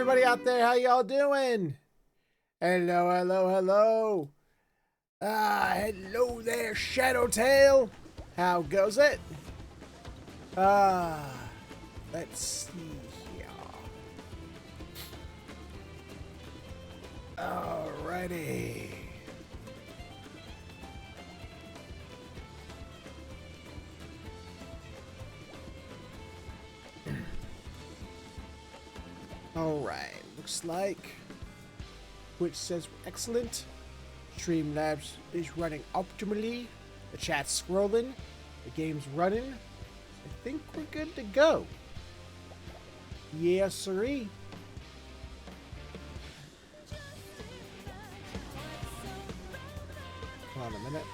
everybody out there. How y'all doing? Hello, hello, hello. Hello there, Shadowtail. How goes it? Let's see here. Alrighty. Alright, looks like Twitch says excellent. Streamlabs is running optimally. The chat's scrolling. The game's running. I think we're good to go. Yes, sirree. Hold on a minute.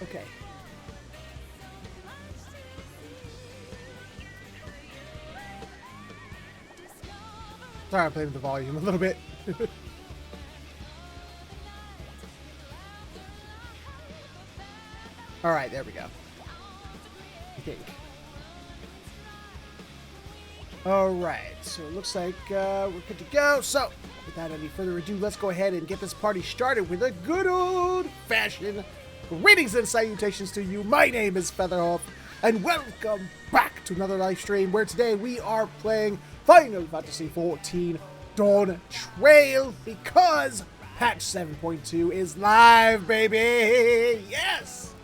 Okay. Sorry, I'm playing with the volume a little bit. All right, there we go. I think. All right, so it looks like we're good to go. So, without any further ado, let's go ahead and get this party started with a good old-fashioned greetings and salutations to you. My name is Featherhoof, and welcome back to another live stream where today we are playing Final Fantasy XIV Dawntrail because patch 7.2 is live, baby! Yes!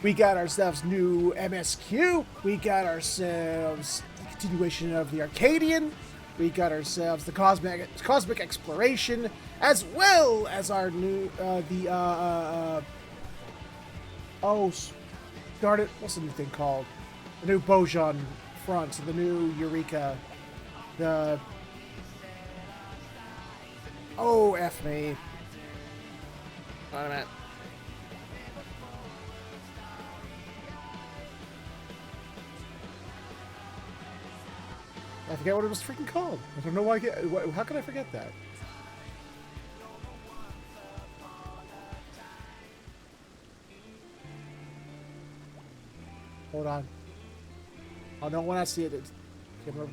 We got ourselves new MSQ, we got ourselves the continuation of the Arcadian, we got ourselves the Cosmic Exploration, as well as our new, oh, darn it, what's the new thing called? The new Bojan front, the new Eureka, the... Oh, F me. Hold on a minute. I forget what it was freaking called. I don't know why how could I forget that? Hold on. Oh no, when I see it, oh,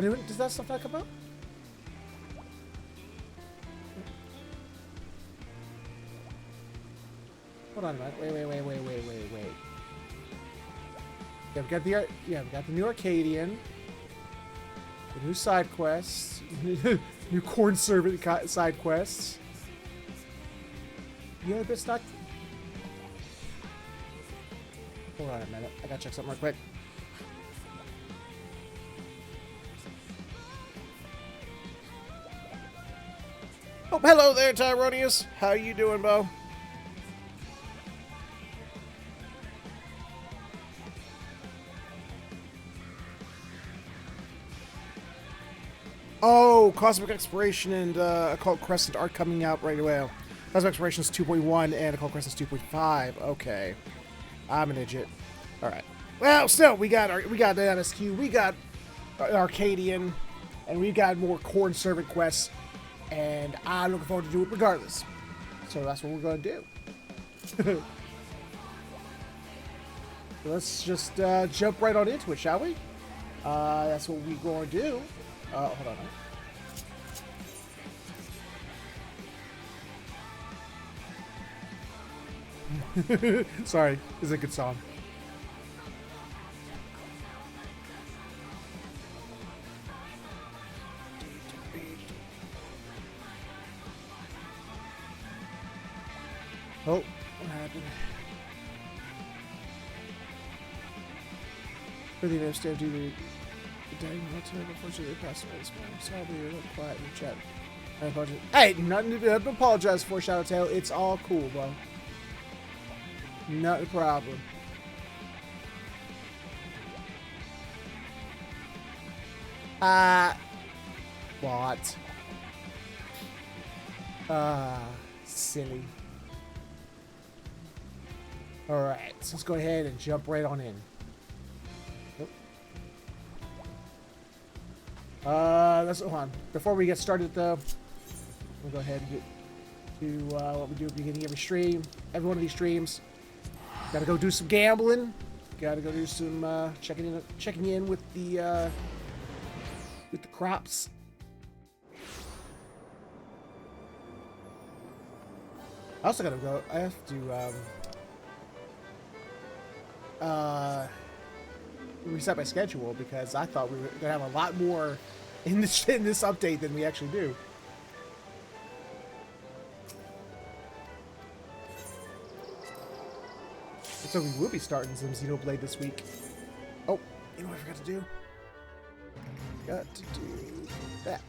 does that stuff not come out? Hold on a minute. Wait. Yeah, we got the new Arcadian, the new side quests, new corn servant side quests. The other bit's not. Hold on a minute. I gotta check something real quick. Oh, hello there, Tyronius. How you doing, Bo? Oh, Cosmic Exploration and Occult Crescent are coming out right away. Cosmic Exploration is 2.1 and Occult Crescent is 2.5. Okay. I'm an idiot. Alright. Well, still, we got the MSQ, we got Arcadian, and we got more Corn Servant quests, and I'm looking forward to do it regardless. So that's what we're going to do. So let's just jump right on into it, shall we? That's what we're going to do. Hold on. Sorry, this is a good song. Oh, what happened? Really understand due to the dying military, unfortunately they passed away this morning. Sorry, you're a little quiet in the chat. I apologize. Hey, nothing to apologize for, Shadowtail. It's all cool, bro. Not a problem. What? Silly. Alright, so let's go ahead and jump right on in. Let's hold on. Before we get started, though, we'll go ahead and do what we do at the beginning of every stream. Every one of these streams. Gotta go do some gambling. Gotta go do some checking in with the crops. I also gotta go. I have to reset my schedule because I thought we were gonna have a lot more in this update than we actually do. So we will be starting some Xenoblade this week. Oh, you know what I forgot to do? Got to do that.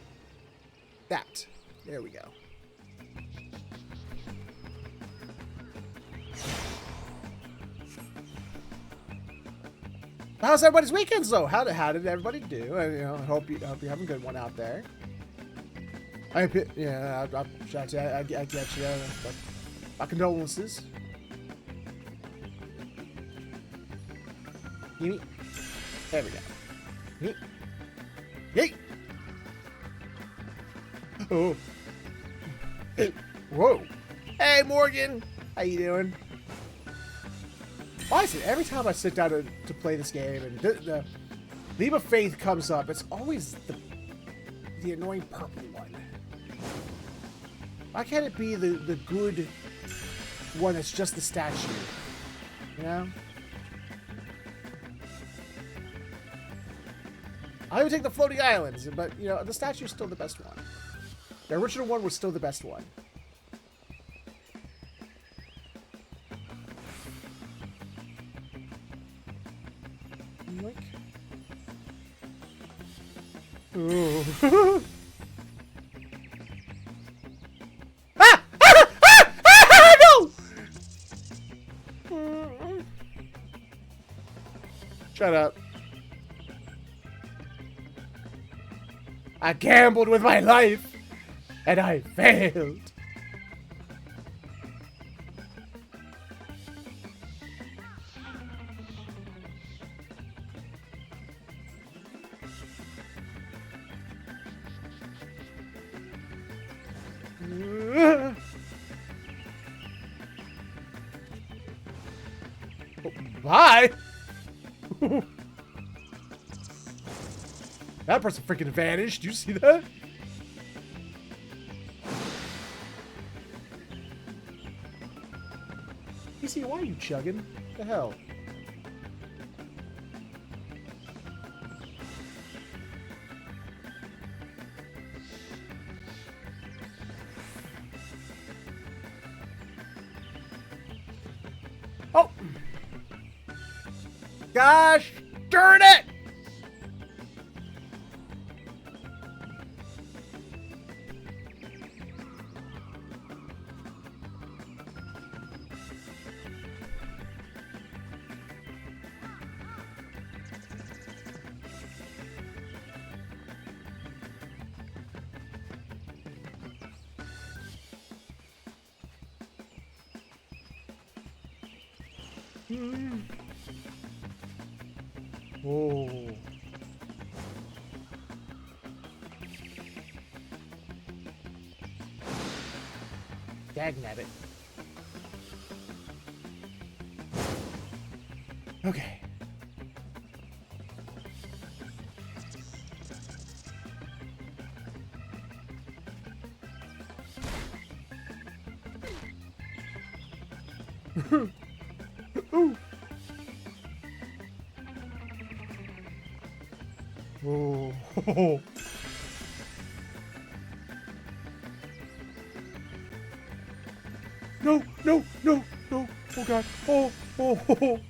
That. There we go. How's everybody's weekends though? How did everybody do? I hope you have a good one out there. I get you. But my condolences. Yeet. There we go. Yeet. Yeet. Oh. Hey. Whoa. Hey, Morgan. How you doing? Why is it every time I sit down to play this game and the Leap of Faith comes up, it's always the annoying purple one? Why can't it be the good one that's just the statue? You know? I would take the floating islands, but you know the statue's still the best one. The original one was still the best one. Ooh. Ah! Ah! Ah! Ah! No! Shut up. I gambled with my life, and I failed. Bye. That person freaking vanished. Do you see that? PC, why are you chugging? What the hell? Oh! Gosh darn it! Oh. Dagnabbit. Okay. Ooh. Oh. No, no, no, no. Oh god. Oh, oh, oh.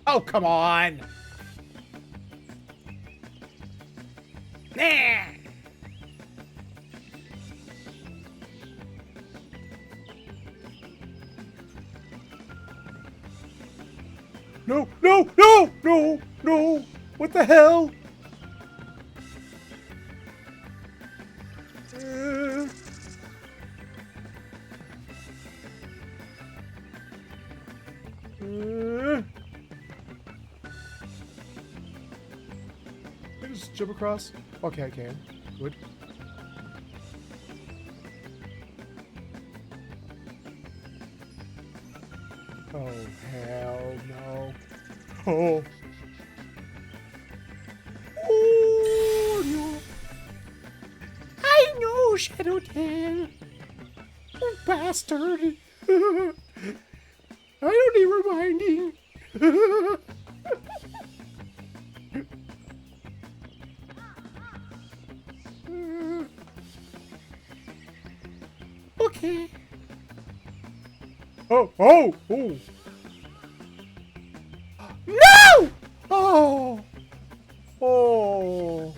Oh, come on. Nah. No, no, no, no, no. What the hell? just jump across? Okay, I can. Good. Oh, hell no. Oh. Oh, no. I know, Shadowtail. You bastard. I don't need reminding. Okay. Oh, oh, oh. No! Oh. Oh.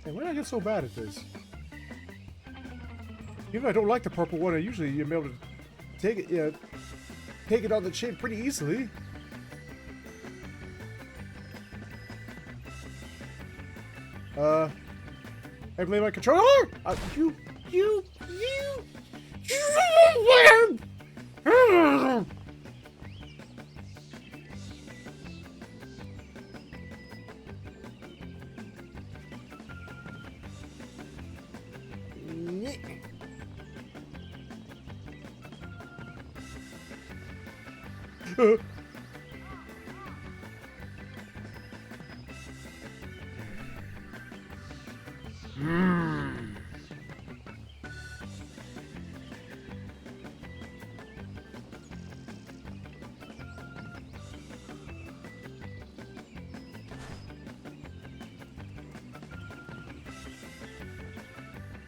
Hey, why did I get so bad at this? Even if I don't like the purple one, I usually am able to take it, take it on the chin pretty easily. I blame my controller. You.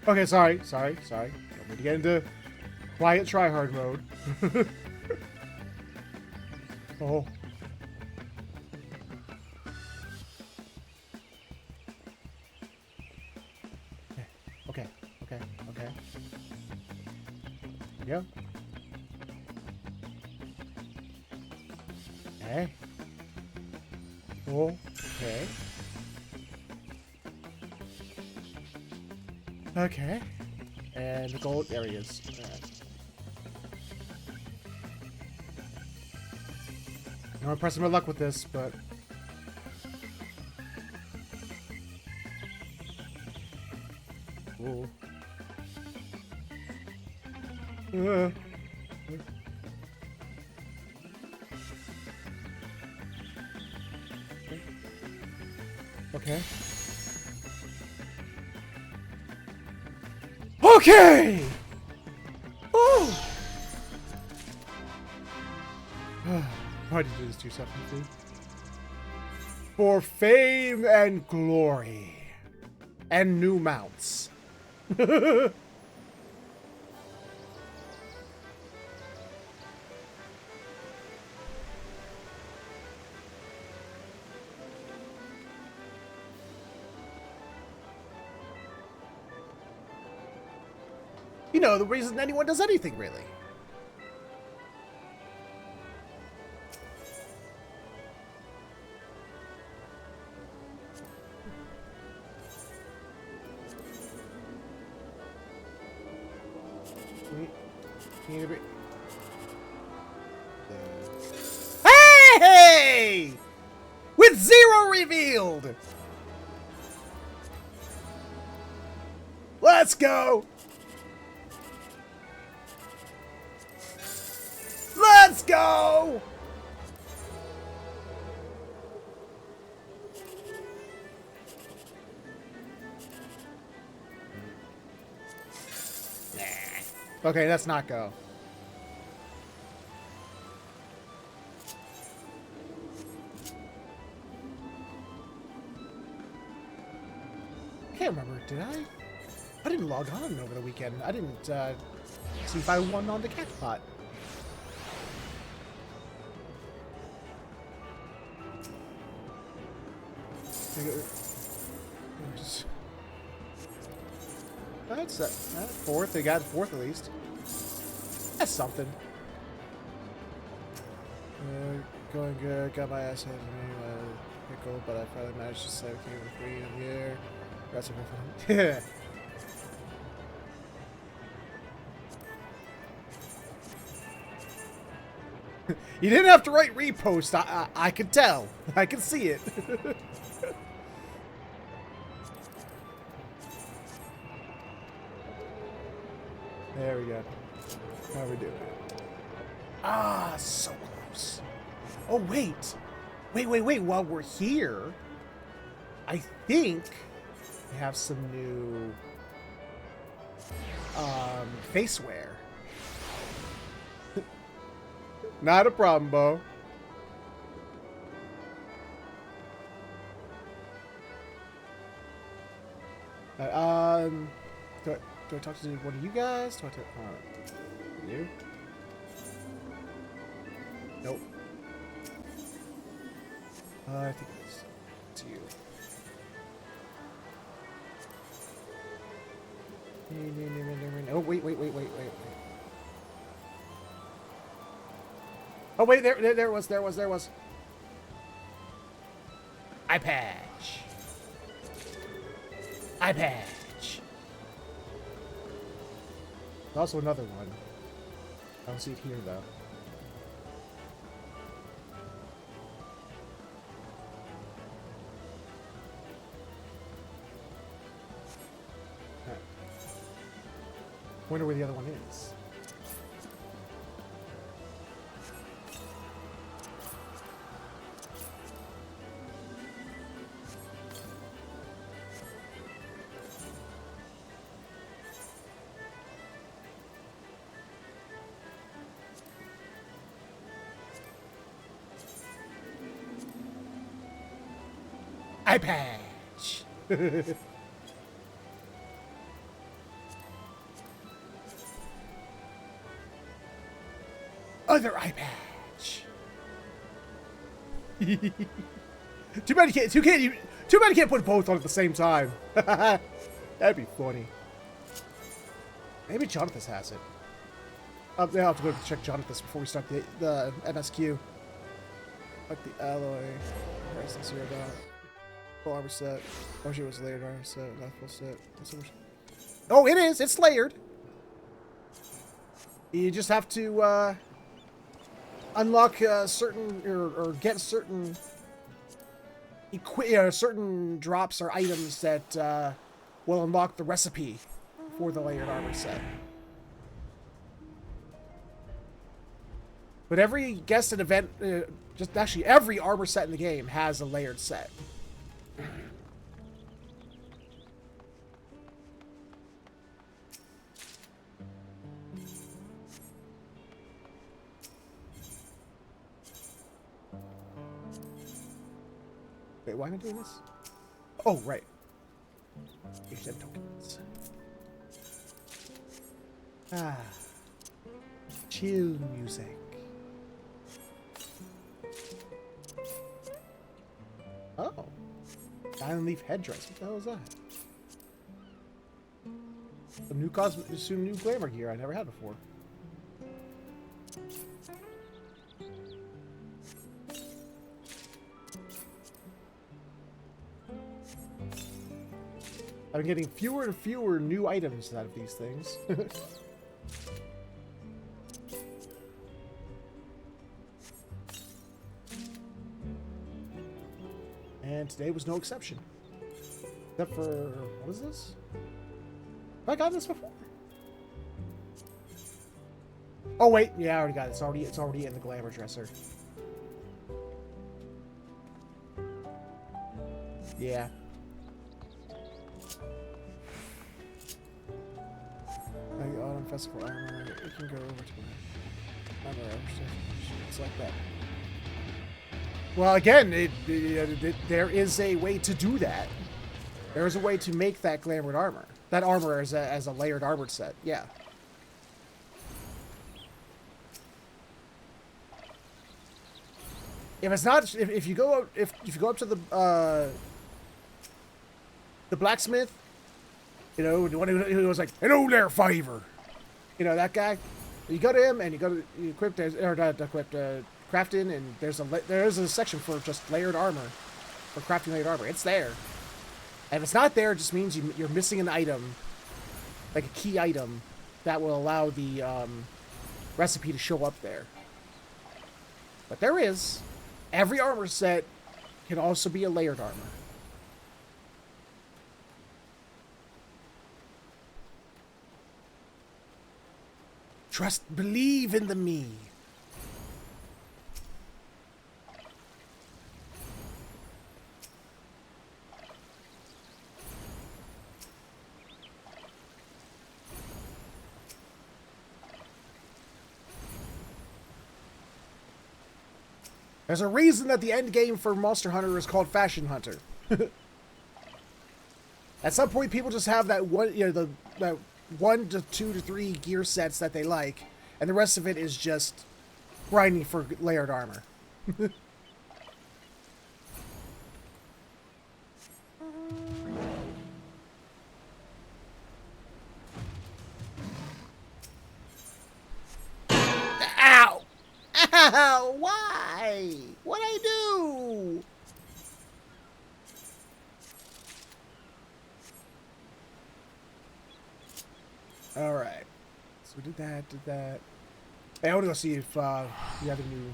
Okay, sorry. Don't need to get into quiet tryhard mode. Oh. Okay. There we go. Okay. Oh, okay. Okay. And the gold areas. I'm impressing my luck with this, but oh. Okay. Okay! Oh! Why did you do this to yourself, Anthony? For fame and glory. And new mounts. You know, the reason anyone does anything, really. Hey! With 0 revealed! Let's go! Let's go! Nah. Okay, let's not go. I can't remember, did I? I didn't log on over the weekend. I didn't see if I won on the catpot. That's that. Fourth. They got fourth at least. That's something. Going good. Got my ass handed to me. Pickle, but I finally managed to save everything with 3 in the air. Got some fun. Yeah. You didn't have to write repost. I could tell. I can see it. There we go. How we doing? Ah, so close. Oh, wait. Wait. While we're here, I think we have some new faceware. Not a problem, Bo. Do I talk to one of you guys? Do I talk you? Nope. I think it's you. Oh, wait. Oh, wait, there it was. Eye patch. Also another one. I don't see it here, though. Right. Wonder where the other one is. Eye patch. Other eye patch. Too bad you can't put both on at the same time. That'd be funny. Maybe Jonathan has it. I'll have to go check Jonathan before we start the MSQ. Like the alloy. Price and 0 dot. Full armor set. Oh, she was layered armor set, not full set. Oh, it is! It's layered! You just have to, unlock certain, or get certain, certain drops or items that, will unlock the recipe for the layered armor set. But every guested event, just actually every armor set in the game has a layered set. Wait, why am I doing this? Oh, right. XIV tokens. Ah. Chill music. Oh. Diamond leaf headdress. What the hell is that? Some new glamour gear I never had before. I've been getting fewer and fewer new items out of these things. And today was no exception. Except for... what is this? Have I got this before? Oh wait, yeah, I already got it. It's already in the glamour dresser. Yeah. Autumn Festival armor. It can go over to my armor. It's like that. Well, again, there is a way to do that. There is a way to make that glamored armor. That armor as a layered armored set. Yeah. If it's not, if you go up to the blacksmith, you know, the one who was like, "Hello there, Fiver," you know, that guy. You go to him and you equip crafting, and there's a section for just layered armor, for crafting layered armor. It's there. And if it's not there, it just means you're missing an item, like a key item, that will allow the recipe to show up there. But there is. Every armor set can also be a layered armor. Believe in the me. There's a reason that the end game for Monster Hunter is called Fashion Hunter. At some point, people just have that one, that 1 to 2 to 3 gear sets that they like, and the rest of it is just grinding for layered armor. Ow! Ow! Why? What'd I do? Alright. So we did that. Hey, I want to go see if you have a new...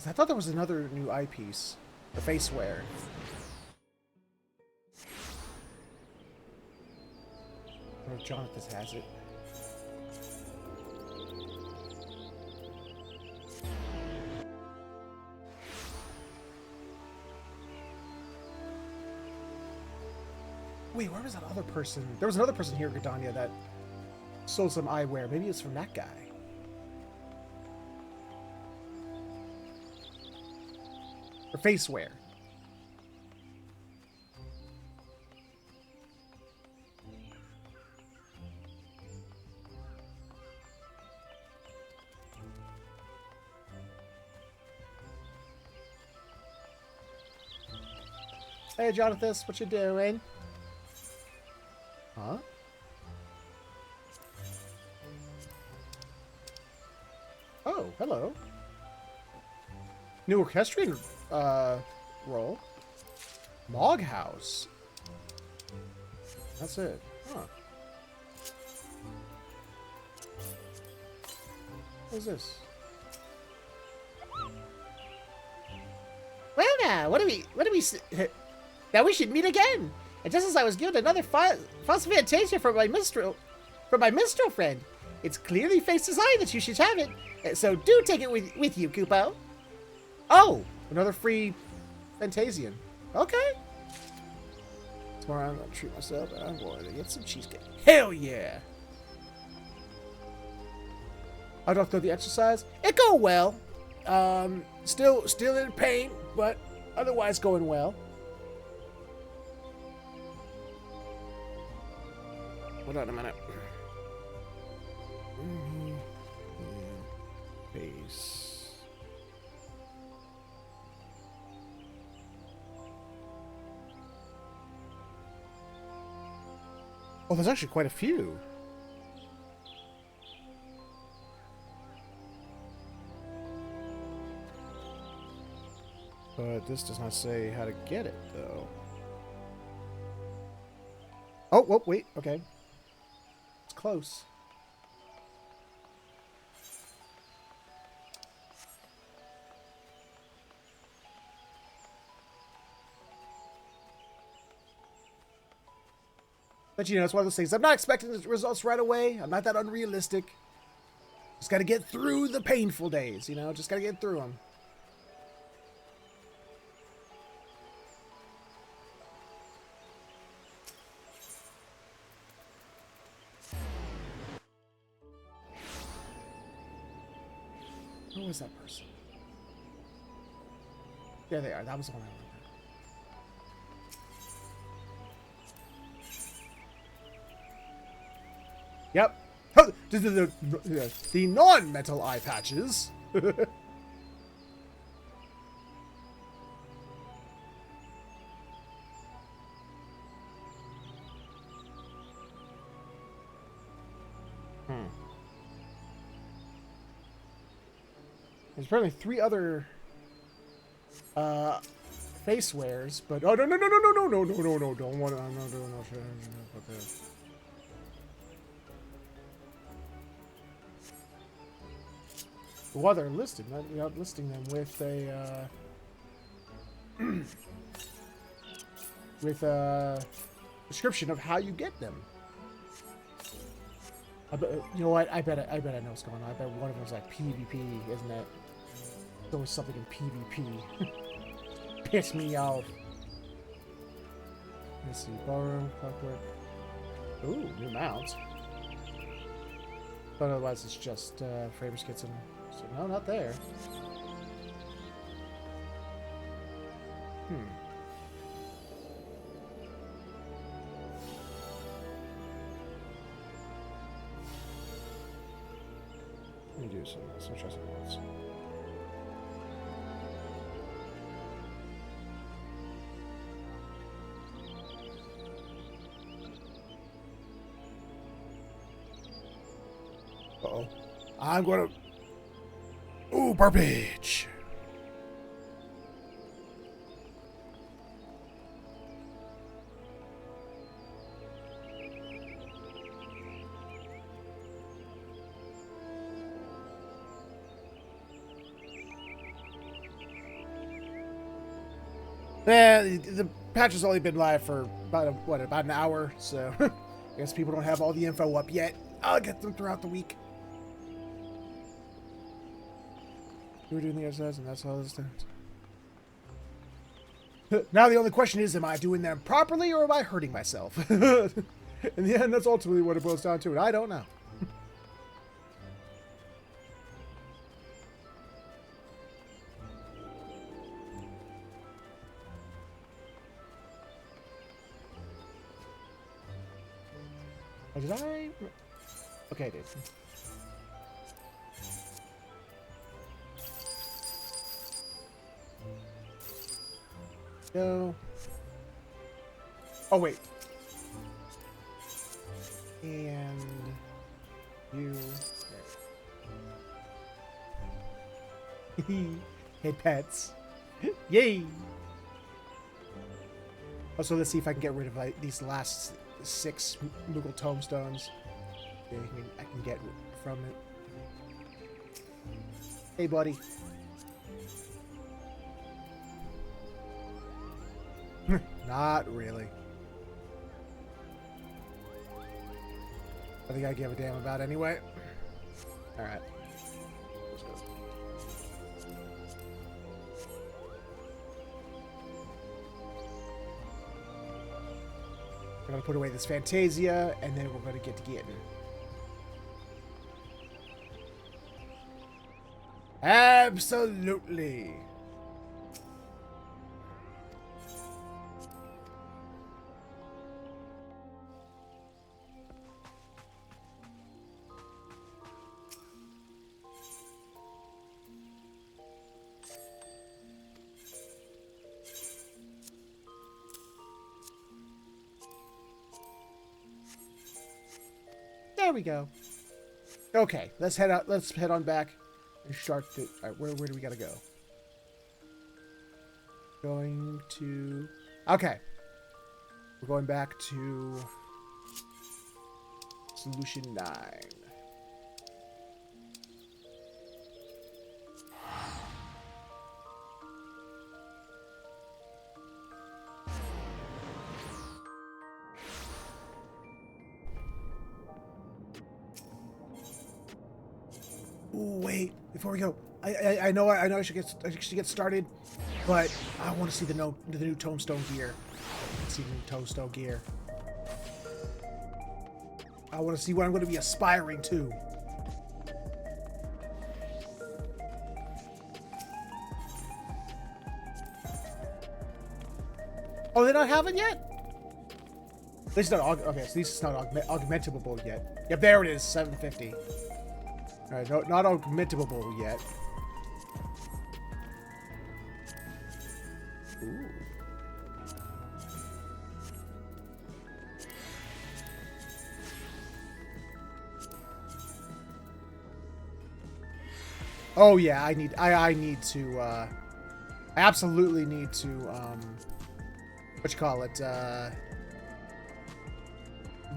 I thought there was another new eyepiece. The face wear. Oh, Jonathan has it. Wait, where was that other person? There was another person here in Gridania that sold some eyewear. Maybe it's from that guy. Or face wear. Hey, Jonathan, what you doing? Huh? Oh, hello. New orchestrion role. Mog House. That's it. Huh. What is this? Well now, what do we now we should meet again. And just as I was given another false invitation from my minstrel friend, it's clearly fate's design that you should have it. So do take it with you, Kupo. Oh, another free Fantasian. Okay. Tomorrow I'm gonna treat myself and I'm going to get some cheesecake. Hell yeah! How do I feel the exercise? It go well. Still in pain, but otherwise going well. Hold on a minute. Base. Oh, there's actually quite a few. But this does not say how to get it, though. Oh, whoa, wait, okay. It's close. But you know, it's one of those things. I'm not expecting the results right away. I'm not that unrealistic. Just gotta get through the painful days, you know? Just gotta get through them. Who was that person? There they are. That was the one I remember. Yep. The non-metal eye patches. There's apparently 3 other face wears, but oh no, don't want to. I'm not doing no shit about this. Well, they're listed, not listing them with a with a description of how you get them. You know what? I bet I know what's going on. I bet one of them's like PvP, isn't it? There was something in PvP. Piss me off. Let's see. Borrow, clockwork. Ooh, new mount. But otherwise, it's just framers get some. So no, not there. Let me do some. Let's try something else. Uh-oh. I'm gonna... Ooh, garbage! The patch has only been live for about an hour, so I guess people don't have all the info up yet. I'll get them throughout the week. You were doing the exercise, and that's all this time. Now the only question is, am I doing them properly, or am I hurting myself? In the end, that's ultimately what it boils down to, and I don't know. Oh, did I? Okay, I did. Go. Oh, wait. And you. Hey, pets. Yay! Also, let's see if I can get rid of these last 6 Moogle tomestones. I can get from it. Hey, buddy. Not really. I think I give a damn about anyway. Alright. Let's go. We're gonna put away this Fantasia, and then we're gonna get to getting. Absolutely. There we go. Okay, let's head out. Let's head on back and start the. All right, where do we gotta go? Going to. Okay, we're going back to Solution 9. Ooh, wait! Before we go, I know I should get started, but I want to see the new Tombstone gear. Let's see the new Tombstone gear. I want to see what I'm going to be aspiring to. Oh, they don't have it yet? This is not okay. So this is not augmentable yet. Yep, there it is. 750. All right, no, not augmentable yet. Ooh. Oh yeah, I need to. I absolutely need to. What you call it?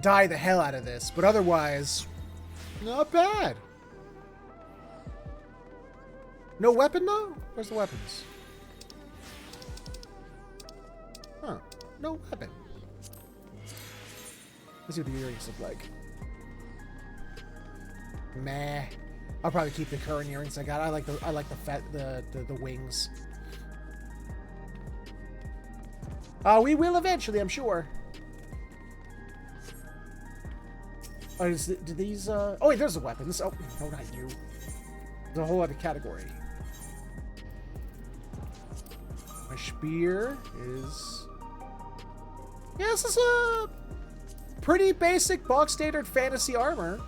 Die the hell out of this, but otherwise, not bad. No weapon, though? Where's the weapons? Huh. No weapon. Let's see what the earrings look like. Meh. I'll probably keep the current earrings I got. I like the wings. We will eventually, I'm sure. Oh, do these, oh wait, there's the weapons. Oh, no, not you. There's a whole other category. My spear is... Yeah, this is a pretty basic box standard fantasy armor.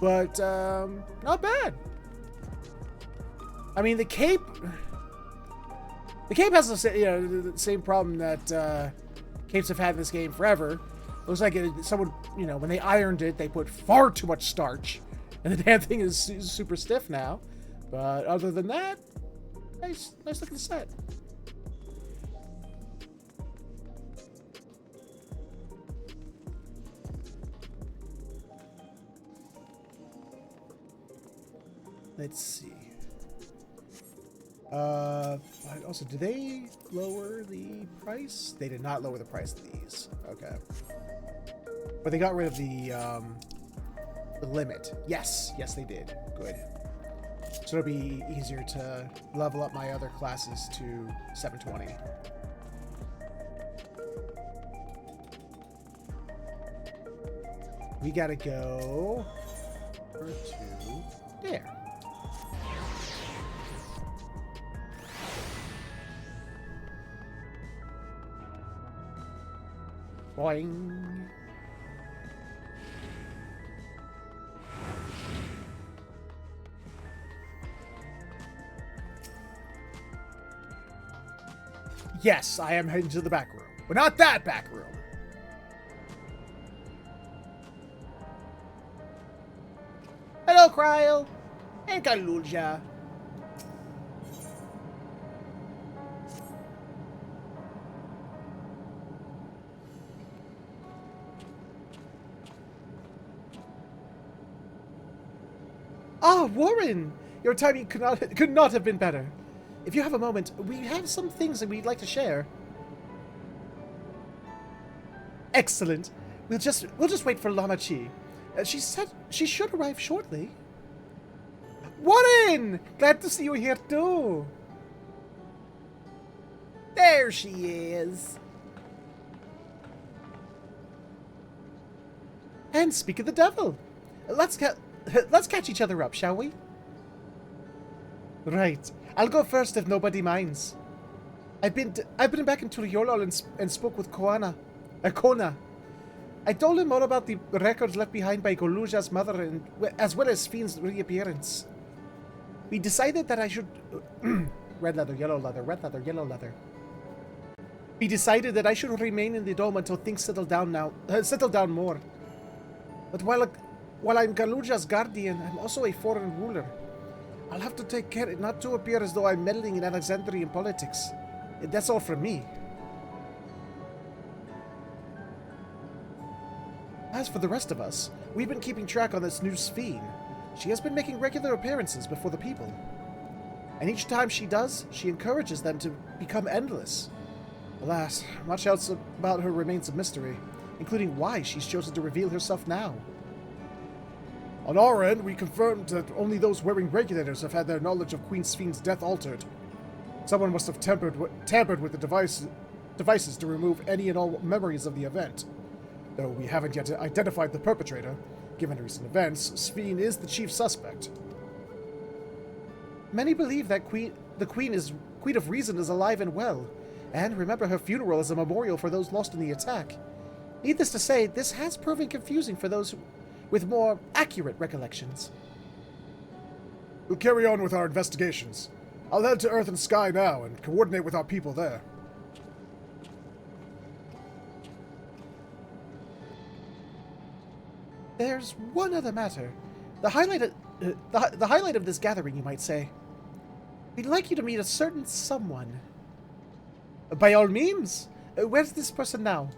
But, not bad. I mean, the cape... The cape has the same problem that capes have had in this game forever. Looks like someone, when they ironed it, they put far too much starch. And the damn thing is super stiff now. But other than that, nice looking set. Let's see. Also, did they lower the price? They did not lower the price of these. Okay. But they got rid of the limit. Yes, they did. Good. So it'll be easier to level up my other classes to 720. We gotta go to there. Boing. Yes, I am heading to the back room. But not that back room. Hello, Cryle. And Kaluja. Ah, Warren! Your timing could not have been better. If you have a moment, we have some things that we'd like to share. Excellent. We'll just wait for Lama Chi. She said she should arrive shortly. Warren! Glad to see you here too. There she is. And speak of the devil. Let's catch each other up, shall we? Right. I'll go first if nobody minds. I've been back in Turiolol and spoke with Kona. I told him all about the records left behind by Goluja's mother, and as well as Fiend's reappearance. We decided that I should... red leather, yellow leather, red leather, yellow leather. We decided that I should remain in the dome until things settle down more. But while I'm Goluja's guardian, I'm also a foreign ruler. I'll have to take care not to appear as though I'm meddling in Alexandrian politics. That's all from me. As for the rest of us, we've been keeping track on this new Sphene. She has been making regular appearances before the people. And each time she does, she encourages them to become endless. Alas, much else about her remains a mystery, including why she's chosen to reveal herself now. On our end, we confirmed that only those wearing regulators have had their knowledge of Queen Sphene's death altered. Someone must have tampered with the devices to remove any and all memories of the event. Though we haven't yet identified the perpetrator, given recent events, Sphene is the chief suspect. Many believe that the Queen of Reason is alive and well, and remember her funeral as a memorial for those lost in the attack. Needless to say, this has proven confusing for those with more accurate recollections. We'll carry on with our investigations. I'll head to Earth and Sky now and coordinate with our people there. There's one other matter. The highlight of this gathering, you might say. We'd like you to meet a certain someone. By all means. Where's this person now?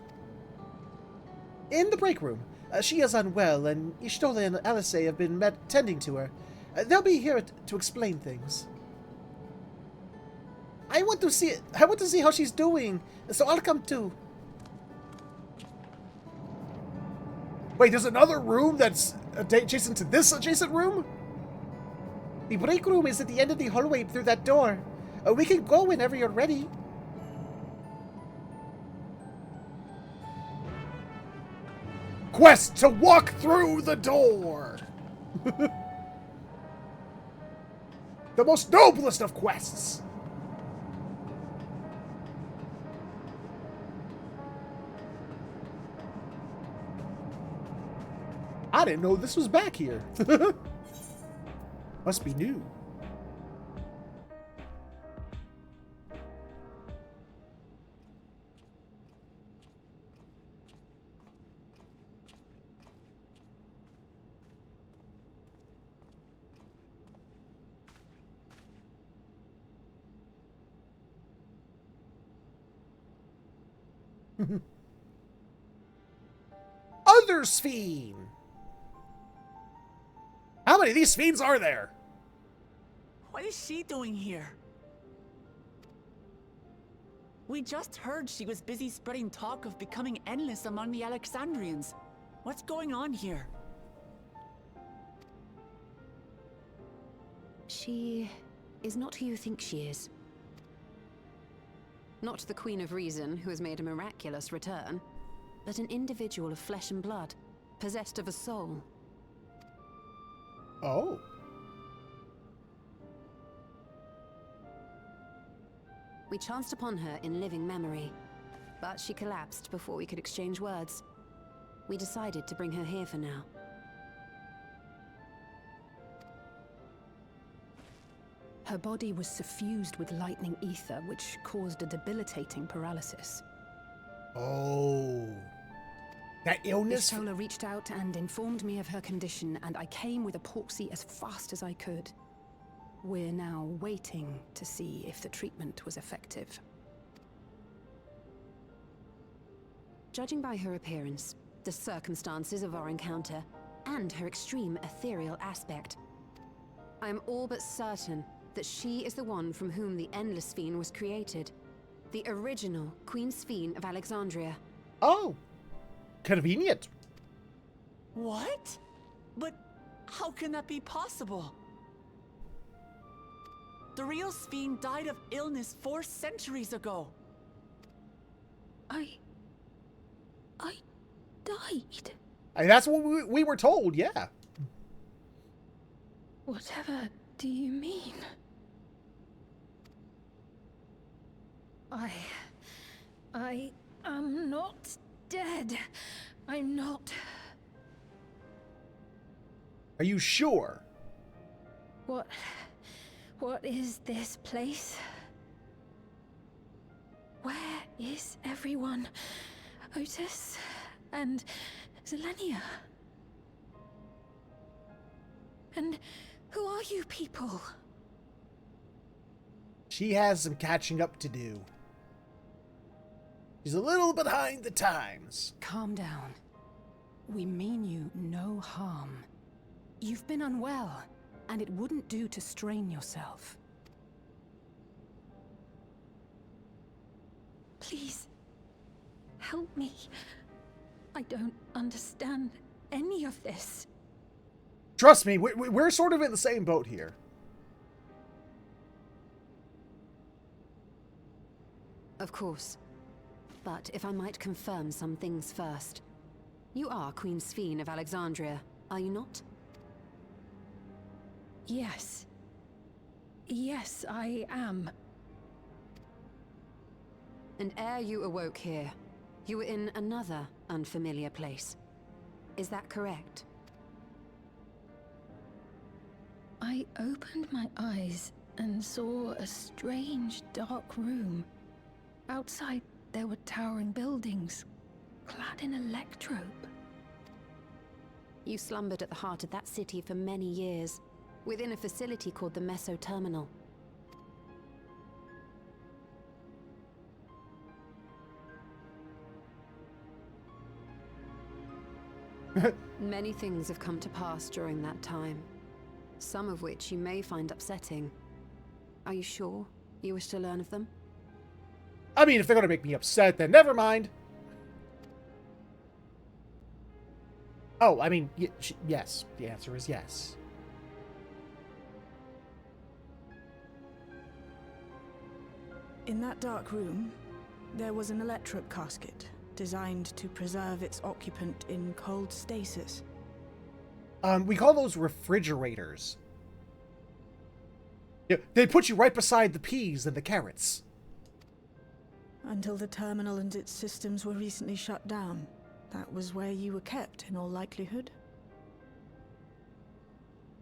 In the break room. She is unwell, and Ishtole and Alice have been tending to her. They'll be here to explain things. I want to see how she's doing, so I'll come too. Wait, there's another room that's adjacent to this adjacent room? The break room is at the end of the hallway through that door. We can go whenever you're ready. Quest to walk through the door. The most noblest of quests. I didn't know this was back here. Must be new. Other Sphere. How many of these fiends are there? What is she doing here? We just heard she was busy spreading talk of becoming endless among the Alexandrians. What's going on here? She is not who you think she is. Not the Queen of Reason, who has made a miraculous return, but an individual of flesh and blood, possessed of a soul. Oh. We chanced upon her in living memory, but she collapsed before we could exchange words. We decided to bring her here for now. Her body was suffused with lightning ether, which caused a debilitating paralysis. Oh. That illness? Istola reached out and informed me of her condition, and I came with a proxy as fast as I could. We're now waiting to see if the treatment was effective. Judging by her appearance, the circumstances of our encounter, and her extreme ethereal aspect, I am all but certain that she is the one from whom the Endless Fiend was created. The original Queen Sphene of Alexandria. Oh. Convenient. What? But how can that be possible? The real Sphene died of illness 4 centuries ago. I died. That's what we were told, yeah. Whatever do you mean? I am not dead. I'm not. Are you sure? What is this place? Where is everyone? Otis and Zelenia? And who are you people? She has some catching up to do. She's a little behind the times. Calm down. We mean you no harm. You've been unwell, and it wouldn't do to strain yourself. Please, help me. I don't understand any of this. Trust me, we're sort of in the same boat here. Of course. But if I might confirm some things first. You are Queen Sphene of Alexandria, are you not? Yes. Yes, I am. And ere you awoke here, you were in another unfamiliar place. Is that correct? I opened my eyes and saw a strange, dark room. Outside, there were towering buildings, clad in electrobe. You slumbered at the heart of that city for many years, within a facility called the Meso Terminal. Many things have come to pass during that time. some of which you may find upsetting. Are you sure you wish to learn of them? I mean, if they're gonna make me upset, then never mind. Oh, I mean, yes. The answer is yes. In that dark room, there was an electric casket designed to preserve its occupant in cold stasis. We call those refrigerators. Yeah, they put you right beside the peas and the carrots. Until the terminal and its systems were recently shut down. That was where you were kept, in all likelihood.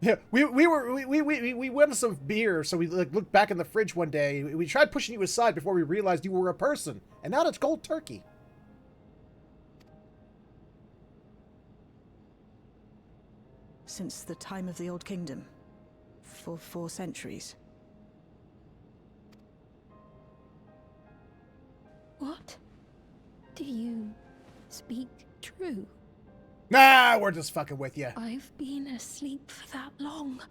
Yeah, we wanted some beer, so we looked back in the fridge one day. We tried pushing you aside before we realized you were a person, and now it's cold turkey. Since the time of the Old Kingdom. For 4 centuries. What? Do you speak true? Nah, we're just fucking with you. I've been asleep for that long.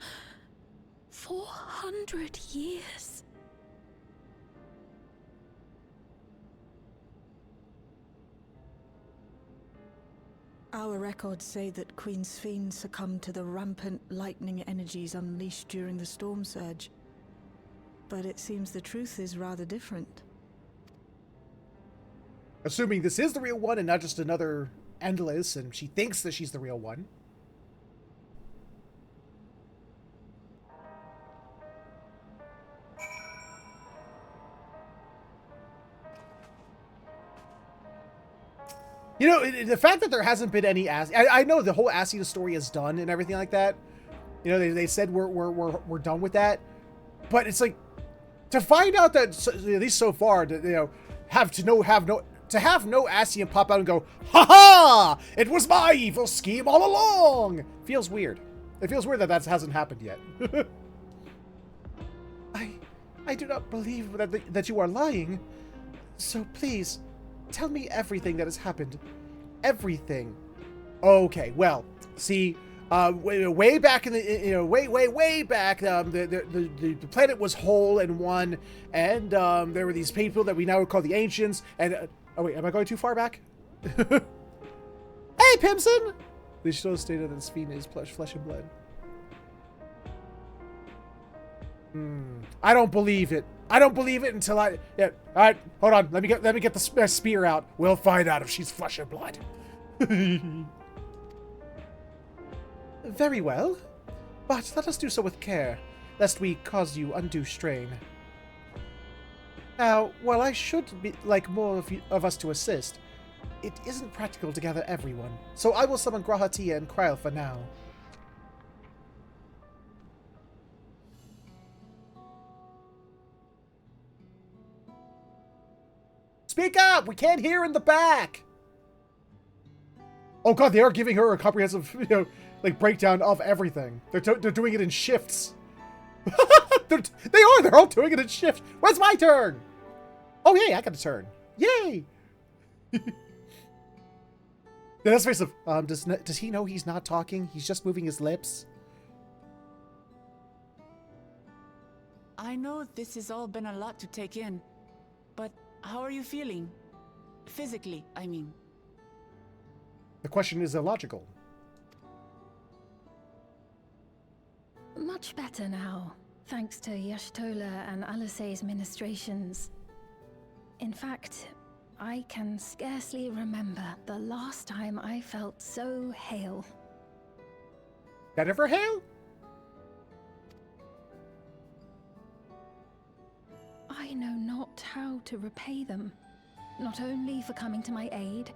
400 years. Our records say that Queen Sphene succumbed to the rampant lightning energies unleashed during the storm surge. But it seems the truth is rather different. Assuming this is the real one and not just another Endless, and she thinks that she's the real one. You know, the fact that there hasn't been any I know the whole Assia story is done and everything like that. You know, they said we're done with that, but it's like to find out that at least so far, that, you know, have no Ascian pop out and go, "Ha ha! It was my evil scheme all along." Feels weird. It feels weird that hasn't happened yet. I do not believe that you are lying. So please, tell me everything that has happened. Everything. Okay, well, see, way back in the, way back, the planet was whole and one, and there were these people that we now call the Ancients, and, oh wait, am I going too far back? Hey, Pimson! They still stated that Sphene is flesh and blood. I don't believe it. I don't believe it until I... Yeah, alright, hold on. Let me get the spear out. We'll find out if she's flesh and blood. Very well. But let us do so with care, lest we cause you undue strain. Now, while I should like more of us to assist, it isn't practical to gather everyone, so I will summon Grahatia and Kryl for now. Speak up! We can't hear in the back! Oh god, they are giving her a comprehensive, like, breakdown of everything. They're doing it in shifts. They're all doing it in shifts. When's my turn? Oh, yay, I got a turn. Yay! That's face of, does he know he's not talking? He's just moving his lips? I know this has all been a lot to take in, but how are you feeling? Physically, I mean. The question is illogical. Much better now, thanks to Yashtola and Alisay's ministrations. In fact, I can scarcely remember the last time I felt so hale. Jennifer Hale? I know not how to repay them, not only for coming to my aid,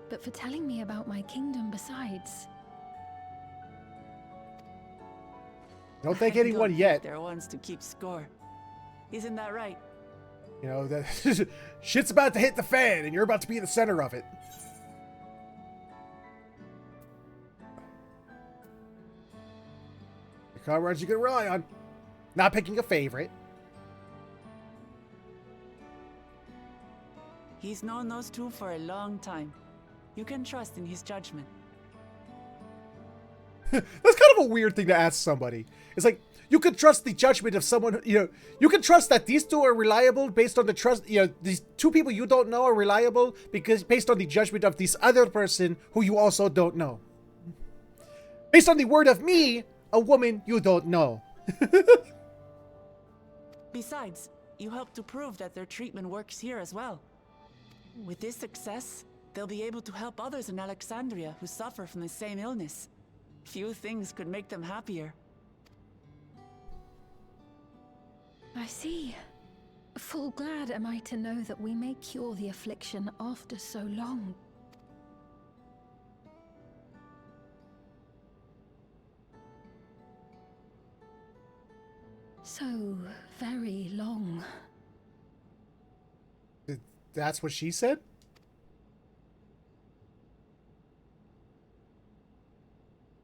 but for telling me about my kingdom besides. Don't thank anyone yet. There are ones to keep score. Isn't that right? You know, that shit's about to hit the fan, and you're about to be in the center of it. The comrades you can rely on. Not picking a favorite. He's known those two for a long time. You can trust in his judgment. That's kind of a weird thing to ask somebody. It's like, you could trust the judgment of someone, you know, you can trust that these two are reliable based on the trust, you know, these two people you don't know are reliable because based on the judgment of this other person who you also don't know. Based on the word of me, a woman you don't know. Besides, you helped to prove that their treatment works here as well. With this success, they'll be able to help others in Alexandria who suffer from the same illness. Few things could make them happier. I see. Full glad am I to know that we may cure the affliction after so long. So very long. That's what she said?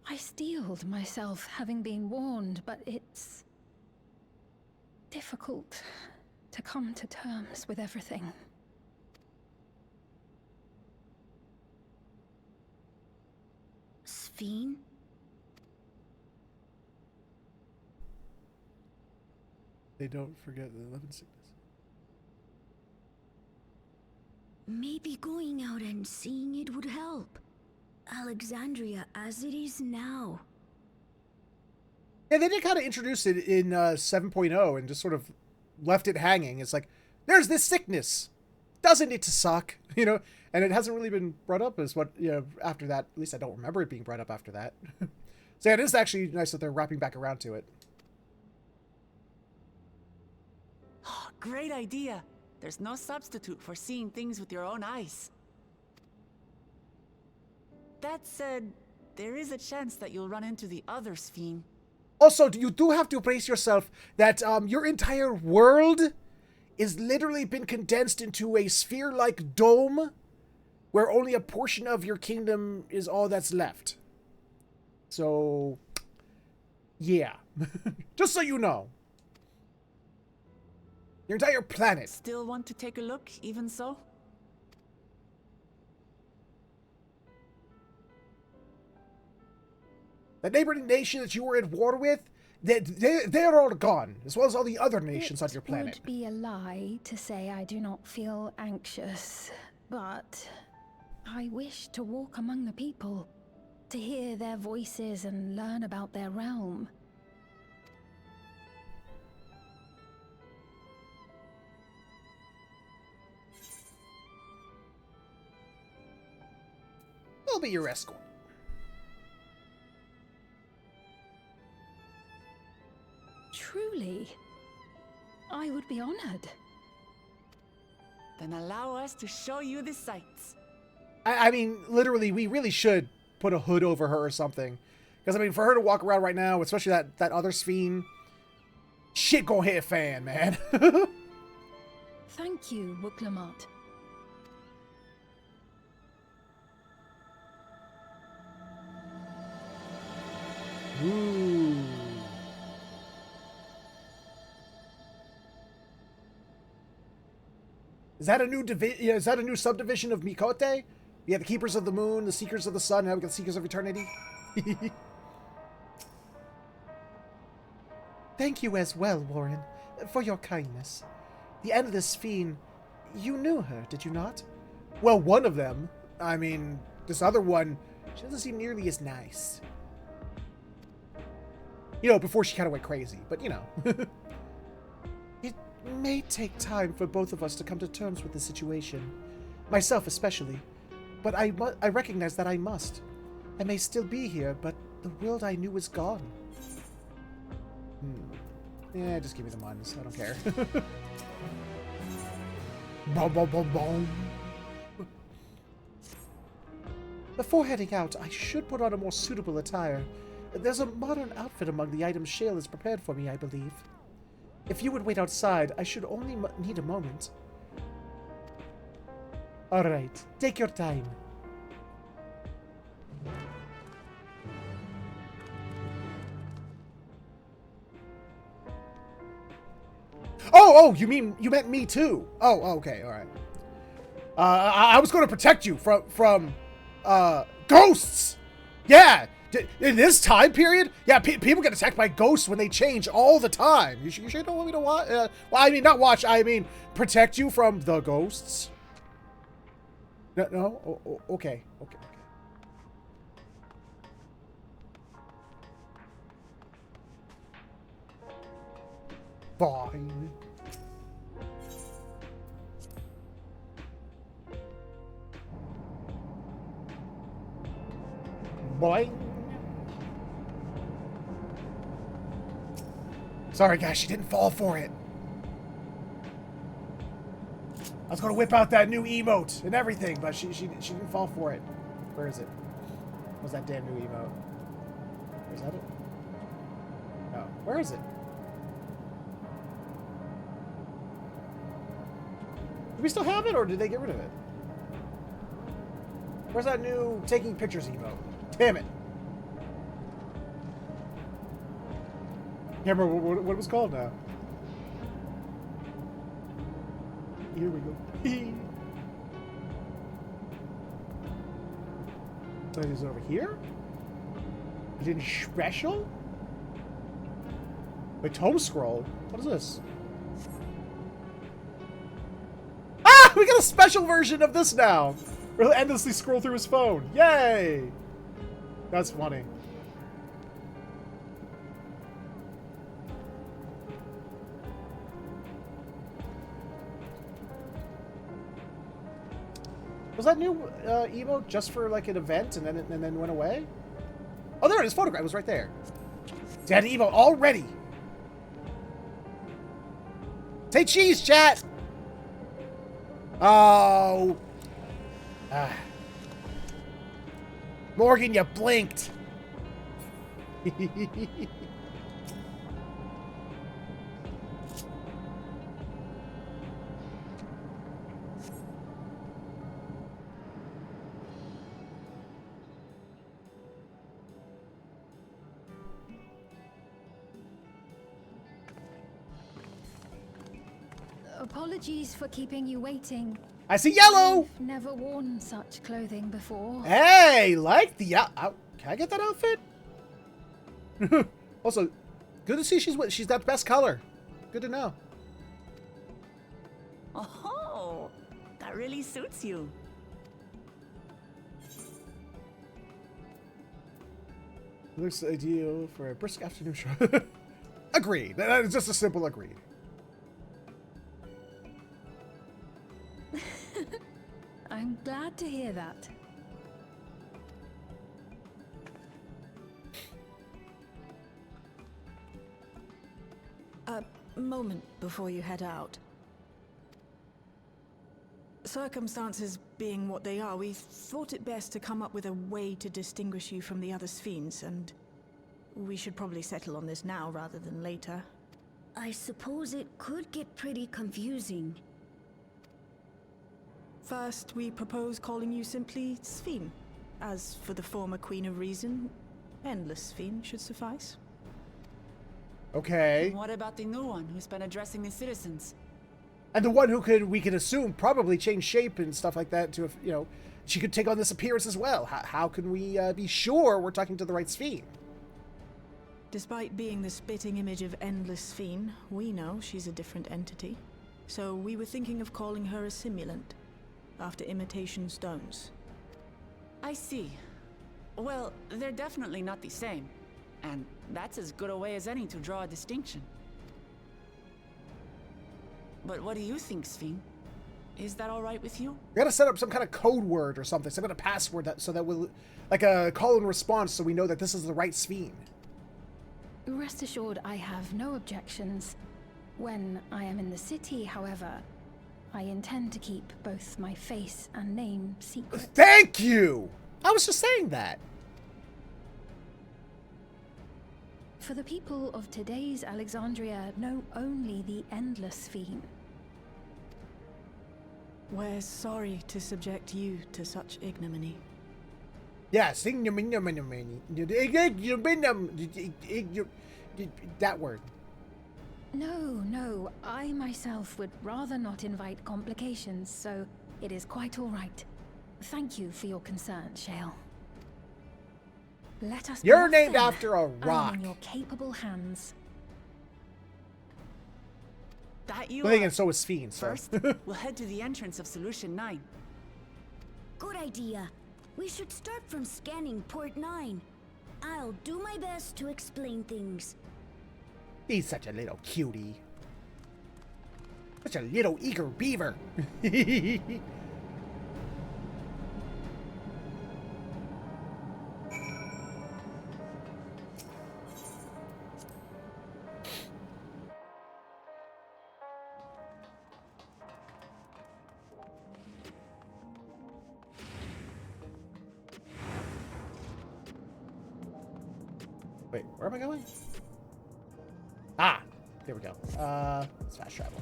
I steeled myself, having been warned, but it's difficult to come to terms with everything. Sphene? They don't forget the 11 sickness. Maybe going out and seeing it would help. Alexandria as it is now. Yeah, they did kind of introduce it in 7.0 and just sort of left it hanging. It's like, there's this sickness. Doesn't it suck? You know, and it hasn't really been brought up as what, you know, after that. At least I don't remember it being brought up after that. So yeah, it is actually nice that they're wrapping back around to it. Great idea. There's no substitute for seeing things with your own eyes. That said, there is a chance that you'll run into the other Sphene. Also, you do have to brace yourself that your entire world is literally been condensed into a sphere-like dome where only a portion of your kingdom is all that's left. So, yeah. Just so you know. Your entire planet. Still want to take a look, even so? The neighboring nation that you were at war with, they're all gone, as well as all the other nations on your planet. It would be a lie to say I do not feel anxious, but I wish to walk among the people, to hear their voices and learn about their realm. I'll be your escort. Truly, I would be honored. Then allow us to show you the sights. I mean, literally, we really should put a hood over her or something. Because, I mean, for her to walk around right now, especially that other Sphene, shit gonna hit a fan, man. Thank you, Wuklamot. Ooh. Is that a new is that a new subdivision of Mikote? We have the Keepers of the Moon, the Seekers of the Sun, now we got the Seekers of Eternity. Thank you as well, Warren, for your kindness. The Endless Sphene, you knew her, did you not? Well, one of them. I mean, this other one, she doesn't seem nearly as nice. You know, before she kind of went crazy, but you know. It may take time for both of us to come to terms with the situation. Myself especially. But I recognize that I must. I may still be here, but the world I knew is gone. Yeah, just give me the mines. I don't care. Boom, boom, boom, boom. Before heading out, I should put on a more suitable attire. There's a modern outfit among the items Shale has prepared for me, I believe. If you would wait outside, I should only need a moment. Alright, take your time. Oh, you meant me too. Oh, okay, alright. I was going to protect you from ghosts! Yeah! In this time period? Yeah, people get attacked by ghosts when they change all the time. You sure don't want me to watch? Well, I mean, not watch. I mean, protect you from the ghosts. No. Okay. Fine. Boy. Sorry, guys, she didn't fall for it. I was gonna whip out that new emote and everything, but she didn't fall for it. Where is it? What's that damn new emote? Is that it? No. Where is it? Do we still have it, or did they get rid of it? Where's that new taking pictures emote? Damn it. Can't remember what it was called now. Here we go. So it is over here? Is it special? Wait, home scroll? What is this? Ah! We got a special version of this now! We'll endlessly scroll through his phone. Yay! That's funny. Was that new emote just for like an event and then went away? Oh, there it is. Photograph. It was right there. Dead emote already. Say cheese, chat. Oh. Morgan, you blinked. Apologies for keeping you waiting. I see yellow. I've never worn such clothing before. Hey, like the can I get that outfit? Also, good to see she's got best color. Good to know. Oh, that really suits you. Looks ideal for a brisk afternoon show. Agreed. That is just a simple agreed. I'm glad to hear that. A moment before you head out. Circumstances being what they are, we thought it best to come up with a way to distinguish you from the other Sphenes, and we should probably settle on this now rather than later. I suppose it could get pretty confusing. First, we propose calling you simply Sphene. As for the former Queen of Reason, Endless Sphene should suffice. Okay. And what about the new one who's been addressing the citizens? And the one who we could assume probably change shape and stuff like that to, you know, she could take on this appearance as well. How can we be sure we're talking to the right Sphene? Despite being the spitting image of Endless Sphene, we know she's a different entity. So we were thinking of calling her a simulant, after imitation stones. I see. Well, they're definitely not the same. And that's as good a way as any to draw a distinction. But what do you think, Sphene? Is that all right with you? We gotta set up some kind of code word or something, some kind of password so that we'll, like a call and response, so we know that this is the right Sphene. Rest assured, I have no objections. When I am in the city, however, I intend to keep both my face and name secret. Thank you! I was just saying that. For the people of today's Alexandria know only the Endless Sphene. We're sorry to subject you to such ignominy. Yes, that word. No, I myself would rather not invite complications, so it is quite all right. Thank you for your concern, Shale. Let us be You're off named then. after a I am rock. in your capable hands. That you Well, are. and so is Fiend. So. First, we'll head to the entrance of Solution 9. Good idea. We should start from scanning Port 9. I'll do my best to explain things. He's such a little cutie. Such a little eager beaver. Wait, where am I going? Ah, there we go. It's fast travel.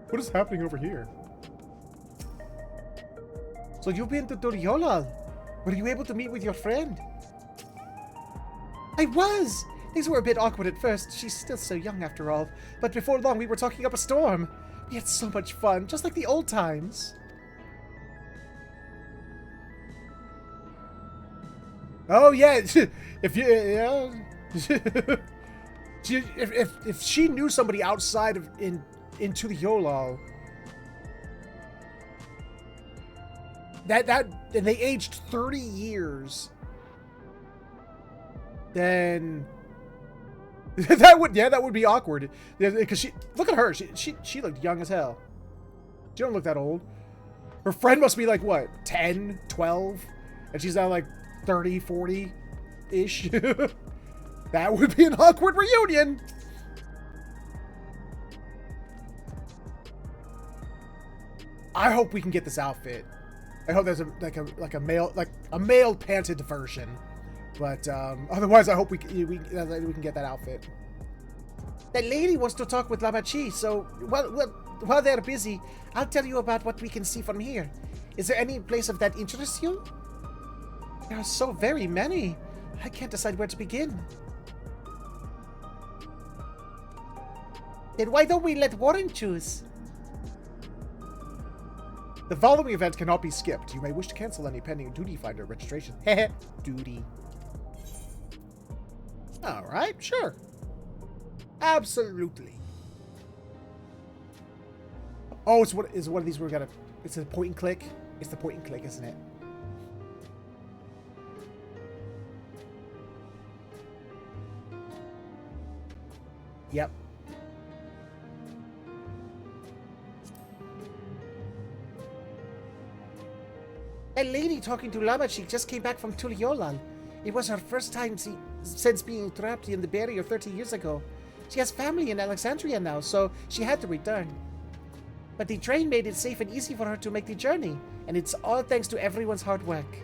What is happening over here? So you've been to Toriola. Were you able to meet with your friend? I was! Things were a bit awkward at first. She's still so young after all. But before long, we were talking up a storm. We had so much fun, just like the old times. Oh, yeah. If you... Yeah. if she knew somebody outside of... into the Yolal... and they aged 30 years... Then... that would be awkward. Because she... Look at her. She looked young as hell. She don't look that old. Her friend must be like, what? 10? 12? And she's now like 30, 40-ish. That would be an awkward reunion. I hope we can get this outfit. I hope there's a male panted version. But otherwise, I hope we can get that outfit. That lady wants to talk with Lamachi, so while they're busy, I'll tell you about what we can see from here. Is there any place of that interests you? There are so very many. I can't decide where to begin. Then why don't we let Warren choose? The following event cannot be skipped. You may wish to cancel any pending Duty Finder registration. Heh, duty. Alright, sure. Absolutely. Oh, it's one of these we're gonna... It's a point and click? It's the point and click, isn't it? Yep. A lady talking to Lamachi just came back from Tuliolal. It was her first time since being trapped in the barrier 30 years ago. She has family in Alexandria now, so she had to return. But the train made it safe and easy for her to make the journey, and it's all thanks to everyone's hard work.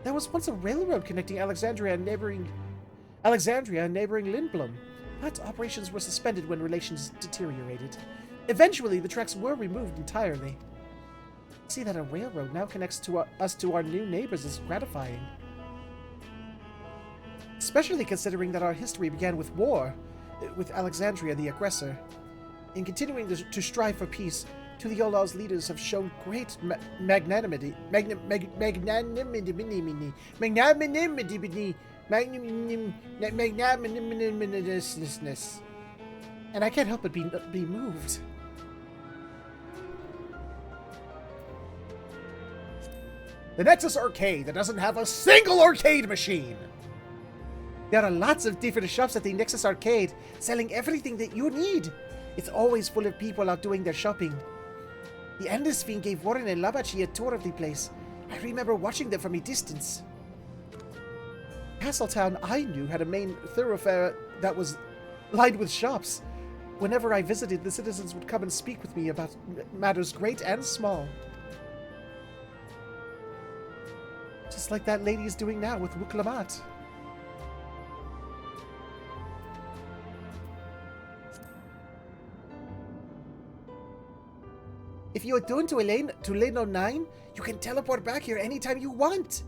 There was once a railroad connecting Alexandria and neighboring Lindblom, but operations were suspended when relations deteriorated. Eventually, the tracks were removed entirely. To see that a railroad now connects us to our new neighbors is gratifying. Especially considering that our history began with war, with Alexandria the aggressor. In continuing to strive for peace, Tuliola's leaders have shown great magnanimity, magnanimousness, and I can't help but be moved. The Nexus Arcade that doesn't have a single arcade machine. There are lots of different shops at the Nexus Arcade, selling everything that you need. It's always full of people out doing their shopping. The Endless Fiend gave Warren and Lamachi a tour of the place. I remember watching them from a distance. Castletown, I knew, had a main thoroughfare that was lined with shops. Whenever I visited, the citizens would come and speak with me about matters great and small. Just like that lady is doing now with Wuklamat. If you attune to Lane 9, you can teleport back here anytime you want.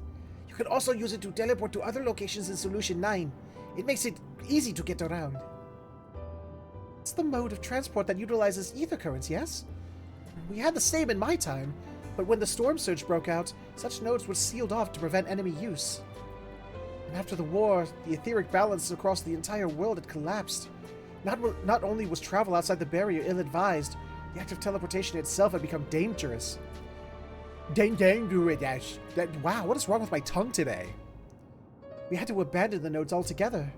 You can also use it to teleport to other locations in Solution 9. It makes it easy to get around. It's the mode of transport that utilizes ether currents, yes? We had the same in my time, but when the storm surge broke out, such nodes were sealed off to prevent enemy use. And after the war, the etheric balance across the entire world had collapsed. Not only was travel outside the barrier ill-advised, the act of teleportation itself had become dangerous. Wow, what is wrong with my tongue today? We had to abandon the nodes altogether.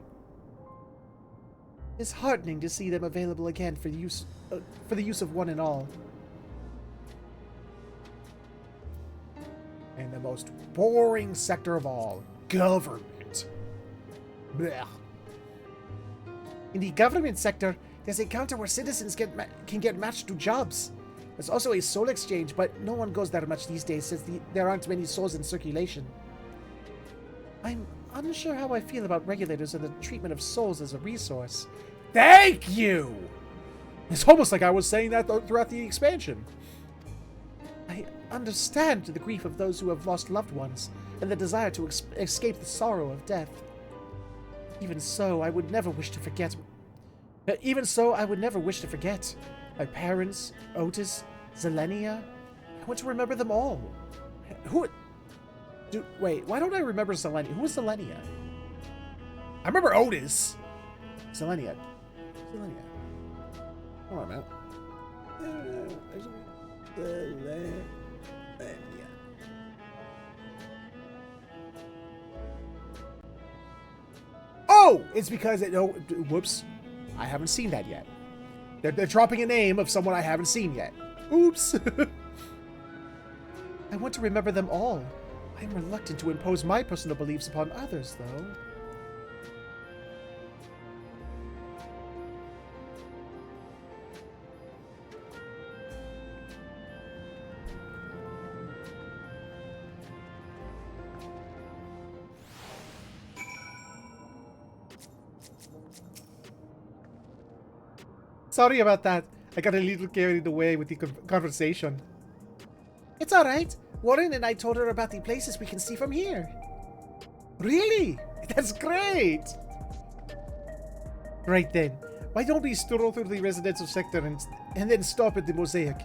It's heartening to see them available again for the use of one and all. And the most boring sector of all, government. Blech. In the government sector, there's a counter where citizens can get matched to jobs. There's also a soul exchange, but no one goes there much these days since there aren't many souls in circulation. I'm unsure how I feel about regulators and the treatment of souls as a resource. Thank you! It's almost like I was saying that throughout the expansion. I understand the grief of those who have lost loved ones and the desire to escape the sorrow of death. Even so, I would never wish to forget. My parents, Otis, Zelenia. I want to remember them all. Wait, why don't I remember Zelenia? Who was Zelenia? I remember Otis. Zelenia. Hold on a minute. Zelenia. Oh! It's because whoops. I haven't seen that yet. They're dropping a name of someone I haven't seen yet. Oops. I want to remember them all. I'm reluctant to impose my personal beliefs upon others, though. Sorry about that. I got a little carried away with the conversation. It's alright. Warren and I told her about the places we can see from here. Really? That's great! Right then. Why don't we stroll through the residential sector and then stop at the mosaic?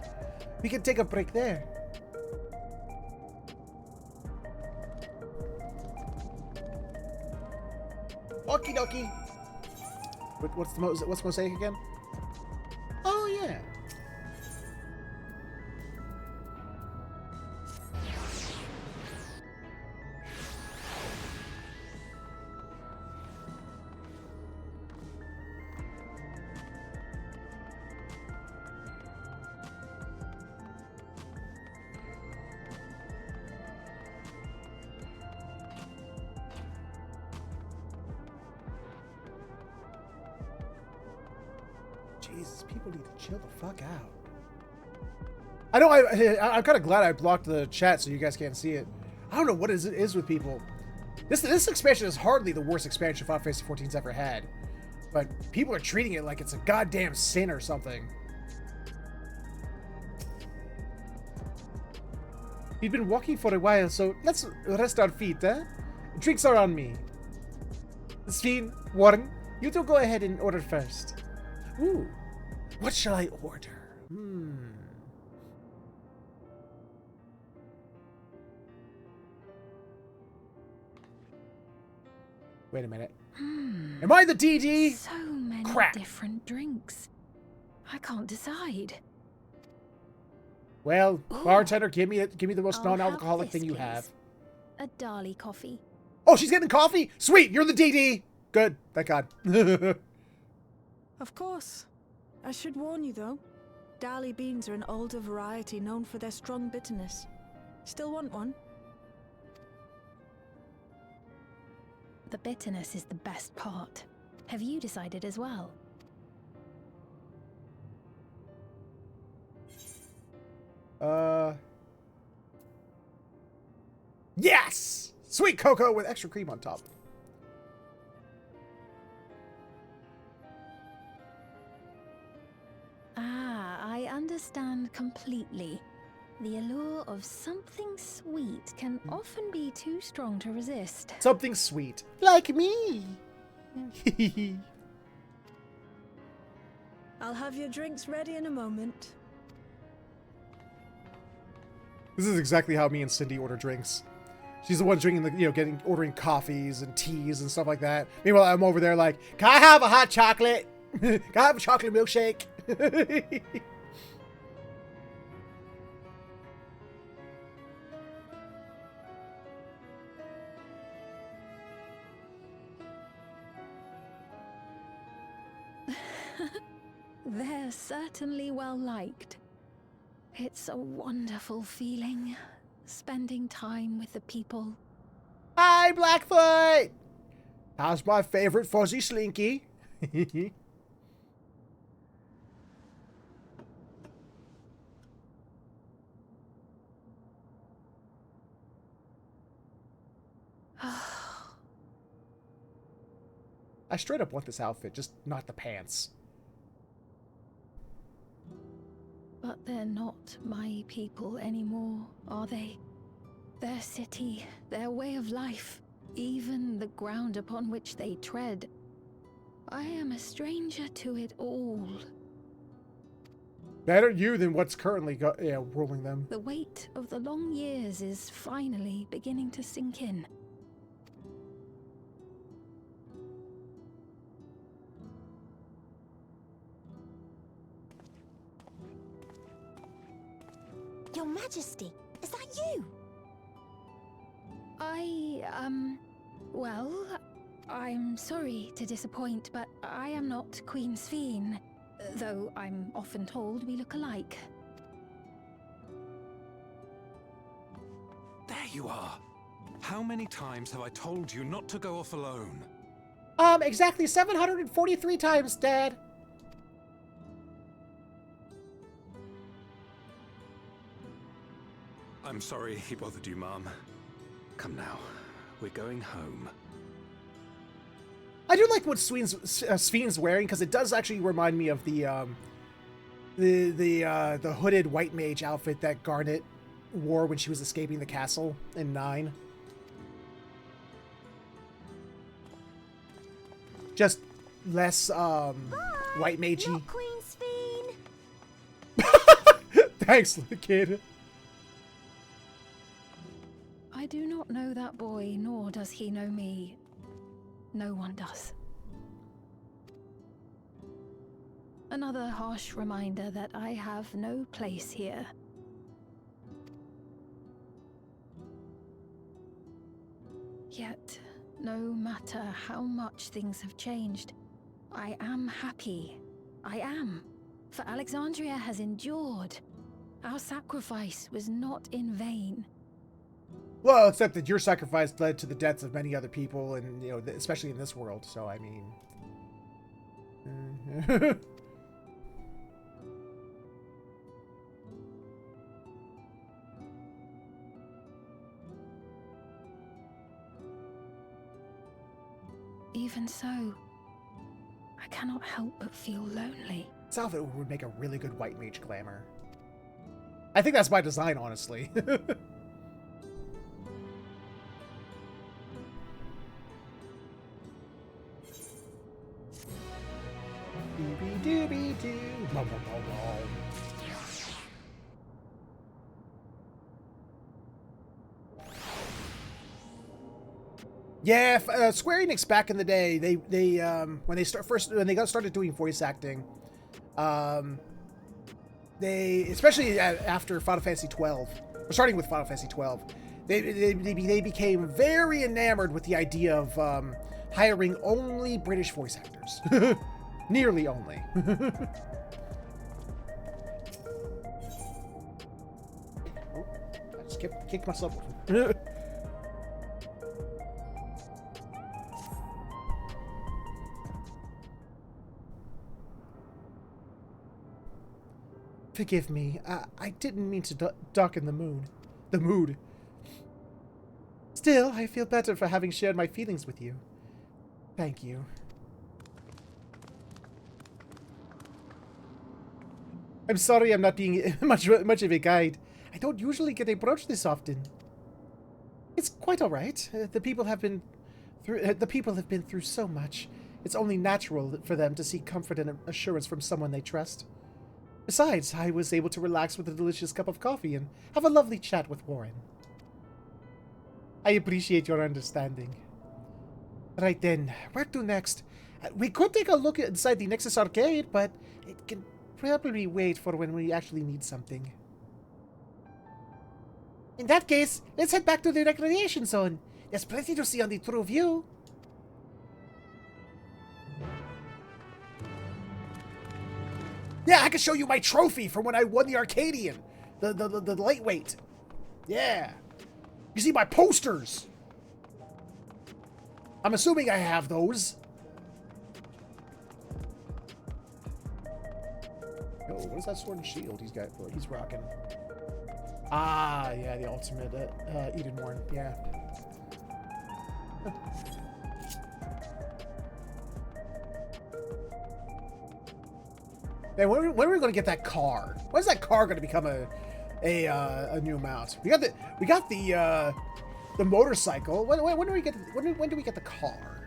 We can take a break there. Okie dokie. What's mosaic again? Oh, yeah. Jesus, people need to chill the fuck out. I know I'm kind of glad I blocked the chat so you guys can't see it. I don't know what it is with people. This expansion is hardly the worst expansion Final Fantasy XIV's ever had. But people are treating it like it's a goddamn sin or something. We've been walking for a while, so let's rest our feet, eh? Drinks are on me. Sven, Warren, you two go ahead and order first. Ooh, what shall I order? Wait a minute. Am I the DD? So many Crap. different drinks. I can't decide. Well, bartender, give me the most I'll non-alcoholic have this, thing you please. have. A Dali coffee. Oh, she's getting coffee? Sweet, you're the DD. Good, thank God. Of course. I should warn you though, Dali beans are an older variety known for their strong bitterness. Still want one? The bitterness is the best part. Have you decided as well? Yes! Sweet cocoa with extra cream on top. I understand completely. The allure of something sweet can often be too strong to resist. Something sweet. Like me. I'll have your drinks ready in a moment. This is exactly how me and Cindy order drinks. She's the one drinking the, ordering coffees and teas and stuff like that. Meanwhile, I'm over there like, can I have a hot chocolate? Can I have a chocolate milkshake? They're certainly well liked. It's a wonderful feeling, spending time with the people. Hi, Blackfoot! How's my favorite fuzzy slinky? I straight up want this outfit, just not the pants. But they're not my people anymore, are they? Their city, their way of life, even the ground upon which they tread. I am a stranger to it all. Better you than what's currently ruling them. The weight of the long years is finally beginning to sink in. Your Majesty, is that you? Well, I'm sorry to disappoint, but I am not Queen Sphene, though I'm often told we look alike. There you are. How many times have I told you not to go off alone? Exactly 743 times, Dad. I'm sorry he bothered you, Mom. Come now, we're going home. I do like what Sphene's wearing, because it does actually remind me of the hooded white mage outfit that Garnet wore when she was escaping the castle in 9. Just less white magey. Not Queen Sphene. Thanks, kid. I do not know that boy, nor does he know me. No one does. Another harsh reminder that I have no place here. Yet, no matter how much things have changed, I am happy. I am. For Alexandria has endured. Our sacrifice was not in vain. Well, except that your sacrifice led to the deaths of many other people, and especially in this world. So I mean, Even so, I cannot help but feel lonely. this outfit would make a really good white mage glamour. I think that's by design, honestly. Yeah, Square Enix back in the day, they when they started doing voice acting, they, especially after Final Fantasy 12, or starting with Final Fantasy 12, they became very enamored with the idea of hiring only British voice actors. Nearly only. Oh, I just kicked myself. Forgive me. I didn't mean to darken the mood. Still, I feel better for having shared my feelings with you. Thank you. I'm sorry I'm not being much of a guide. I don't usually get approached this often. It's quite all right. The people have been through so much. it's only natural for them to seek comfort and assurance from someone they trust. Besides, I was able to relax with a delicious cup of coffee and have a lovely chat with Warren. I appreciate your understanding. Right then, where to next? We could take a look inside the Nexus Arcade, but it can probably wait for when we actually need something. In that case, let's head back to the recreation zone. There's plenty to see on the True View. Yeah, I can show you my trophy from when I won the Arcadian. The lightweight. Yeah. You see my posters. I'm assuming I have those. Oh, what is that sword and shield he's rocking? Ah, yeah, the ultimate Eden Worn. Yeah. Man, when are we going to get that car? When is that car going to become a new mount? We got the motorcycle. When do we get the car?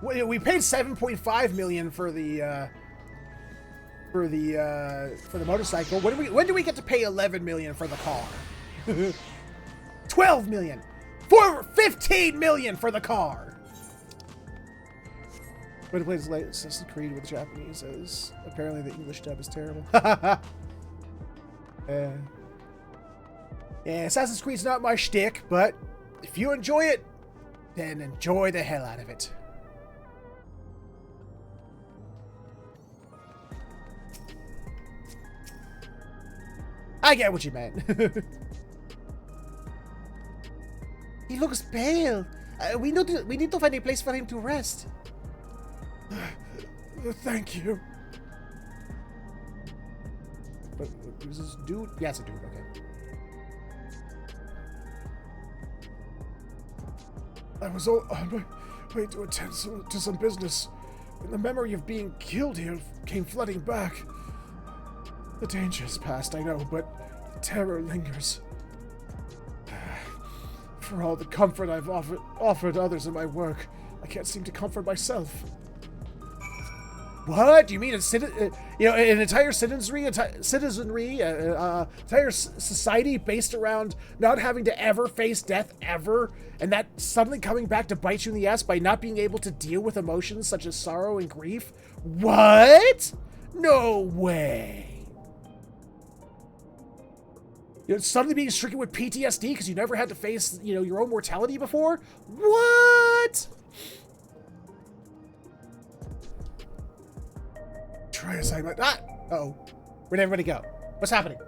We paid 7.5 million for the motorcycle. When do we get to pay 11 million for the car? 12 million. 15 million for the car. Way to play this late Assassin's Creed with the Japanese is apparently the English dub is terrible. Yeah, Assassin's Creed's not my shtick, but if you enjoy it, then enjoy the hell out of it. I get what you meant. He looks pale. We need to find a place for him to rest. Thank you. But is this dude? Yeah, it's a dude. Okay. I was on my way to attend to some business when the memory of being killed here came flooding back. The danger is past, I know, but the terror lingers. For all the comfort I've offered others in my work, I can't seem to comfort myself. What? You mean an entire citizenry, entire society based around not having to ever face death ever, and that suddenly coming back to bite you in the ass by not being able to deal with emotions such as sorrow and grief? What? No way. You know, suddenly being stricken with PTSD because you never had to face, your own mortality before? What? Try as I might. Uh-oh. Where'd everybody go? What's happening?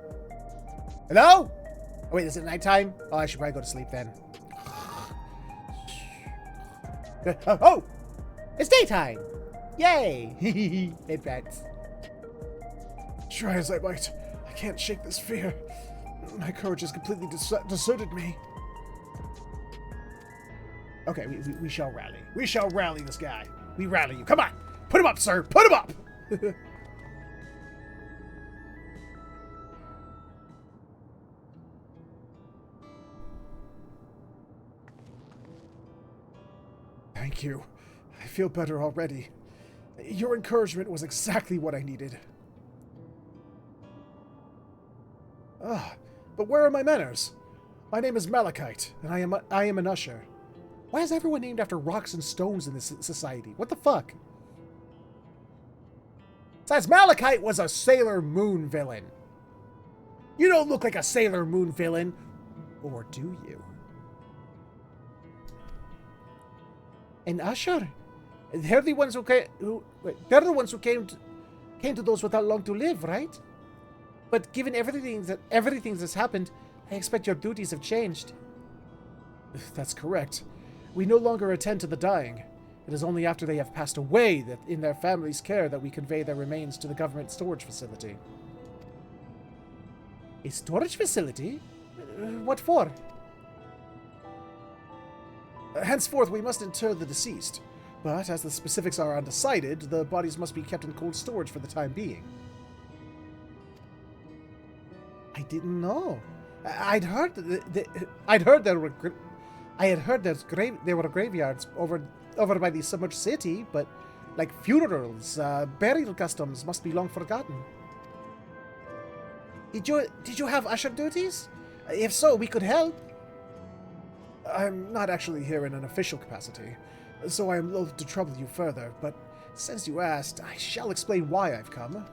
Hello? Oh, wait, is it nighttime? Oh, I should probably go to sleep then. Oh! It's daytime! Yay! It bets. Try as I might, I can't shake this fear. My courage has completely deserted me. Okay, we shall rally. We shall rally this guy. We rally you. Come on! Put him up, sir! Put him up! Thank you. I feel better already. Your encouragement was exactly what I needed. But where are my manners? My name is Malachite, and I am an usher. Why is everyone named after rocks and stones in this society? What the fuck? Besides, Malachite was a Sailor Moon villain. You don't look like a Sailor Moon villain, or do you? An usher? They're the ones who came to those without long to live, right? But given everything that's happened, I expect your duties have changed. That's correct. We no longer attend to the dying. It is only after they have passed away that in their families' care that we convey their remains to the government storage facility. A storage facility? What for? Henceforth, we must inter the deceased. But as the specifics are undecided, the bodies must be kept in cold storage for the time being. I didn't know. I had heard there were graveyards over over by the submerged city, but like funerals, burial customs must be long forgotten. Did you have usher duties? If so, we could help. I'm not actually here in an official capacity, so I am loath to trouble you further, but since you asked, I shall explain why I've come.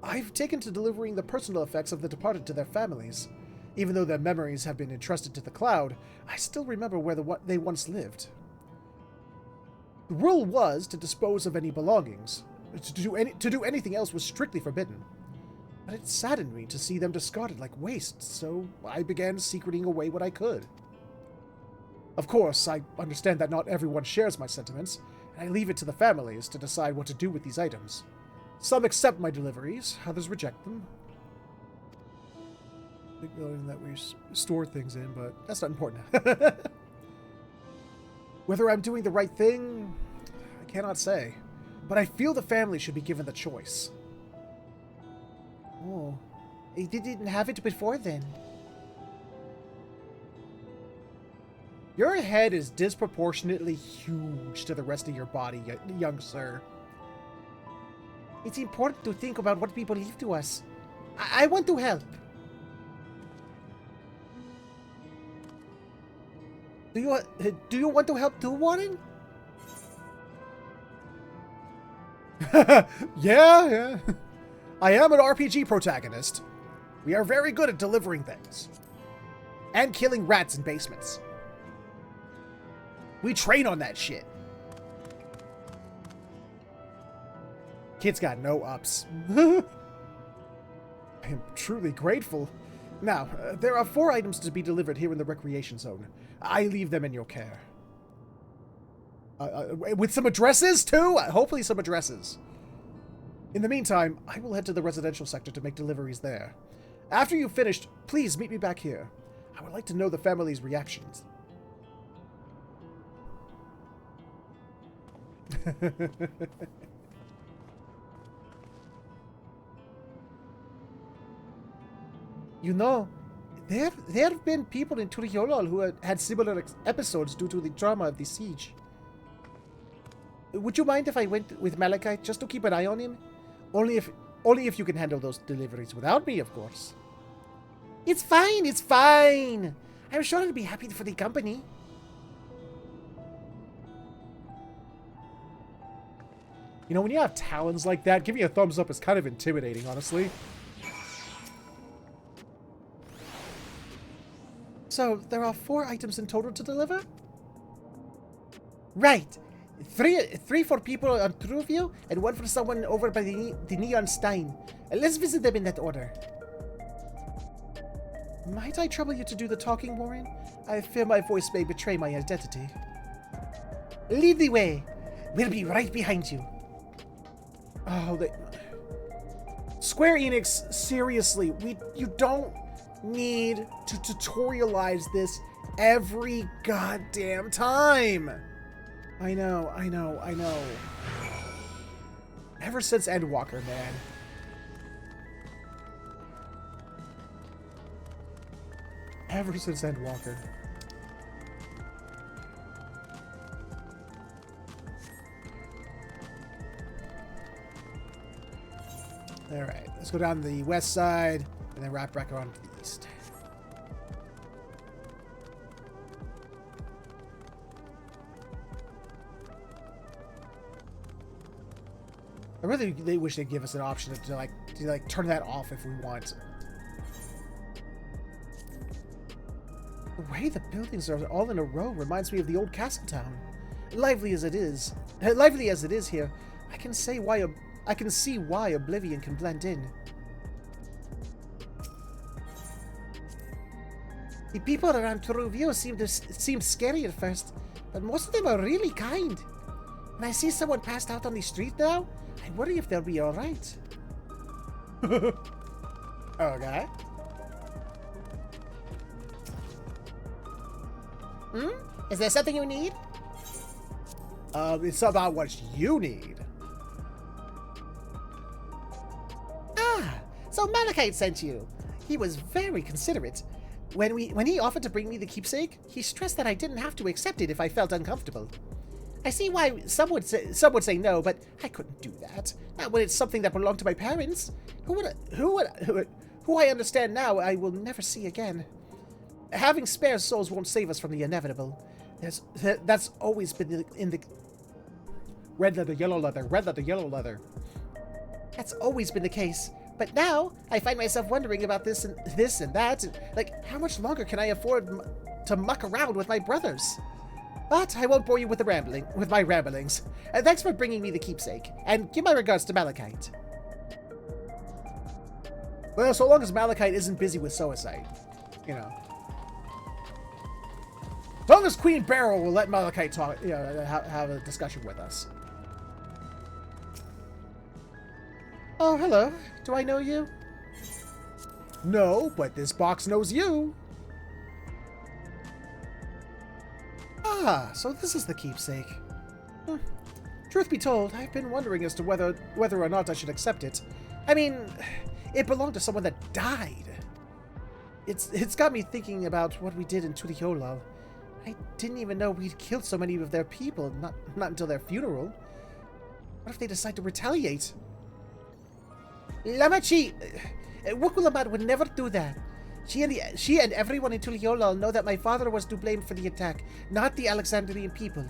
I've taken to delivering the personal effects of the departed to their families. Even though their memories have been entrusted to the cloud, I still remember where they once lived. The rule was to dispose of any belongings. To do anything else was strictly forbidden. But it saddened me to see them discarded like waste, so I began secreting away what I could. Of course, I understand that not everyone shares my sentiments, and I leave it to the families to decide what to do with these items. Some accept my deliveries, others reject them. Big building that we store things in, but that's not important. Whether I'm doing the right thing, I cannot say. But I feel the family should be given the choice. Oh, they didn't have it before then. Your head is disproportionately huge to the rest of your body, young sir. It's important to think about what people leave to us. I want to help. Do you want to help too, Warren? Yeah. I am an RPG protagonist. We are very good at delivering things. And killing rats in basements. We train on that shit. Kid's got no ups. I am truly grateful. Now, there are 4 items to be delivered here in the recreation zone. I leave them in your care. With some addresses, too? Hopefully some addresses. In the meantime, I will head to the residential sector to make deliveries there. After you've finished, please meet me back here. I would like to know the family's reactions. You know, there have been people in Turiolol who had similar episodes due to the trauma of the siege. Would you mind if I went with Malachite just to keep an eye on him? Only if you can handle those deliveries without me, of course. It's fine. I'm sure I'll be happy for the company. You know, when you have talons like that, giving you a thumbs up is kind of intimidating, honestly. So, there are 4 items in total to deliver? Right. 3 for people on Truvio, and 1 for someone over by the Neon Stein. Let's visit them in that order. Might I trouble you to do the talking, Warren? I fear my voice may betray my identity. Lead the way. We'll be right behind you. Oh, Square Enix, seriously, you don't need to tutorialize this every goddamn time. I know. Ever since Endwalker, man. Ever since Endwalker. Alright, let's go down the west side and then wrap back around to the east. I really wish they'd give us an option to turn that off if we want. The way the buildings are all in a row reminds me of the old castle town. Lively as it is here, I can see why Oblivion can blend in. The people around Truvio seem scary at first, but most of them are really kind. When I see someone passed out on the street now, I worry if they'll be alright. Okay. Is there something you need? It's about what you need. Ah, so Malachite sent you. He was very considerate. when he offered to bring me the keepsake, he stressed that I didn't have to accept it if I felt uncomfortable. I see why some would say no, but I couldn't do that. Not when it's something that belonged to my parents. Who I understand now I will never see again. Having spare souls won't save us from the inevitable. That's always been in the red leather, yellow leather, red leather, yellow leather. That's always been the case. But now I find myself wondering about this and that. Like, how much longer can I afford to muck around with my brothers? But I won't bore you with my ramblings. Thanks for bringing me the keepsake, and give my regards to Malachite. Well, so long as Malachite isn't busy with suicide, you know. As long as Queen Beryl will let Malachite talk, you know, have a discussion with us. Oh, hello. Do I know you? No, but this box knows you. Ah, so this is the keepsake. Truth be told, I've been wondering as to whether or not I should accept it. I mean, it belonged to someone that died. It's got me thinking about what we did in Tuliyola. I didn't even know we'd killed so many of their people, not until their funeral. What if they decide to retaliate? Lamachi! Wukulamad would never do that. She and everyone in Tuliyola know that my father was to blame for the attack, not the Alexandrian people.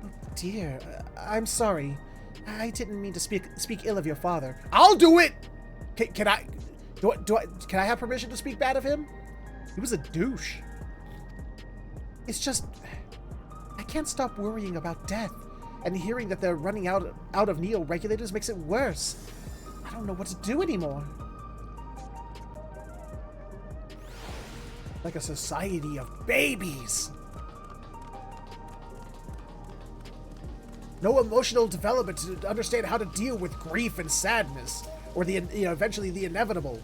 Oh dear, I'm sorry. I didn't mean to speak ill of your father. I'll do it! Can I have permission to speak bad of him? He was a douche. It's just, I can't stop worrying about death, and hearing that they're running out of Neo regulators makes it worse. I don't know what to do anymore. Like a society of babies. No emotional development to understand how to deal with grief and sadness, or eventually the inevitable.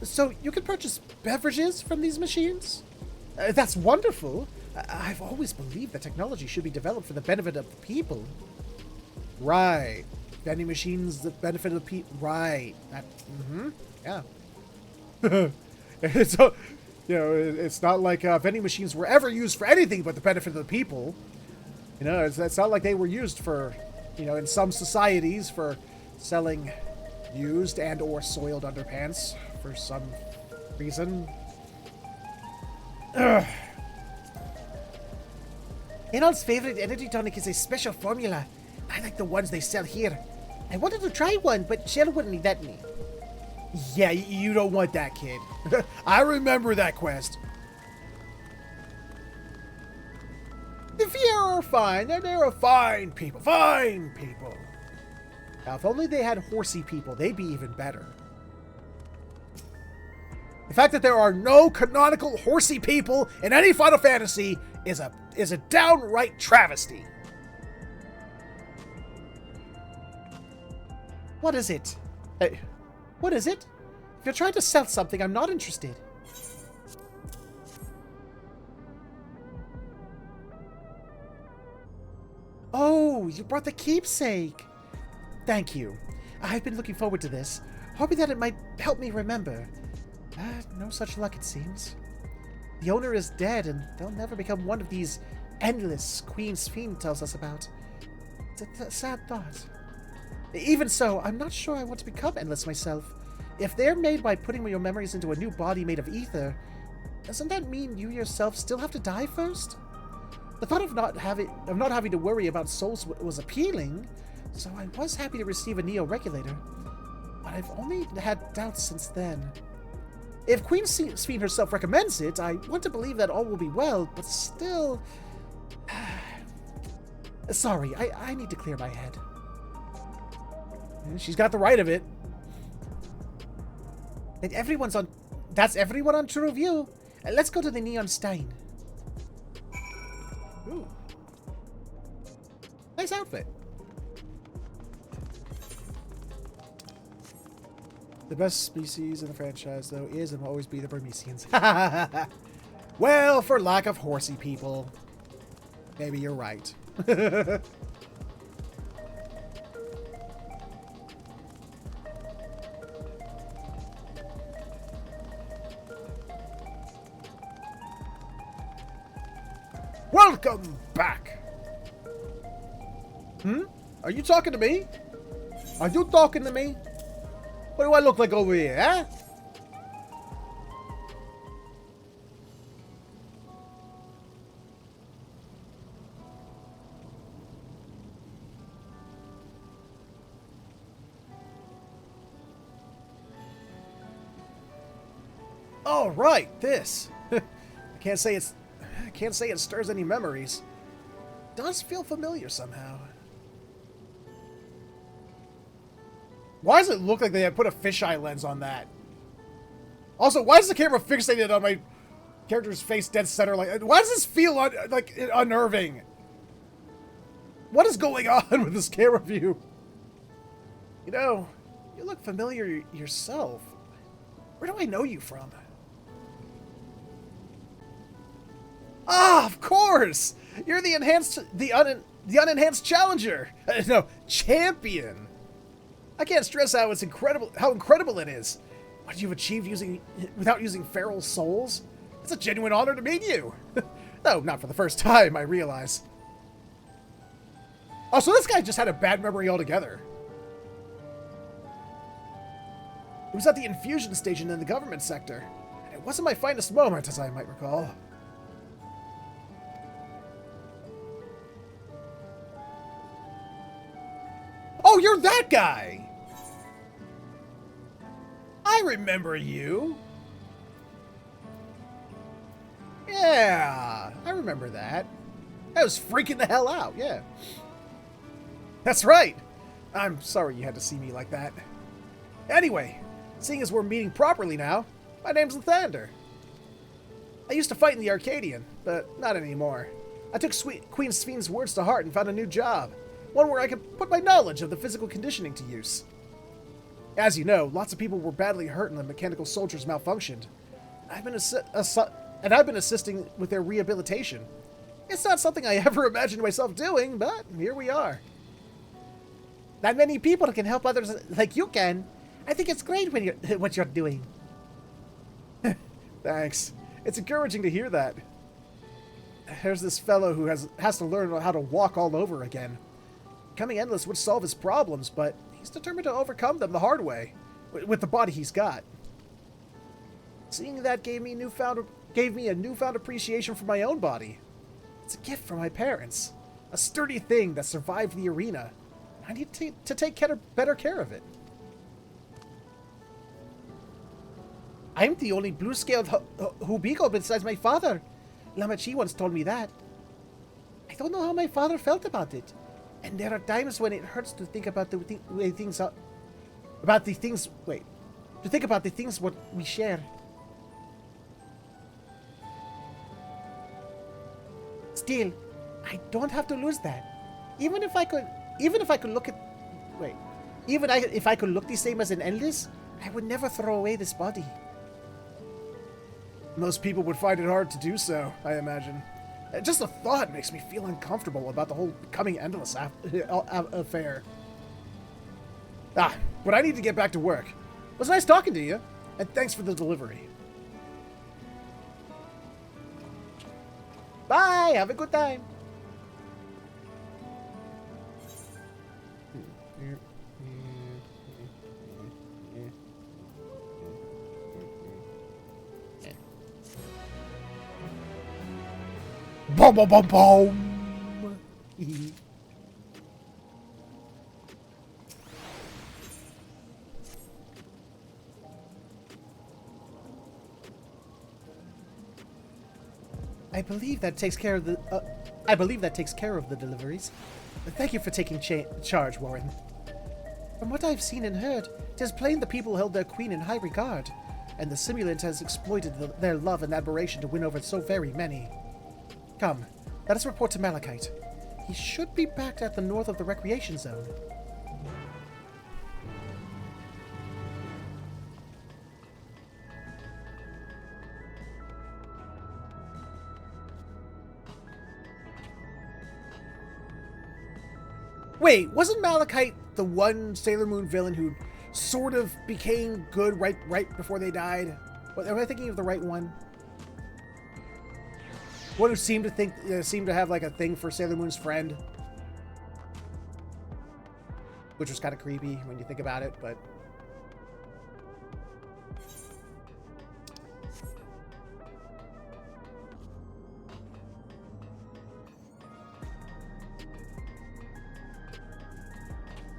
So you can purchase beverages from these machines? That's wonderful. I've always believed that technology should be developed for the benefit of the people. Right. Vending machines that benefit the people. Right. Yeah. It's it's not like vending machines were ever used for anything but the benefit of the people. You know, it's not like they were used for, in some societies for selling used and or soiled underpants for some reason. Ugh. Enol's favorite energy tonic is a special formula. I like the ones they sell here. I wanted to try one, but Shell wouldn't let me. Yeah, you don't want that, kid. I remember that quest. The Fiera are fine. They're fine people. Fine people. Now, if only they had horsey people, they'd be even better. The fact that there are no canonical horsey people in any Final Fantasy is a downright travesty. What is it? What is it? If you're trying to sell something, I'm not interested. Oh, you brought the keepsake. Thank you. I've been looking forward to this, hoping that it might help me remember. No such luck, it seems. The owner is dead, and they'll never become one of these endless Queen's Fiend tells us about. It's a sad thought. Even so, I'm not sure I want to become endless myself. If they're made by putting your memories into a new body made of ether, doesn't that mean you yourself still have to die first? The thought of not having to worry about souls was appealing, so I was happy to receive a Neo regulator. But I've only had doubts since then. If Queen Fiend herself recommends it, I want to believe that all will be well, but still... Sorry, I need to clear my head. She's got the right of it. And that's everyone on True View. Let's go to the Neon Stein. Ooh. Nice outfit. The best species in the franchise, though, is and will always be the Burmesians. Well, for lack of horsey people. Maybe you're right. Welcome back! Are you talking to me? Are you talking to me? What do I look like over here, huh? All right, this. I can't say it stirs any memories. Does feel familiar somehow. Why does it look like they have put a fisheye lens on that? Also, why is the camera fixated on my character's face dead center? Like, why does this feel like unnerving? What is going on with this camera view? You know, you look familiar yourself. Where do I know you from? Ah, of course! You're the unenhanced challenger. No, champion. I can't stress how incredible it is. What you've achieved without using feral souls. It's a genuine honor to meet you. Though not for the first time, I realize. Oh, so this guy just had a bad memory altogether. It was at the infusion station in the government sector. It wasn't my finest moment, as I might recall. Oh, you're that guy! I remember you. Yeah, I remember that. I was freaking the hell out, yeah. That's right. I'm sorry you had to see me like that. Anyway, seeing as we're meeting properly now, my name's Lathander. I used to fight in the Arcadian, but not anymore. I took Queen Sphne's words to heart and found a new job. One where I could put my knowledge of the physical conditioning to use. As you know, lots of people were badly hurt and the mechanical soldiers malfunctioned. I've been assisting with their rehabilitation. It's not something I ever imagined myself doing, but here we are. Not many people can help others like you can. I think it's great when what you're doing. Thanks. It's encouraging to hear that. There's this fellow who has to learn how to walk all over again. Becoming endless would solve his problems, but he's determined to overcome them the hard way, with the body he's got. Seeing that gave me a newfound appreciation for my own body. It's a gift from my parents, a sturdy thing that survived the arena. I need to take better care of it. I'm the only blue-scaled Hubigo besides my father. Lamachi once told me that. I don't know how my father felt about it. And there are times when it hurts to think about to think about the things what we share. Still, I don't have to lose that. Even if I could look the same as an endless, I would never throw away this body. Most people would find it hard to do so, I imagine. Just the thought makes me feel uncomfortable about the whole becoming endless affair. But I need to get back to work. It was nice talking to you, and thanks for the delivery. Bye! Have a good time! Boom, boom, boom, boom! I believe that takes care of the deliveries. Thank you for taking charge, Warren. From what I've seen and heard, it is plain the people held their queen in high regard, and the simulant has exploited their love and admiration to win over so very many. Come, let us report to Malachite. He should be back at the north of the recreation zone. Wait, wasn't Malachite the one Sailor Moon villain who sort of became good right before they died? Am I thinking of the right one? One who seemed to have like a thing for Sailor Moon's friend, which was kind of creepy when you think about it, but.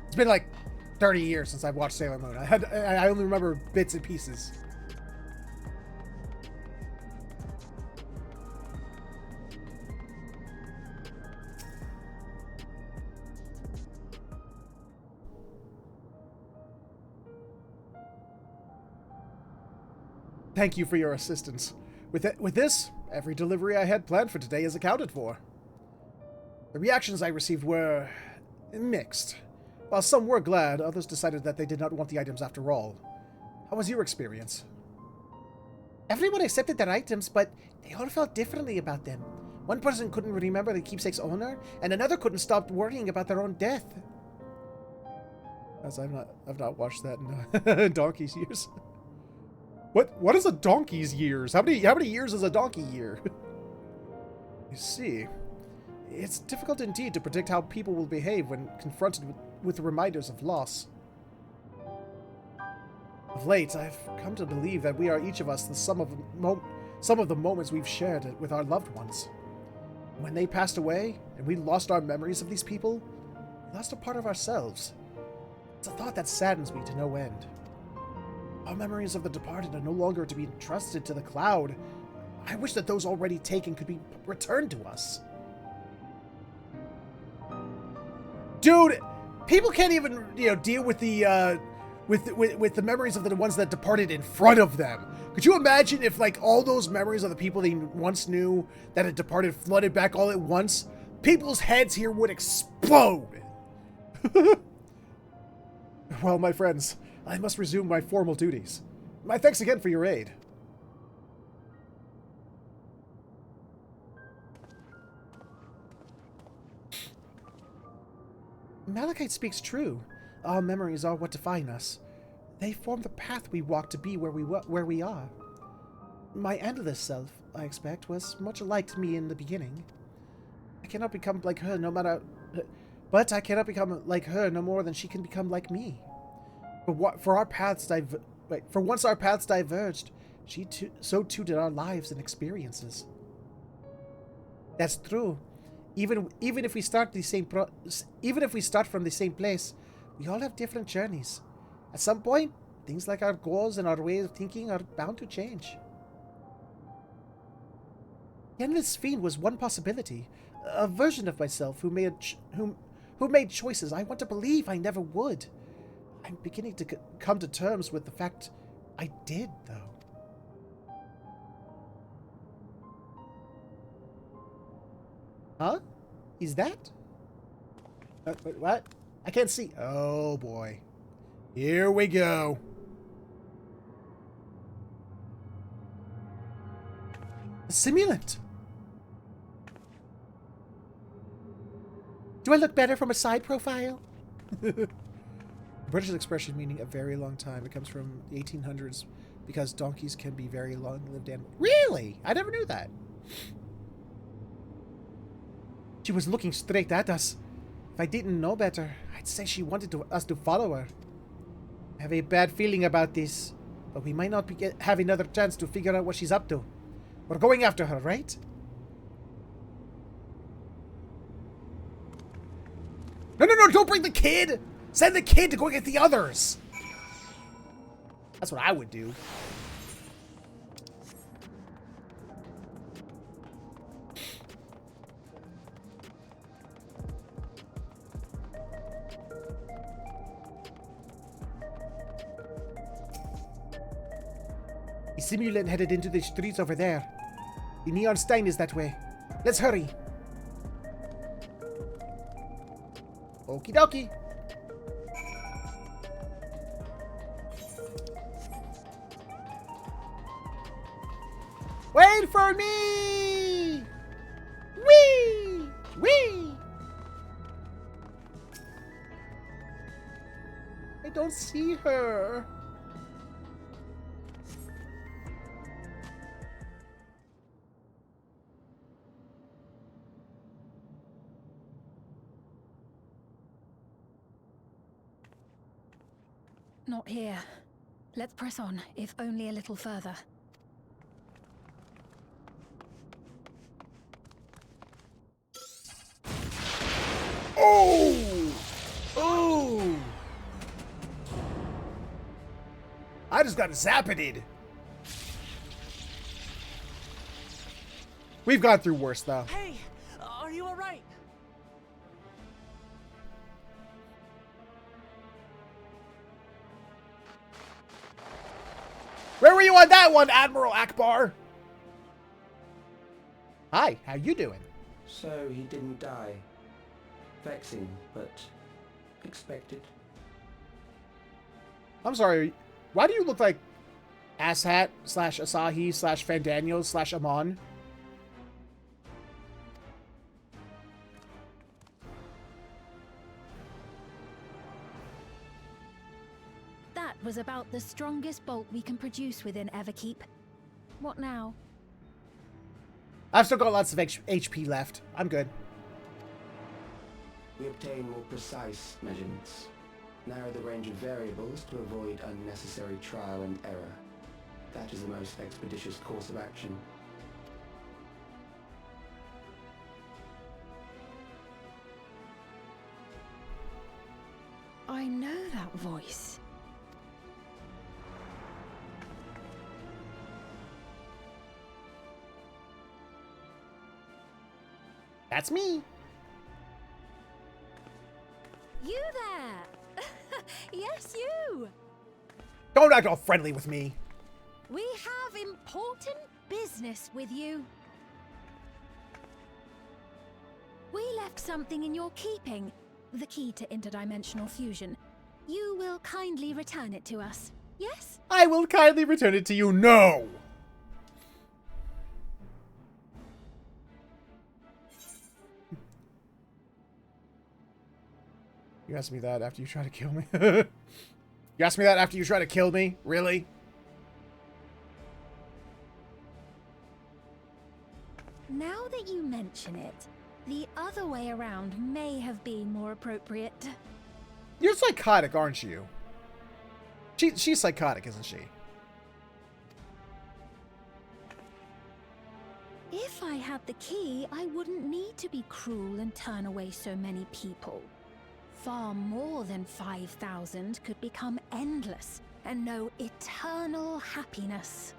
It's been like 30 years since I've watched Sailor Moon. I only remember bits and pieces. Thank you for your assistance. With this, every delivery I had planned for today is accounted for. The reactions I received were mixed. While some were glad, others decided that they did not want the items after all. How was your experience? Everyone accepted their items, but they all felt differently about them. One person couldn't remember the keepsake's owner, and another couldn't stop worrying about their own death. As I've not watched that in donkey's years. What is a donkey's years? How many years is a donkey year? You see, it's difficult indeed to predict how people will behave when confronted with reminders of loss. Of late, I've come to believe that we are each of us the sum of the moments we've shared with our loved ones. When they passed away, and we lost our memories of these people, we lost a part of ourselves. It's a thought that saddens me to no end. Our memories of the departed are no longer to be entrusted to the cloud. I wish that those already taken could be returned to us. Dude, people can't even, deal with the with the memories of the ones that departed in front of them. Could you imagine if like all those memories of the people they once knew that had departed flooded back all at once? People's heads here would explode. Well, my friends, I must resume my formal duties. My thanks again for your aid. Malachite speaks true. Our memories are what define us. They form the path we walk to be where we are. My endless self, I expect, was much like me in the beginning. I cannot become like her but I cannot become like her no more than she can become like me. For once our paths diverged, so too did our lives and experiences. That's true. Even if we start from the same place, we all have different journeys. At some point, things like our goals and our way of thinking are bound to change. The Endless Fiend was one possibility, a version of myself who made choices I want to believe I never would. I'm beginning to come to terms with the fact I did, though. Huh? Is that? Wait, what? I can't see. Oh, boy. Here we go. A simulant. Do I look better from a side profile? British expression meaning a very long time. It comes from the 1800s because donkeys can be very long-lived animals. Really? I never knew that. She was looking straight at us. If I didn't know better, I'd say she wanted us to follow her. I have a bad feeling about this, but we might not have another chance to figure out what she's up to. We're going after her, right? No, don't bring the kid! Send the kid to go get the others! That's what I would do. The simulant headed into the streets over there. The neon sign is that way. Let's hurry. Okie dokie. Wait for me! Whee! Whee! I don't see her. not here. Let's press on, if only a little further. Oh! Oh! I just got zapped. We've gone through worse, though. Hey, are you alright? Where were you on that one, Admiral Akbar? Hi, how you doing? So he didn't die. Vexing, but expected. I'm sorry, why do you look like Asshat / Asahi / Fandaniel / Amon? That was about the strongest bolt we can produce within Everkeep. What now? I've still got lots of HP left. I'm good. We obtain more precise measurements. Narrow the range of variables to avoid unnecessary trial and error. That is the most expeditious course of action. I know that voice. That's me. You there! Yes, you! Don't act all friendly with me. We have important business with you. We left something in your keeping. The key to interdimensional fusion. You will kindly return it to us, yes? I will kindly return it to you. No! You asked me that after you tried to kill me? You asked me that after you tried to kill me? Really? Now that you mention it, the other way around may have been more appropriate. You're psychotic, aren't you? She's psychotic, isn't she? If I had the key, I wouldn't need to be cruel and turn away so many people. Far more than 5,000 could become endless and know eternal happiness.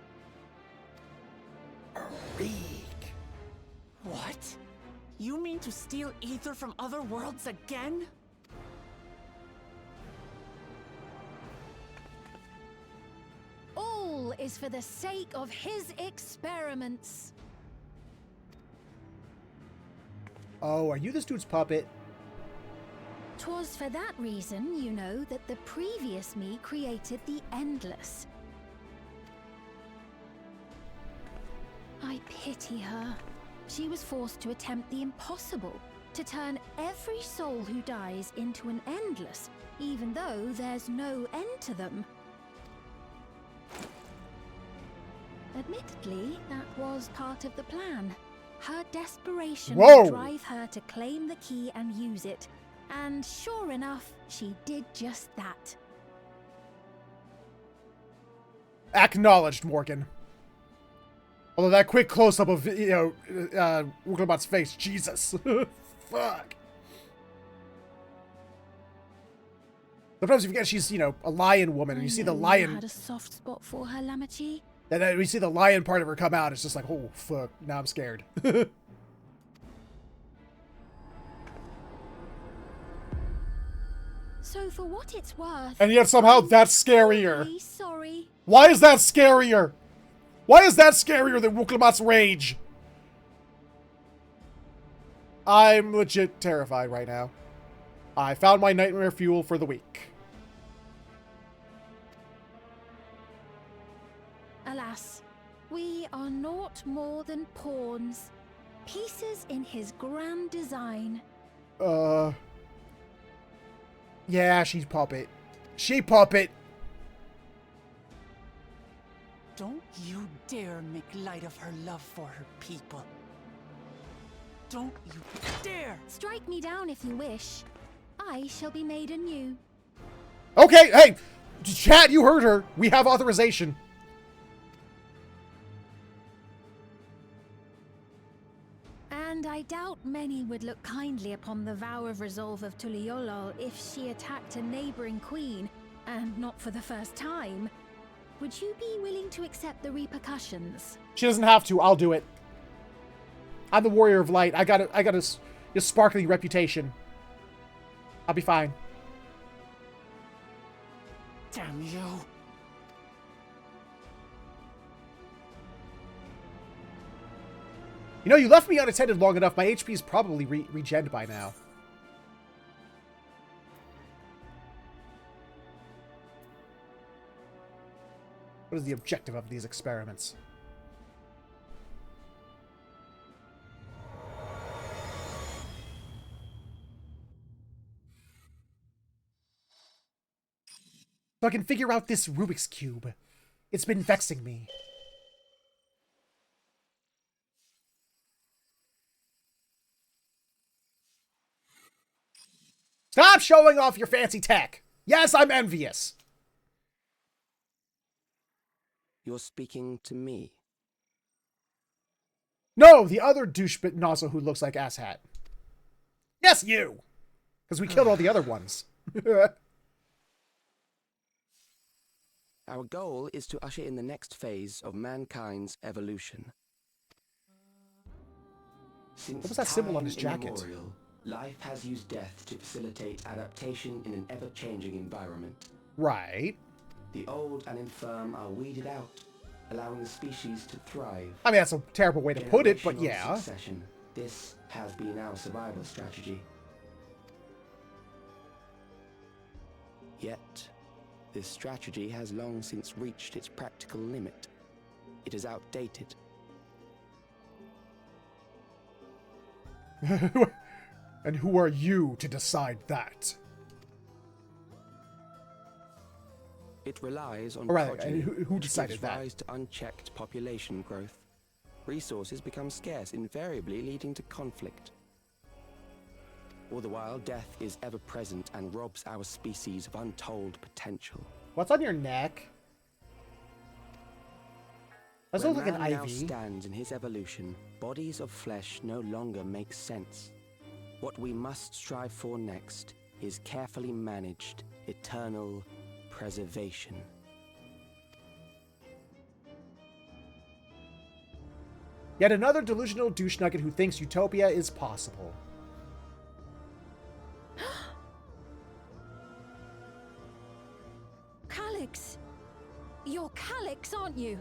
Reek. What? You mean to steal ether from other worlds again? All is for the sake of his experiments. Oh, are you this dude's puppet? 'Twas for that reason, you know, that the previous me created the Endless. I pity her. She was forced to attempt the impossible, to turn every soul who dies into an Endless, even though there's no end to them. Admittedly, that was part of the plan. Her desperation Whoa! would drive her to claim the key and use it. And sure enough, she did just that. Acknowledged, Morgan. Although that quick close-up of, Wuklabot's face, Jesus. Fuck. Sometimes you forget she's, a lion woman, and you see the lion. You had a soft spot for her, Lamachi. Then we see the lion part of her come out. It's just like, oh, fuck. Now I'm scared. So for what it's worth... And yet somehow that's scarier. I'm sorry. Why is that scarier? Why is that scarier than Wuklabot's rage? I'm legit terrified right now. I found my nightmare fuel for the week. Alas, we are naught more than pawns. Pieces in his grand design. Yeah, she's puppet. She puppet. Don't you dare make light of her love for her people. Don't you dare! Strike me down if you wish. I shall be made anew. Okay, hey! Chat, you heard her. We have authorization. And I doubt many would look kindly upon the vow of resolve of Tuliolol if she attacked a neighboring queen, and not for the first time. Would you be willing to accept the repercussions? She doesn't have to. I'll do it. I'm the Warrior of Light. I got a sparkling reputation. I'll be fine. Damn you. You know, you left me unattended long enough. My HP is probably regened by now. What is the objective of these experiments? So I can figure out this Rubik's Cube. It's been vexing me. Stop showing off your fancy tech! Yes, I'm envious! You're speaking to me. No, the other douchebit nozzle who looks like asshat. Yes, you! Because we killed all the other ones. Our goal is to usher in the next phase of mankind's evolution. Since What was that symbol on his time jacket? immemorial, life has used death to facilitate adaptation in an ever-changing environment. Right. The old and infirm are weeded out, allowing the species to thrive. I mean, that's a terrible way to put it, but Generational yeah. Succession. This has been our survival strategy. Yet, this strategy has long since reached its practical limit. It is outdated. And who are you to decide that? It relies on Or rather, progeny, who which decided gives that? rise to unchecked population growth. Resources become scarce, invariably leading to conflict. All the while, death is ever present and robs our species of untold potential. What's on your neck? Does it Where look like man an now IV? stands in his evolution, bodies of flesh no longer make sense. What we must strive for next is carefully managed, eternal preservation. Yet another delusional douche nugget who thinks utopia is possible. Calyx! You're Calyx, aren't you?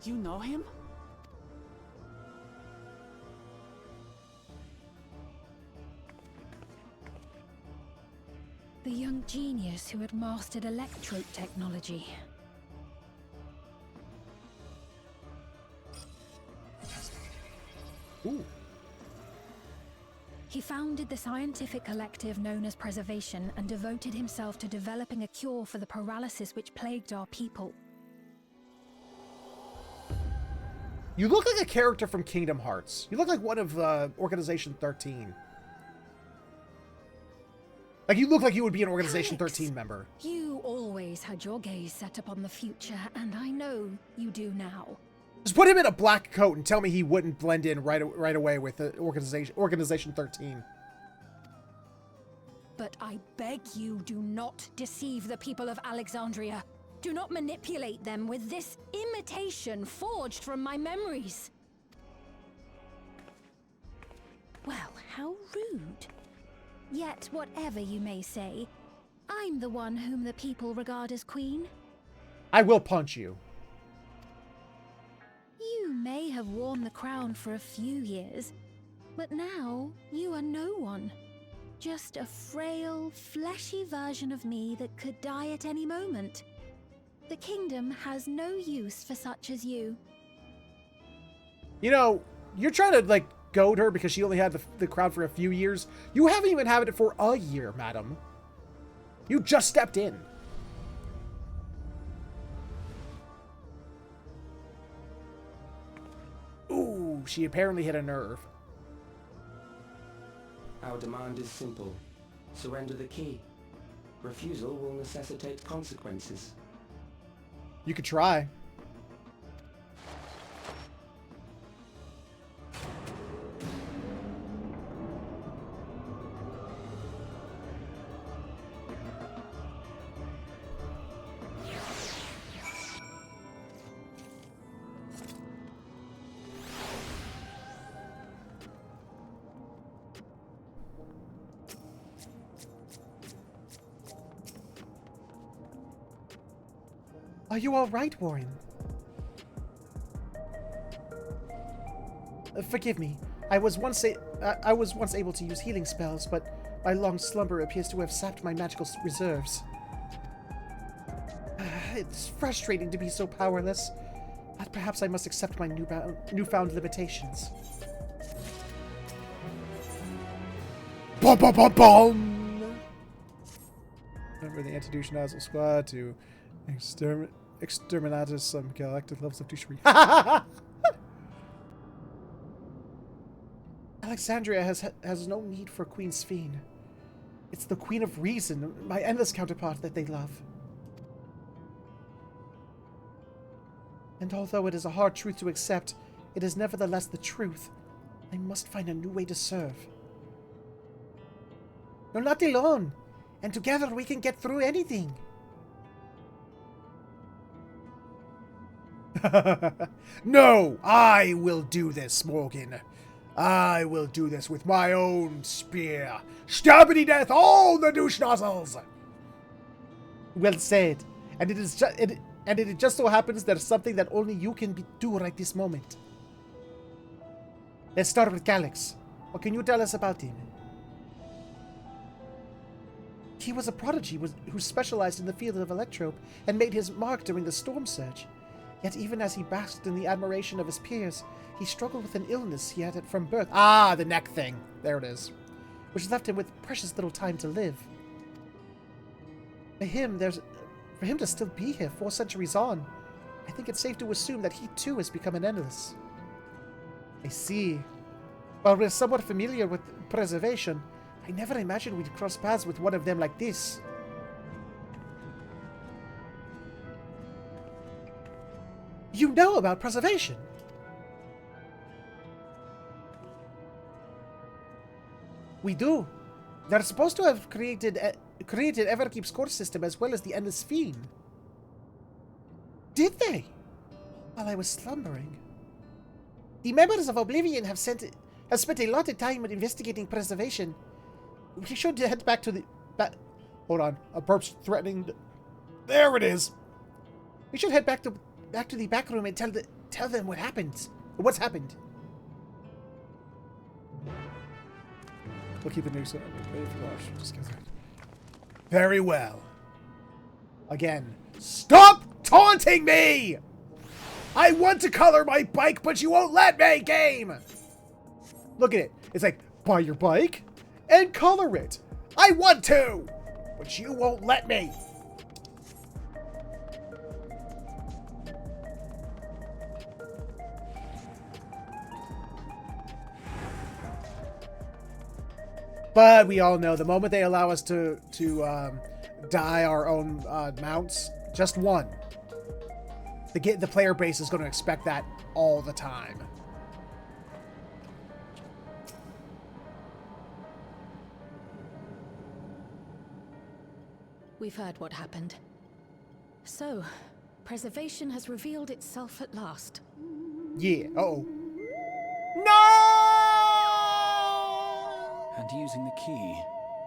You know him? The young genius who had mastered electrope technology. Ooh. He founded the scientific collective known as Preservation and devoted himself to developing a cure for the paralysis which plagued our people. You look like a character from Kingdom Hearts. You look like one of Organization 13. Like, you look like you would be an Organization Calyx, 13 member. You always had your gaze set upon the future, and I know you do now. Just put him in a black coat and tell me he wouldn't blend in right away with the Organization 13. But I beg you, do not deceive the people of Alexandria. Do not manipulate them with this imitation forged from my memories. Well, how rude. Yet, whatever you may say, I'm the one whom the people regard as queen. I will punch you. You may have worn the crown for a few years, but now you are no one. Just a frail, fleshy version of me that could die at any moment. The kingdom has no use for such as you. You know, you're trying to, like, goad her because she only had the crown for a few years. You haven't even had it for a year, madam. You just stepped in. Ooh, she apparently hit a nerve. Our demand is simple. Surrender the key. Refusal will necessitate consequences. You could try. Are you all right, Warren? Forgive me. I was once able to use healing spells, but my long slumber appears to have sapped my magical reserves. It's frustrating to be so powerless, but perhaps I must accept my newfound limitations. Bum, bum, bum, bum. Remember the anti-douche nozzle squad to exterminatus some galactic levels of douchery. Alexandria has no need for Queen Sphene. It's the Queen of Reason, my endless counterpart, that they love. And although it is a hard truth to accept, it is nevertheless the truth. I must find a new way to serve. You're not alone, and together we can get through anything. No, I will do this, Morgan. I will do this with my own spear. Stabbity death all the douche nozzles. Well said. And it just so happens there's something that only you can do right this moment. Let's start with Calyx. What can you tell us about him? He was a prodigy who specialized in the field of electrope and made his mark during the storm surge. Yet even as he basked in the admiration of his peers, he struggled with an illness he had from birth. Ah, the neck thing. There it is. Which left him with precious little time to live. For him to still be here 4 centuries on, I think it's safe to assume that he too has become an endless. I see. While we're somewhat familiar with preservation, I never imagined we'd cross paths with one of them like this. You know about preservation? We do. They're supposed to have created Everkeep's core system as well as the Endless Fiend. Did they? While I was slumbering. The members of Oblivion have spent a lot of time investigating preservation. We should head back to the hold on, a burp's threatening. There it is. We should head back to the back room and tell them what happened. What's happened. We'll keep the news ready for launch. Just very well. Again, stop taunting me! I want to color my bike, but you won't let me, game! Look at it. It's like, buy your bike and color it. I want to, but you won't let me. But we all know the moment they allow us to dye our own mounts, just one, the player base is going to expect that all the time. We've heard what happened. So, preservation has revealed itself at last. Yeah. Uh-oh. No! And using the key,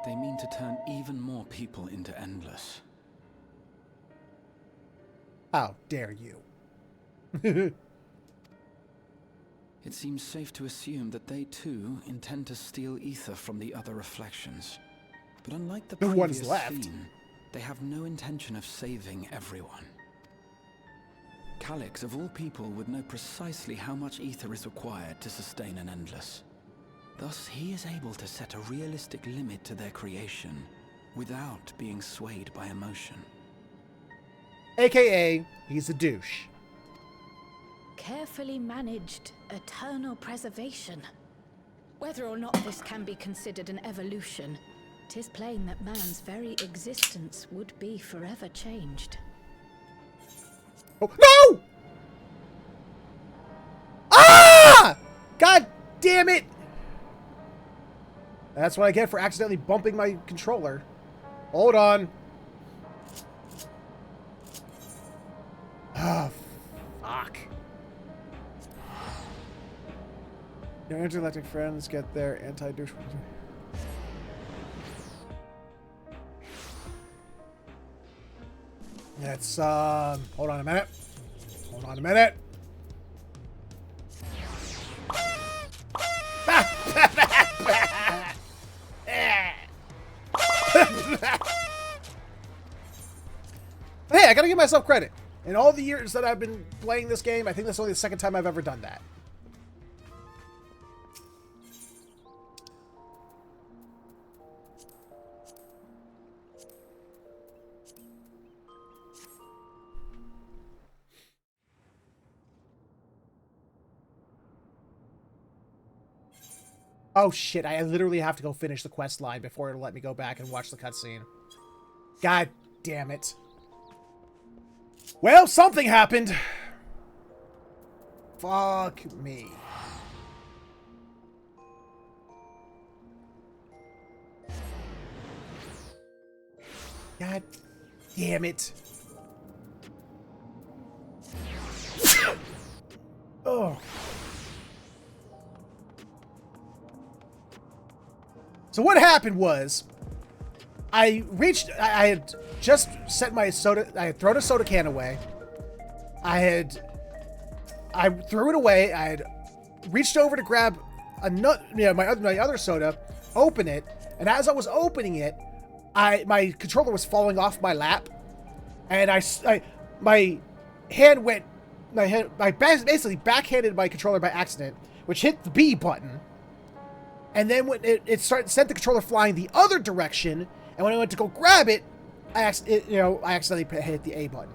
they mean to turn even more people into Endless. How dare you? It seems safe to assume that they too intend to steal ether from the other reflections. But unlike the previous scene, they have no intention of saving everyone. Calyx, of all people, would know precisely how much ether is required to sustain an Endless. Thus, he is able to set a realistic limit to their creation without being swayed by emotion. AKA, he's a douche. Carefully managed eternal preservation. Whether or not this can be considered an evolution, 'Tis plain that man's very existence would be forever changed. Oh, no! Ah! God damn it! That's what I get for accidentally bumping my controller. Hold on. Oh, fuck. Your intergalactic friends get their anti-douche. Let's, hold on a minute. Hold on a minute. Hey, I gotta give myself credit. In all the years that I've been playing this game, I think that's only the second time I've ever done that. Oh shit, I literally have to go finish the quest line before it'll let me go back and watch the cutscene. God damn it. Well, something happened. Fuck me. God damn it. Oh. So what happened was, I had just set my soda, I had thrown a soda can away. I threw it away. I had reached over to grab my other soda, open it, and as I was opening it, my controller was falling off my lap, and my hand basically backhanded my controller by accident, which hit the B button. And then when it sent the controller flying the other direction, and when I went to go grab it, I accidentally hit the A button.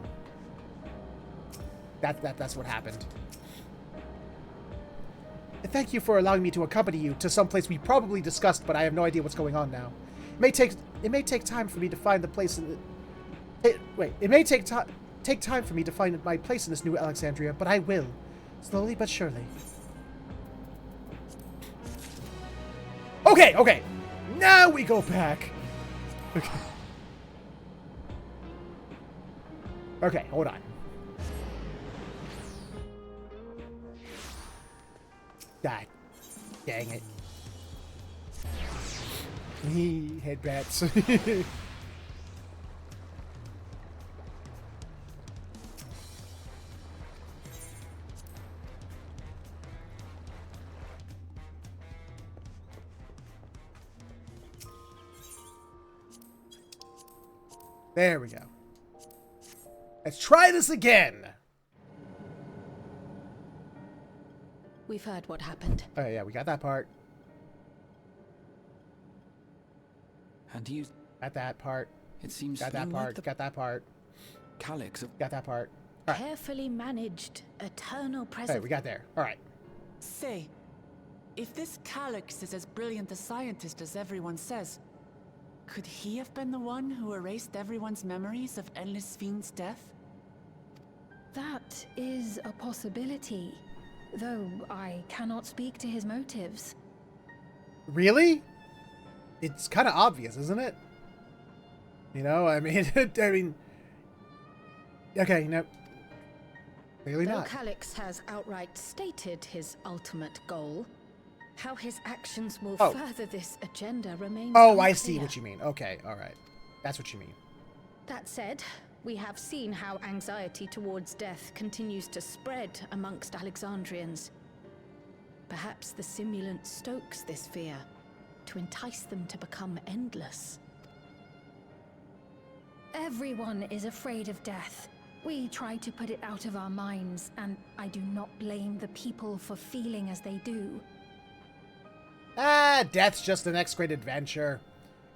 That's what happened. And thank you for allowing me to accompany you to some place we probably discussed, but I have no idea what's going on now. It may take time for me to find the place in the... It may take time for me to find my place in this new Alexandria, but I will. Slowly but surely. Okay. Now we go back. Okay, hold on. God dang it. Headbats. There we go. Let's try this again. We've heard what happened. Oh yeah, we got that part. And you... Got that part. It seems... Got that part. Got that part. Calyx of... Got that part. All right. Carefully managed, eternal presence. All right, we got there. All right. Say, if this Calyx is as brilliant a scientist as everyone says, could he have been the one who erased everyone's memories of Endless Fiend's death? That is a possibility, though I cannot speak to his motives. Really? It's kind of obvious, isn't it? You know, I mean, okay, no. Clearly not. Though Calyx has outright stated his ultimate goal, how his actions will further this agenda remains unclear. I see what you mean. Okay, all right. That's what you mean. That said, we have seen how anxiety towards death continues to spread amongst Alexandrians. Perhaps the simulant stokes this fear to entice them to become endless. Everyone is afraid of death. We try to put it out of our minds, and I do not blame the people for feeling as they do. Death's just the next great adventure.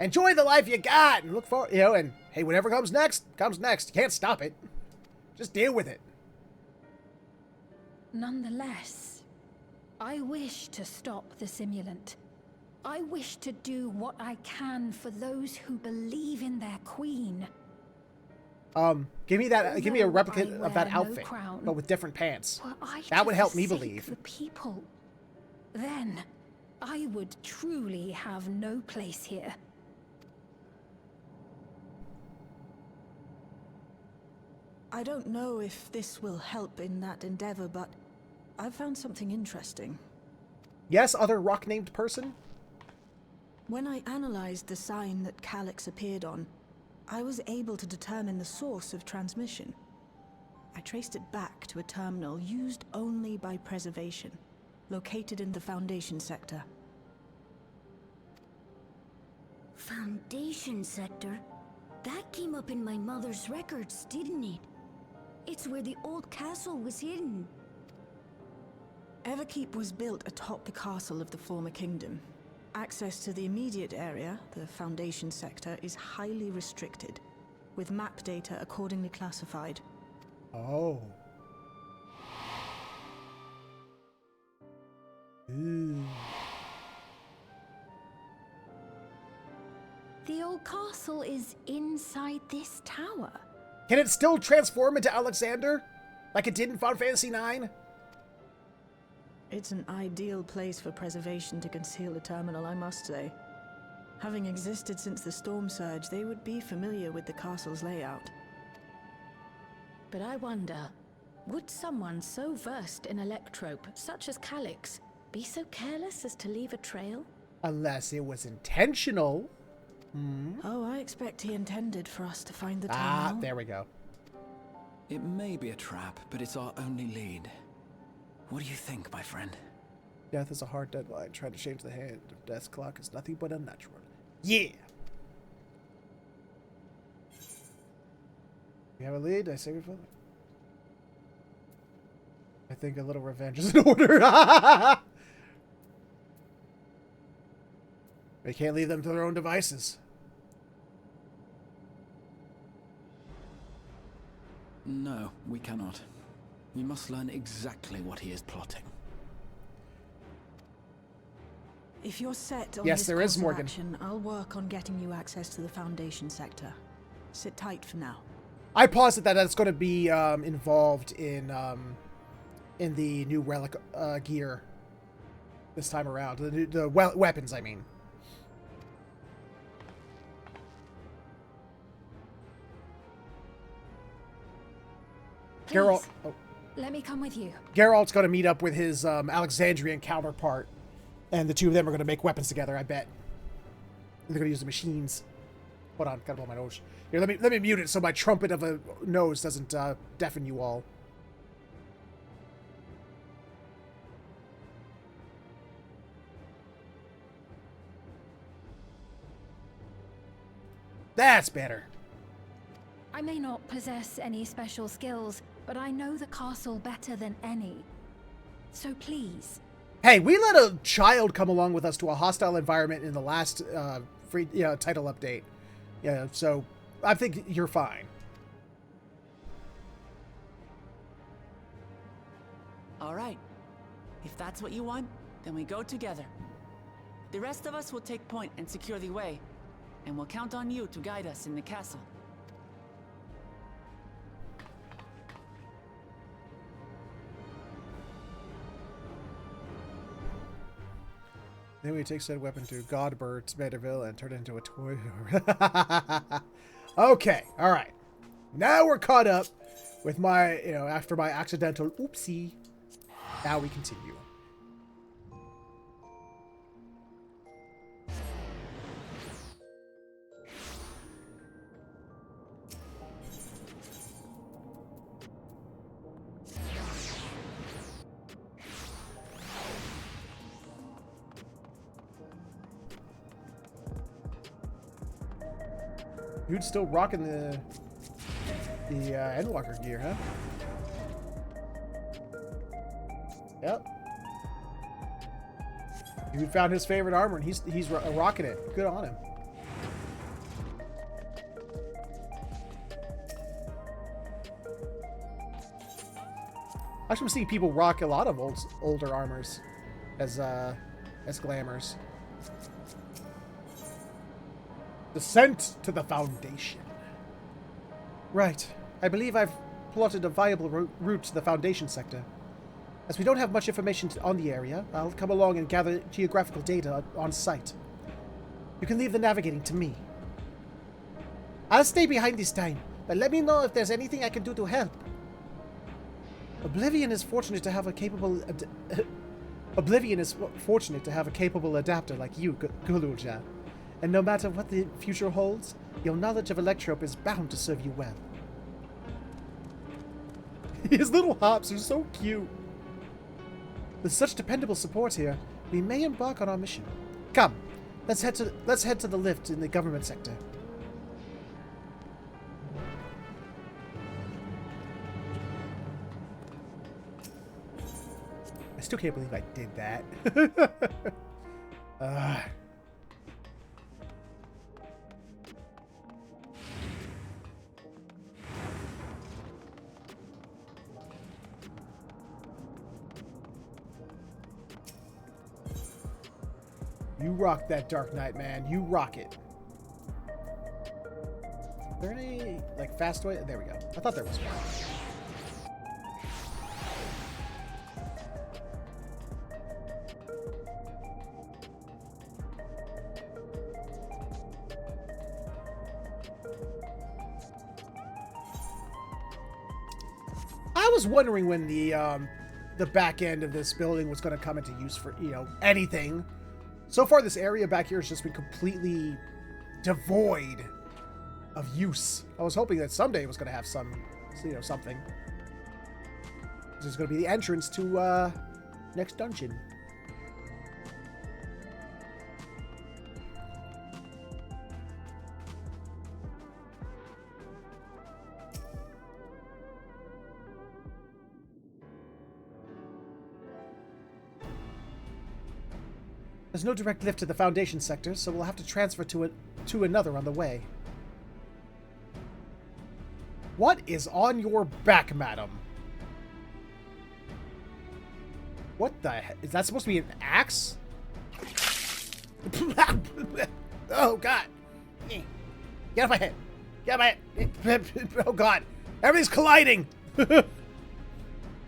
Enjoy the life you got and look forward, and hey, whatever comes next, comes next. You can't stop it. Just deal with it. Nonetheless, I wish to stop the simulant. I wish to do what I can for those who believe in their queen. Give me that. Give me a Although replica I of that wear no outfit, crown, but with different pants. were I That to would help me forsake believe. the people, then I would truly have no place here. I don't know if this will help in that endeavor, but I've found something interesting. Yes, other rock-named person? When I analyzed the sign that Calyx appeared on, I was able to determine the source of transmission. I traced it back to a terminal used only by preservation, located in the Foundation sector. Foundation sector? That came up in my mother's records, didn't it? It's where the old castle was hidden. Everkeep was built atop the castle of the former kingdom. Access to the immediate area, the Foundation sector, is highly restricted, with map data accordingly classified. Oh. Ooh. The old castle is inside this tower. Can it still transform into Alexander? Like it did in Final Fantasy IX? It's an ideal place for preservation to conceal a terminal, I must say. Having existed since the Storm Surge, they would be familiar with the castle's layout. But I wonder, would someone so versed in electrope, such as Calyx, be so careless as to leave a trail? Unless it was intentional. Oh, I expect he intended for us to find the terminal. Ah, there we go. It may be a trap, but it's our only lead. What do you think, my friend? Death is a hard deadline. Trying to change the hand of death's clock is nothing but unnatural. Yeah! You have a lead? I say we follow. I think a little revenge is in order. We can't leave them to their own devices. No, we cannot. We must learn exactly what he is plotting. If you're set on Yes, this there is, course of Morgan. action, I'll work on getting you access to the Foundation sector. Sit tight for now. I posit that that's going to be involved in the new relic gear this time around. The weapons, I mean. Please, Geralt. Oh. let me come with you. Geralt's going to meet up with his Alexandrian counterpart, and the two of them are going to make weapons together, I bet. They're going to use the machines. Hold on, gotta blow my nose. Here, let me mute it so my trumpet of a nose doesn't deafen you all. That's better. I may not possess any special skills, but I know the castle better than any. So please. Hey, we let a child come along with us to a hostile environment in the last free title update. Yeah, so I think you're fine. All right. If that's what you want, then we go together. The rest of us will take point and secure the way, and we'll count on you to guide us in the castle. Then we take said weapon to Godbird's Manderville and turn it into a toy. Okay, all right. Now we're caught up with my, after my accidental oopsie. Now we continue. Dude's still rocking the Endwalker gear, huh? Yep. Dude found his favorite armor and he's rocking it. Good on him. Actually, I'm seeing people rock a lot of older armors as glamours. Descent to the Foundation. Right. I believe I've plotted a viable route to the Foundation sector. As we don't have much information on the area, I'll come along and gather geographical data on site. You can leave the navigating to me. I'll stay behind this time, but let me know if there's anything I can do to help. Oblivion is fortunate to have a capable adapter like you, Gululja. And no matter what the future holds, your knowledge of Electrope is bound to serve you well. His little hops are so cute. With such dependable support here, we may embark on our mission. Come, let's head to the lift in the government sector. I still can't believe I did that. You rock that Dark Knight, man. You rock it. Is there any, like, fast way? There we go. I thought there was one. I was wondering when the back end of this building was going to come into use for, you know, anything. So far, this area back here has just been completely devoid of use. I was hoping that someday it was going to have some, you know, something. This is going to be the entrance to next dungeon. There's no direct lift to the Foundation sector, so we'll have to transfer to another on the way. What is on your back, madam? What the heck? Is that supposed to be an axe? Oh, God. Get off my head. Get off my head. Oh, God. Everything's colliding.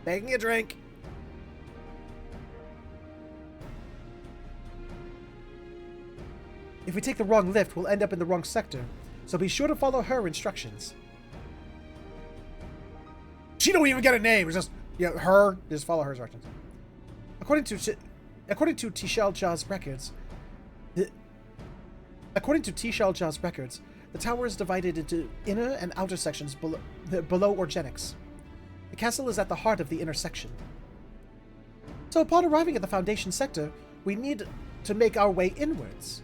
Taking a drink. If we take the wrong lift, we'll end up in the wrong sector, so be sure to follow her instructions. She don't even get a name. It's just, you know, her. Just follow her instructions. According to Tishal Jah's records, the tower is divided into inner and outer sections below Organics. The castle is at the heart of the inner section. So upon arriving at the Foundation sector, we need to make our way inwards.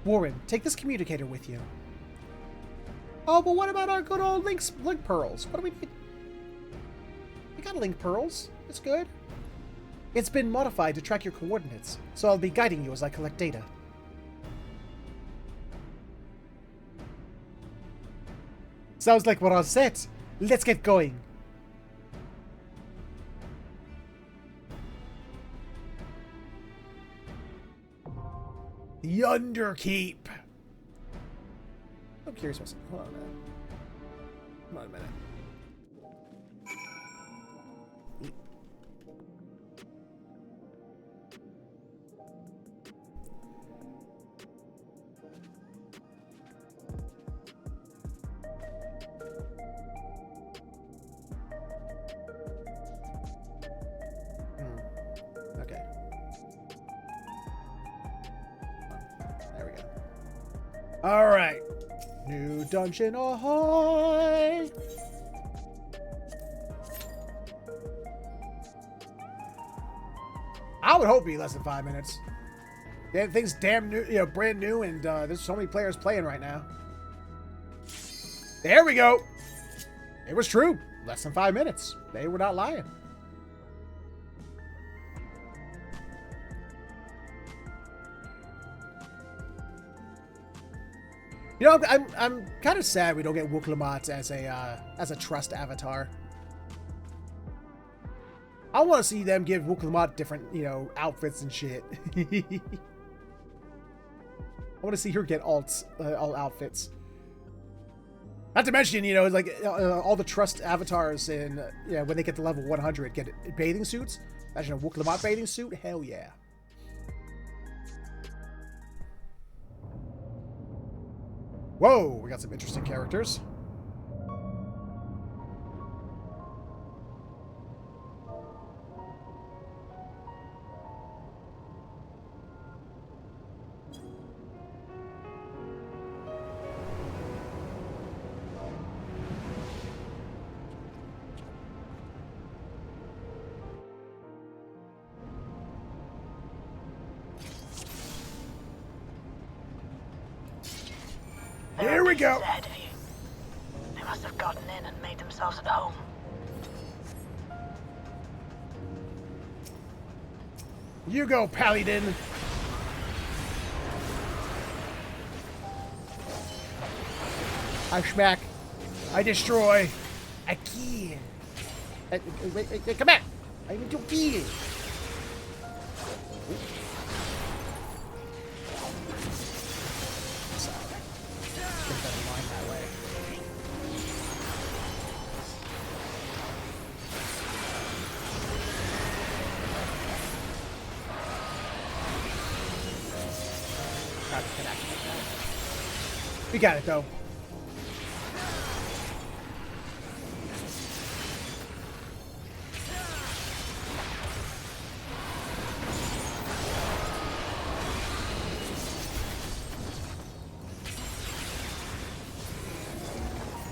Warren, take this communicator with you. Oh, but what about our good old link pearls? What do we need? We got link pearls. It's good. It's been modified to track your coordinates, so I'll be guiding you as I collect data. Sounds like we're all set. Let's get going. The Underkeep. I'm curious what's... Hold on a minute. Hold on a minute. Okay. There we go. All right. New dungeon ahoy! I would hope it'd be less than 5 minutes. Yeah, things damn new, you know, brand new, and there's so many players playing right now. There we go. It was true. Less than 5 minutes. They were not lying. You know, I'm kind of sad we don't get Wooklamat as a trust avatar. I want to see them give Wuklamot different, you know, outfits and shit. I want to see her get all outfits. Not to mention, you know, like all the trust avatars and when they get to level 100, get bathing suits. Imagine a Wuklamot bathing suit. Hell yeah. Whoa, we got some interesting characters. Here we go. Ahead of you. They must have gotten in and made themselves at home. You go, Paladin. I smack. I destroy. I kill. Wait, come back. I need to kill. We got it, though.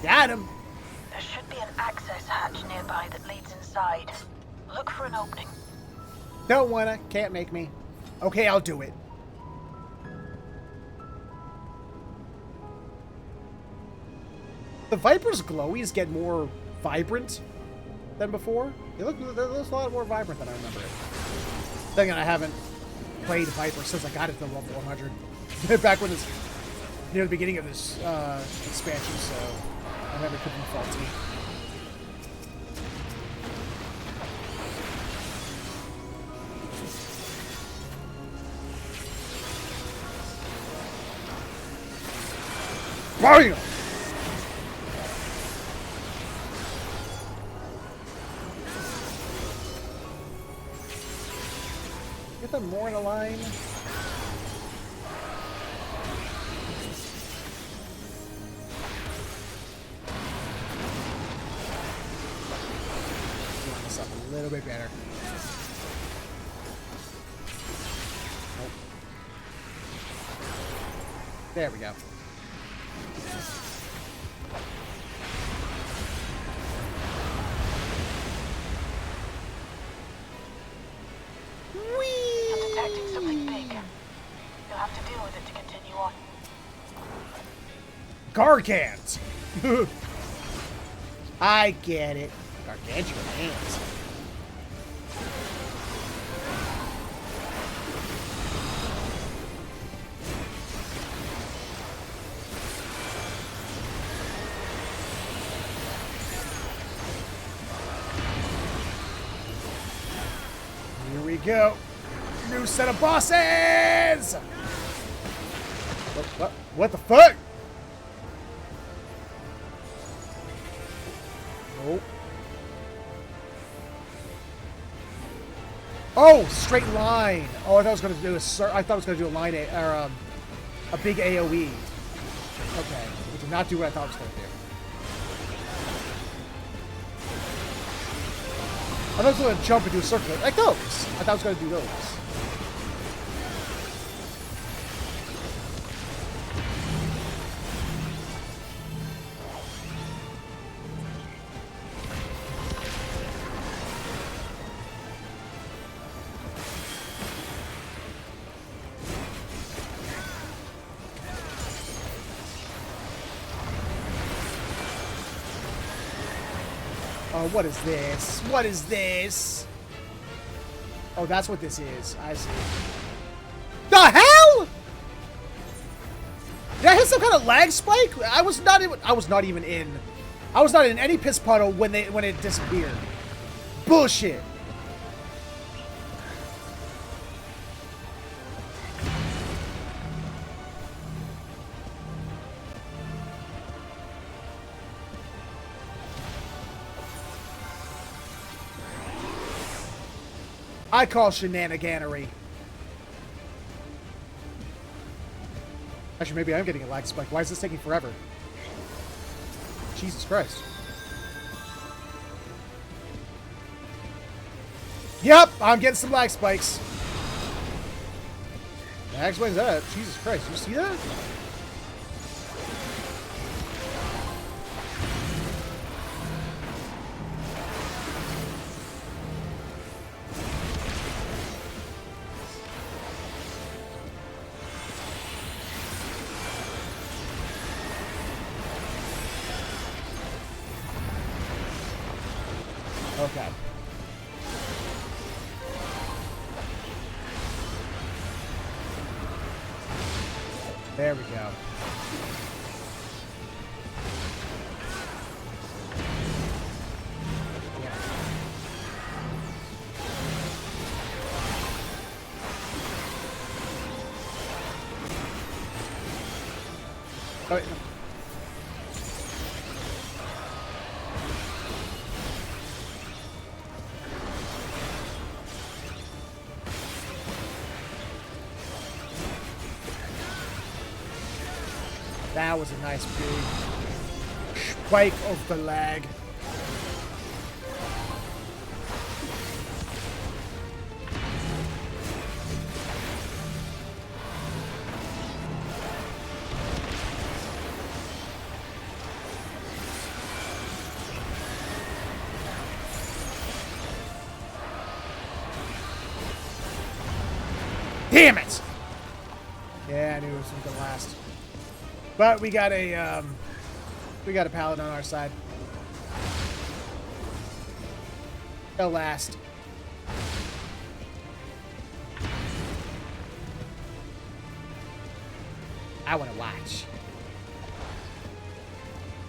Got him. There should be an access hatch nearby that leads inside. Look for an opening. Don't wanna. Can't make me. Okay, I'll do it. The Viper's glowies get more vibrant than before. They look a lot more vibrant than I remember it. Then again, I haven't played Viper since I got it to level 100. Back when it's near the beginning of this expansion, so I remember it could be faulty. Bam! Get them more in a line. Line this up a little bit better. Nope. There we go. Gargant! I get it. Gargantuan hands. Here we go. New set of bosses! What the fuck? Nope. Oh, straight line. Oh, I thought I was going to do a line or a big AOE. Okay, it did not do what I thought it was going to do. I thought it was going to jump and do a circle like those. I thought it was going to do those. Oh, what is this? What is this? Oh, that's what this is. I see. The hell? Did I hit some kind of lag spike? I was not even in any piss puddle when it disappeared. Bullshit. I call shenaniganery. Actually, maybe I'm getting a lag spike. Why is this taking forever? Jesus Christ. Yep, I'm getting some lag spikes. That explains that. Jesus Christ, you see that? Okay. There we go. Yeah. Oh, wait, no. That was a nice big spike of the lag. Damn it! Yeah, I knew it was going to last. But we got a paladin on our side. They'll last. I want to watch.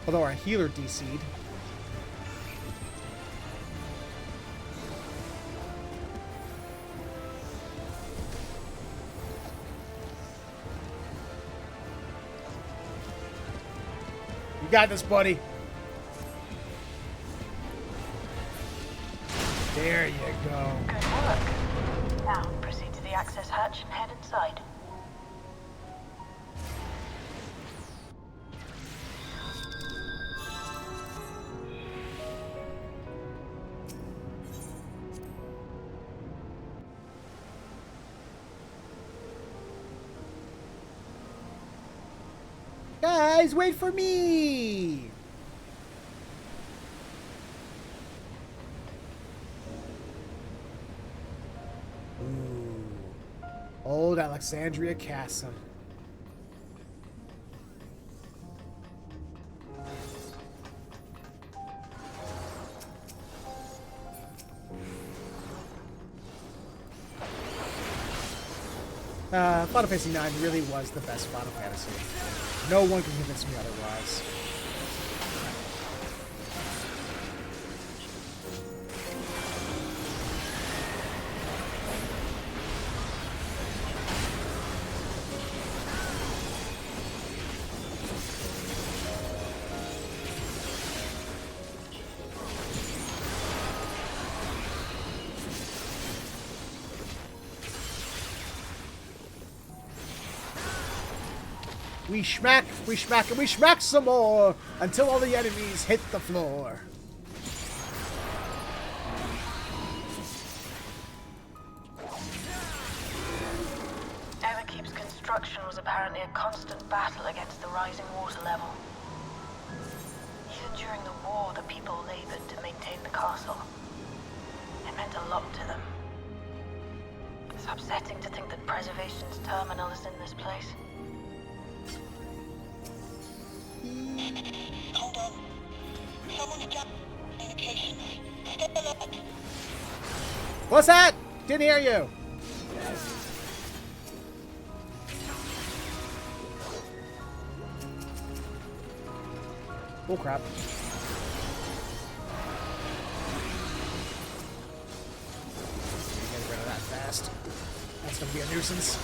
Although our healer DC'd. Got this, buddy. There you go. Good work. Now proceed to the access hatch and head inside. Guys, wait for me! Ooh. Old Alexandria Castle. Final Fantasy IX really was the best Final Fantasy. No one can convince me otherwise. We smack, and we smack some more until all the enemies hit the floor. Everkeep's construction was apparently a constant battle against the rising water level. Even during the war, the people labored to maintain the castle. It meant a lot to them. It's upsetting to think that Preservation's terminal is in this place. Hold on. Someone's got communications. Stay alert. What's that? Didn't hear you. Oh crap. Get rid of that fast. That's gonna be a nuisance.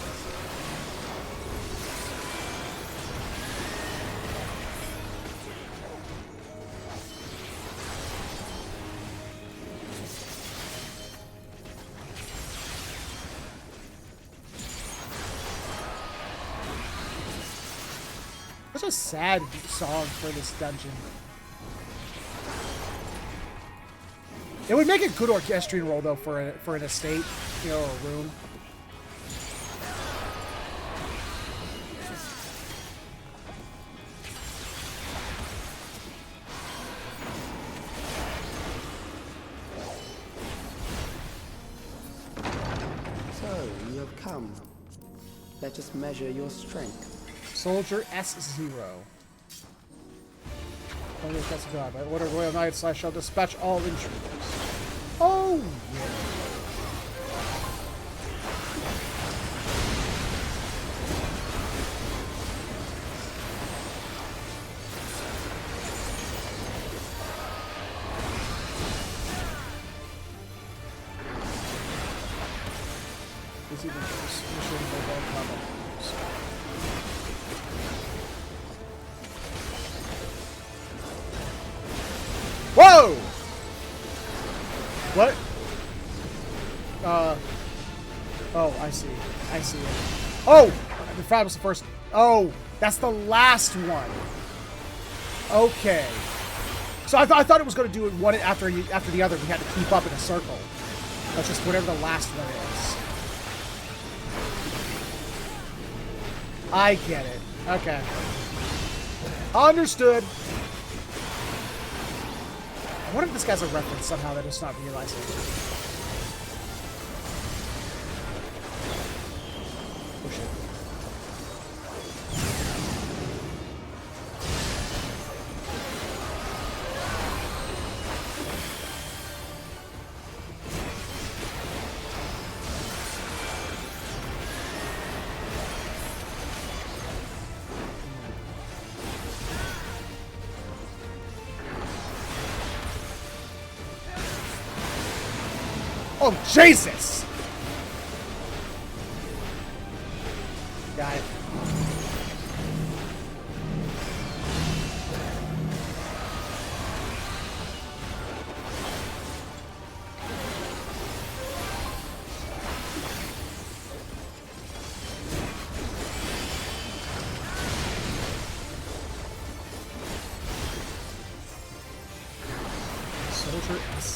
Such a sad song for this dungeon. It would make a good orchestrion role, though, for an estate, you know, or a room. So, you have come. Let us measure your strength. Soldier S0. Oh, yes, that's God. By order of Royal Knights, I shall dispatch all intruders. Oh, yeah. Is even worse. Mission mobile combat. Whoa! What? Oh, I see. I see it. Oh! The frog was the first. Oh, that's the last one. Okay. So I thought it was going to do it one after the other. We had to keep up in a circle. That's just whatever the last one is. I get it. Okay. Understood. I wonder if this guy's a reference somehow that it's not realizing. Oh shit. Oh, Jesus! Got it. Soldier S.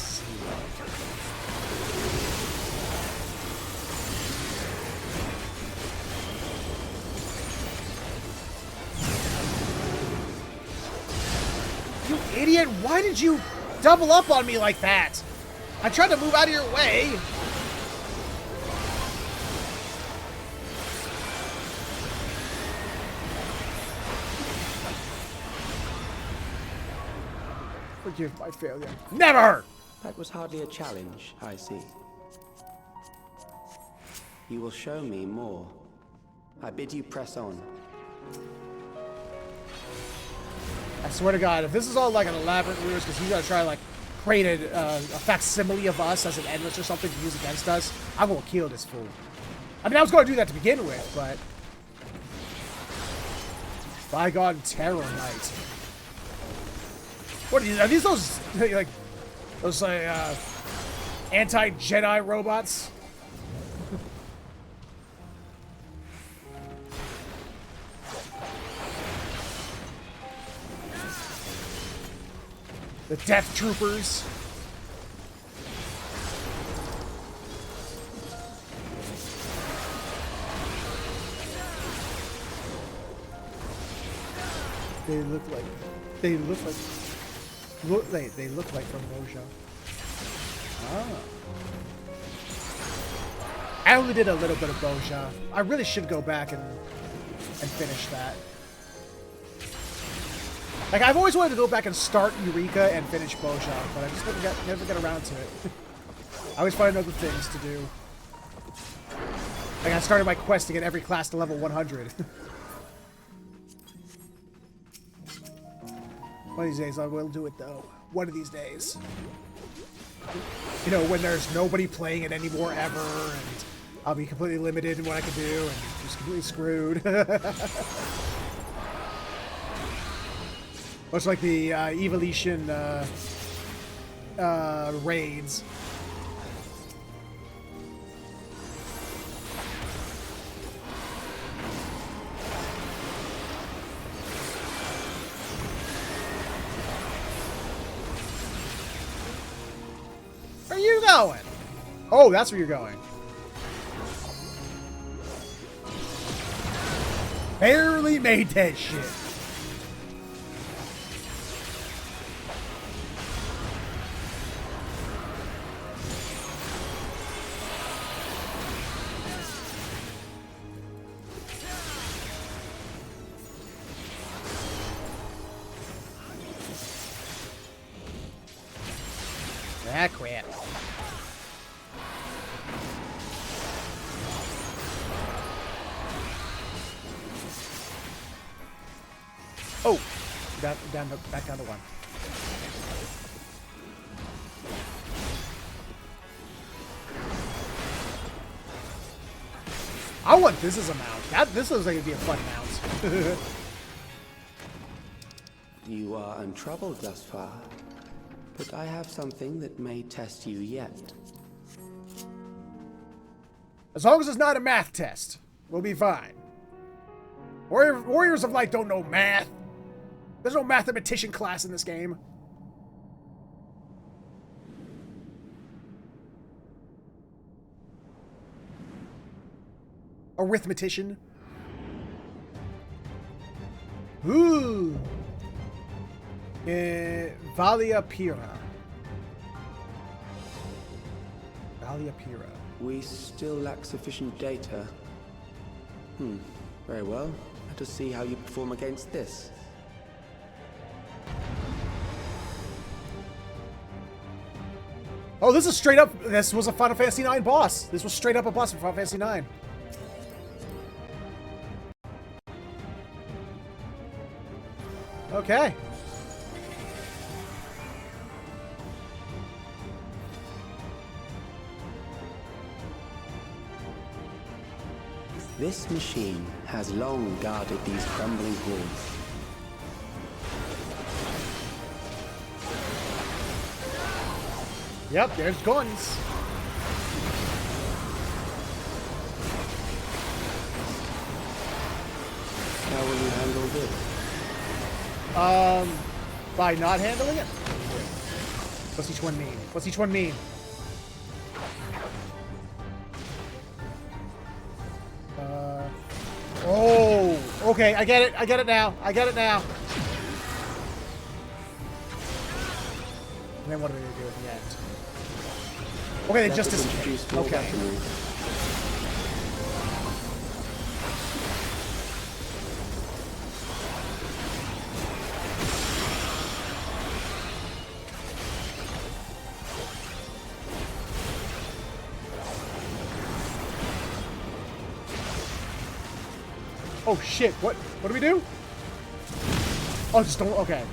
You idiot! Why did you double up on me like that? I tried to move out of your way. Forgive my failure. Never! That was hardly a challenge, I see. You will show me more. I bid you press on. I swear to God, if this is all like an elaborate ruse because he's gonna try to like create a facsimile of us as an endless or something to use against us, I'm gonna kill this fool. I mean, I was gonna do that to begin with, but Bygone Terror Knight. What are these? Those like those anti-Jedi robots? The Death Troopers. They look like from Moja. Ah. I only did a little bit of Boja. I really should go back and finish that. Like, I've always wanted to go back and start Eureka and finish Boja, but I just never got around to it. I always find other things to do. Like, I started my quest to get every class to level 100. One of these days I will do it, though. One of these days. You know, when there's nobody playing it anymore ever, and I'll be completely limited in what I can do, and just completely screwed. Much like the Evolution raids. going? Oh, that's where you're going. Barely made that shit. Ah, crap. Oh, back down to one. I want this as a mount. This looks like it'd be a fun mount. You are untroubled thus far, but I have something that may test you yet. As long as it's not a math test, we'll be fine. Warriors of Light don't know math. There's no mathematician class in this game. Arithmetician. Ooh. Valia Pira. Valia Pira. We still lack sufficient data. Very well. Let us see how you perform against this. Oh, this is straight up. This was a Final Fantasy IX boss. This was straight up a boss from Final Fantasy IX. Okay. This machine has long guarded these crumbling halls. Yep, there's guns. How will you handle this? By not handling it? What's each one mean? What's each one mean? Oh, okay, I get it. I get it now. I get it now. And then what are we going to do at the end? Okay, they just introduced. Okay. Oh shit! What do we do? Oh, just don't. Okay,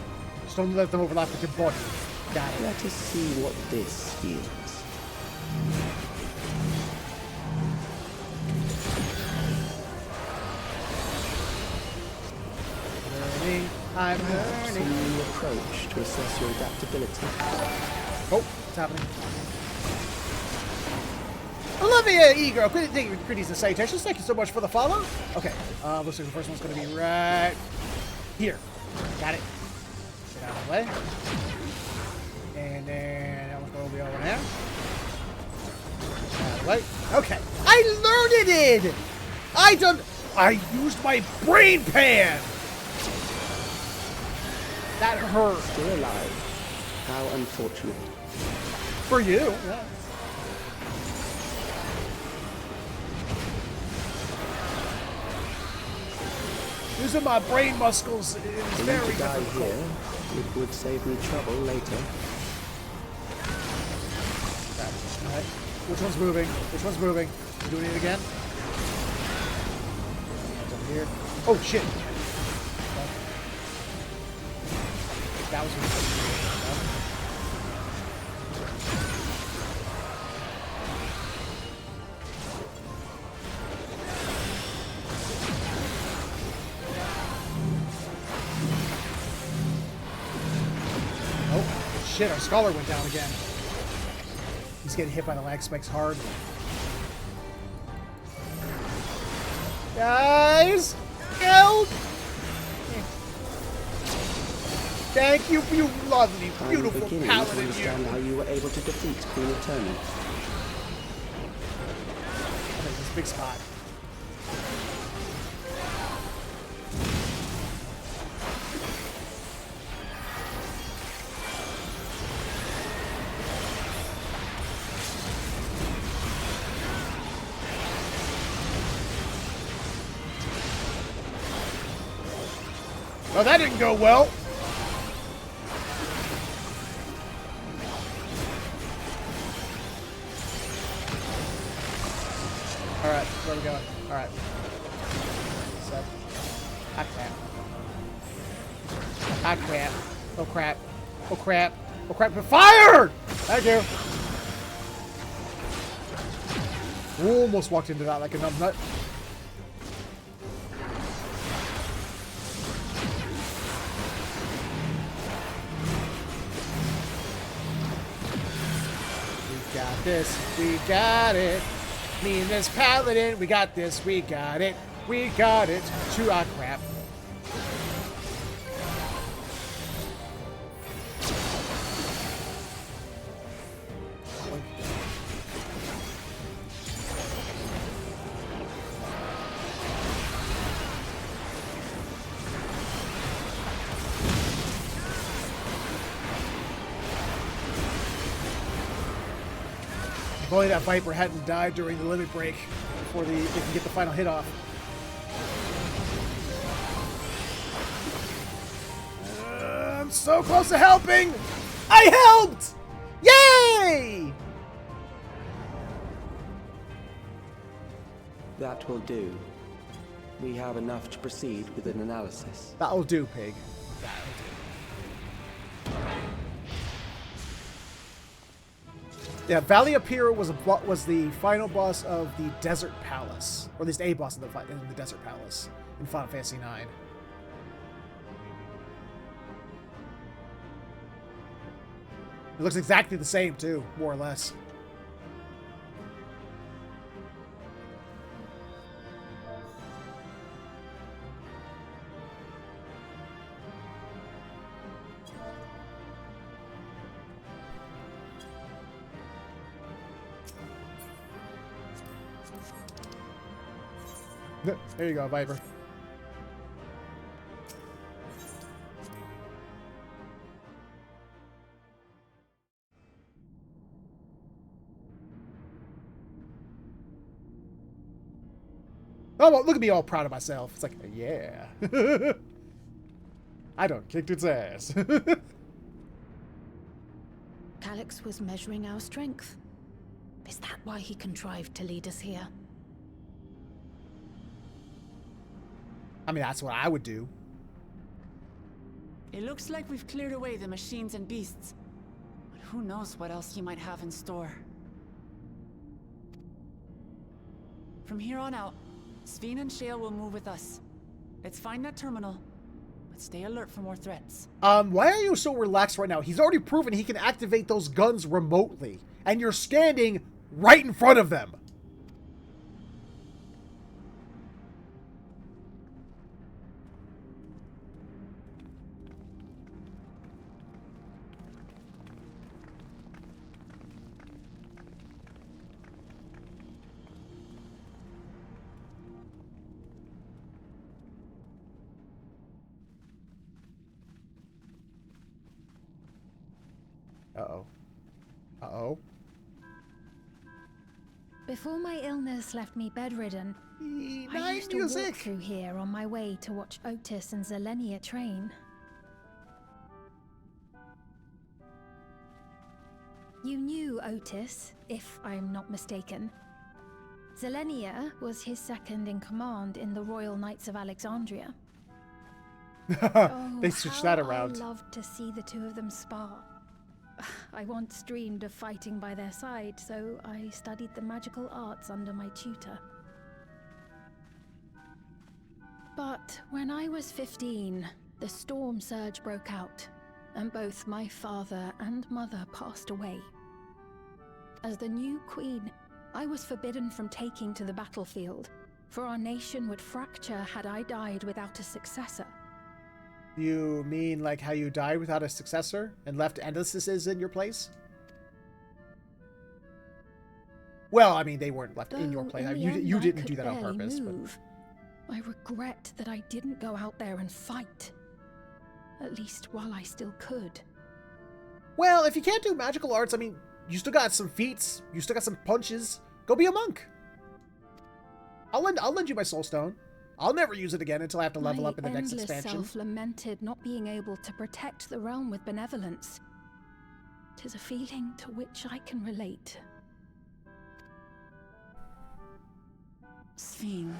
just don't let them overlap with your body. Got it. Let us see what this is. Learning. I'm learning. A new approach to assess your adaptability. Oh, what's happening? Olivia E-Girl, greetings and salutations. Thank you so much for the follow. Okay, looks like the first one's going to be right here. Got it. Get out of the way. And then that one's going to be over there. Out of the way. Okay. I learned it! I used my brain pan! That hurt. Still alive. How unfortunate. For you, yeah. Using my brain muscles is very difficult. Here, it would save me trouble later. Alright. Which one's moving? Which one's moving? You doing it again? It's over here. Oh shit! That was shit, our scholar went down again. He's getting hit by the lag spikes hard. Guys! Help! Thank you, you lovely, I'm beautiful beginning to paladin. understand how you were able to defeat Queen Eternal. Okay, this big spot. Oh, that didn't go well. Alright, where are we going? Alright. Set. Ah, crap. Ah, crap. Oh, crap. Oh, crap. Oh, crap. Fire! Thank you. Almost walked into that like a numbnut. This, we got it. Me and this paladin, we got this, we got it. We got it. To our crap. If only that Viper hadn't died during the limit break before they can get the final hit off. I'm so close to helping! I helped! Yay! That will do. We have enough to proceed with an analysis. That'll do, pig. Yeah, Valley of Pyrrha was the final boss of the Desert Palace, or at least a boss in the Desert Palace in Final Fantasy IX. It looks exactly the same too, more or less. There you go, Viper. Oh, well, look at me all proud of myself. It's like, yeah. I done kicked its ass. Calyx was measuring our strength. Is that why he contrived to lead us here? I mean, that's what I would do. It looks like we've cleared away the machines and beasts. But who knows what else he might have in store. From here on out, Sveen and Shale will move with us. Let's find that terminal, but stay alert for more threats. Why are you so relaxed right now? He's already proven he can activate those guns remotely, and you're standing right in front of them. Uh-oh. Uh-oh. Before my illness left me bedridden, I used to walk through here on my way to watch Otis and Zelenia train. You knew Otis, if I'm not mistaken. Zelenia was his second in command in the Royal Knights of Alexandria. They switched that around. I loved to see the two of them spar. I once dreamed of fighting by their side, so I studied the magical arts under my tutor. But when I was 15, the storm surge broke out, and both my father and mother passed away. As the new queen, I was forbidden from taking to the battlefield, for our nation would fracture had I died without a successor. You mean like how you died without a successor and left endlesses in your place? Well, I mean, they weren't left in your place. You didn't do that on purpose. But I regret that I didn't go out there and fight. At least while I still could. Well, if you can't do magical arts, I mean, you still got some feats. You still got some punches. Go be a monk. I'll lend you my soul stone. I'll never use it again until I have to level up in the next expansion. Self lamented not being able to protect the realm with benevolence. 'Tis a feeling to which I can relate. Sven.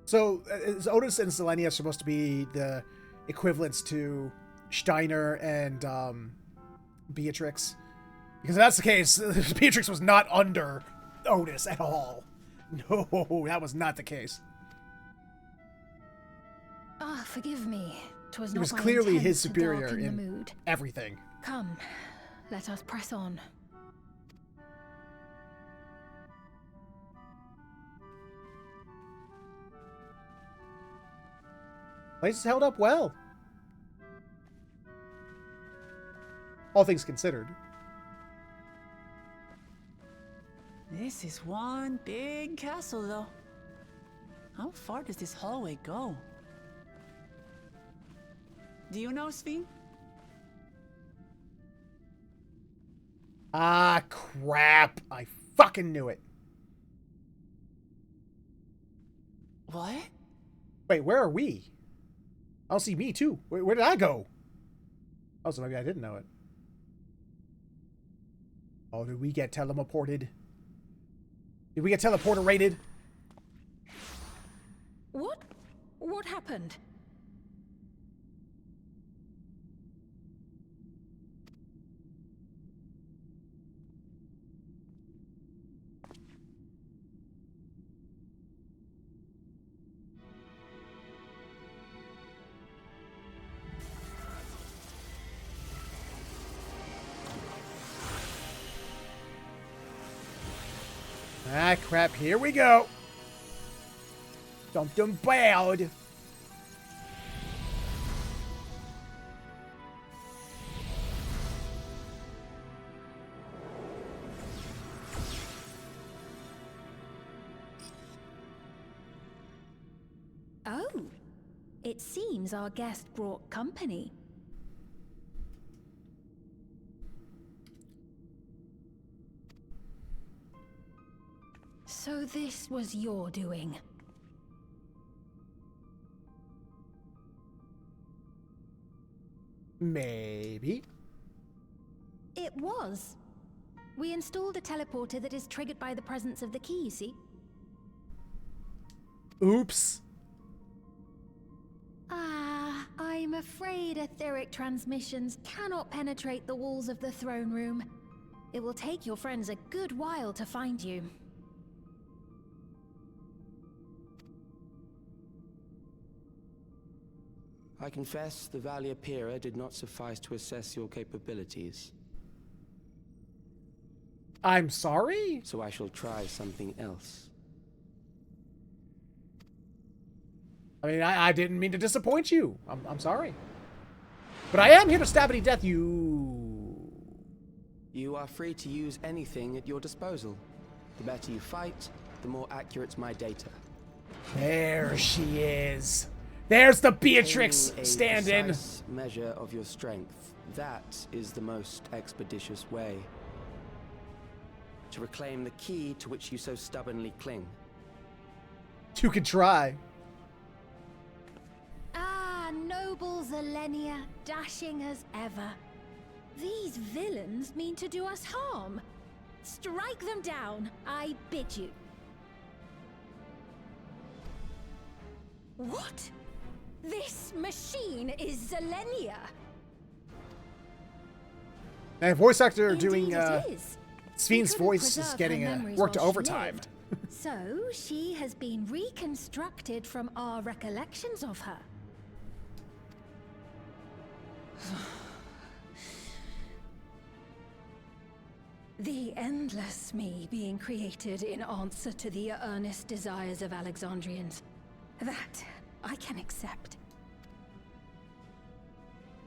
So, is Otis and Selenia supposed to be the equivalents to Steiner and Beatrix? Because if that's the case, Beatrix was not under Otis at all. No, that was not the case. Ah, forgive me. 'Twas He not was my clearly intent his to superior darken the in mood. everything. Come, let us press on. Place has held up well. All things considered. This is one big castle, though. How far does this hallway go? Do you know, Sven? Ah, crap. I fucking knew it. What? Wait, where are we? I don't see me, too. Where did I go? Oh, so maybe I didn't know it. Oh, did we get teleported? Did we get teleported? What? What happened? Ah, crap. Here we go. Something bad. Oh, it seems our guest brought company. So this was your doing. Maybe. It was. We installed a teleporter that is triggered by the presence of the key, you see? Oops. Ah, I'm afraid etheric transmissions cannot penetrate the walls of the throne room. It will take your friends a good while to find you. I confess the Valia Pira did not suffice to assess your capabilities. I'm sorry? So I shall try something else. I mean, I didn't mean to disappoint you. I'm sorry. But I am here to stab any death you... You are free to use anything at your disposal. The better you fight, the more accurate my data. There she is. There's the Beatrix stand-in. Precise measure of your strength. That is the most expeditious way to reclaim the key to which you so stubbornly cling. You could try. Ah, noble Zelenia, dashing as ever. These villains mean to do us harm. Strike them down, I bid you. What? This machine is Zelenia. And voice actor Indeed doing it is. Sven's voice is getting worked overtime. So she has been reconstructed from our recollections of her. The endless me being created in answer to the earnest desires of Alexandrians. That, I can accept.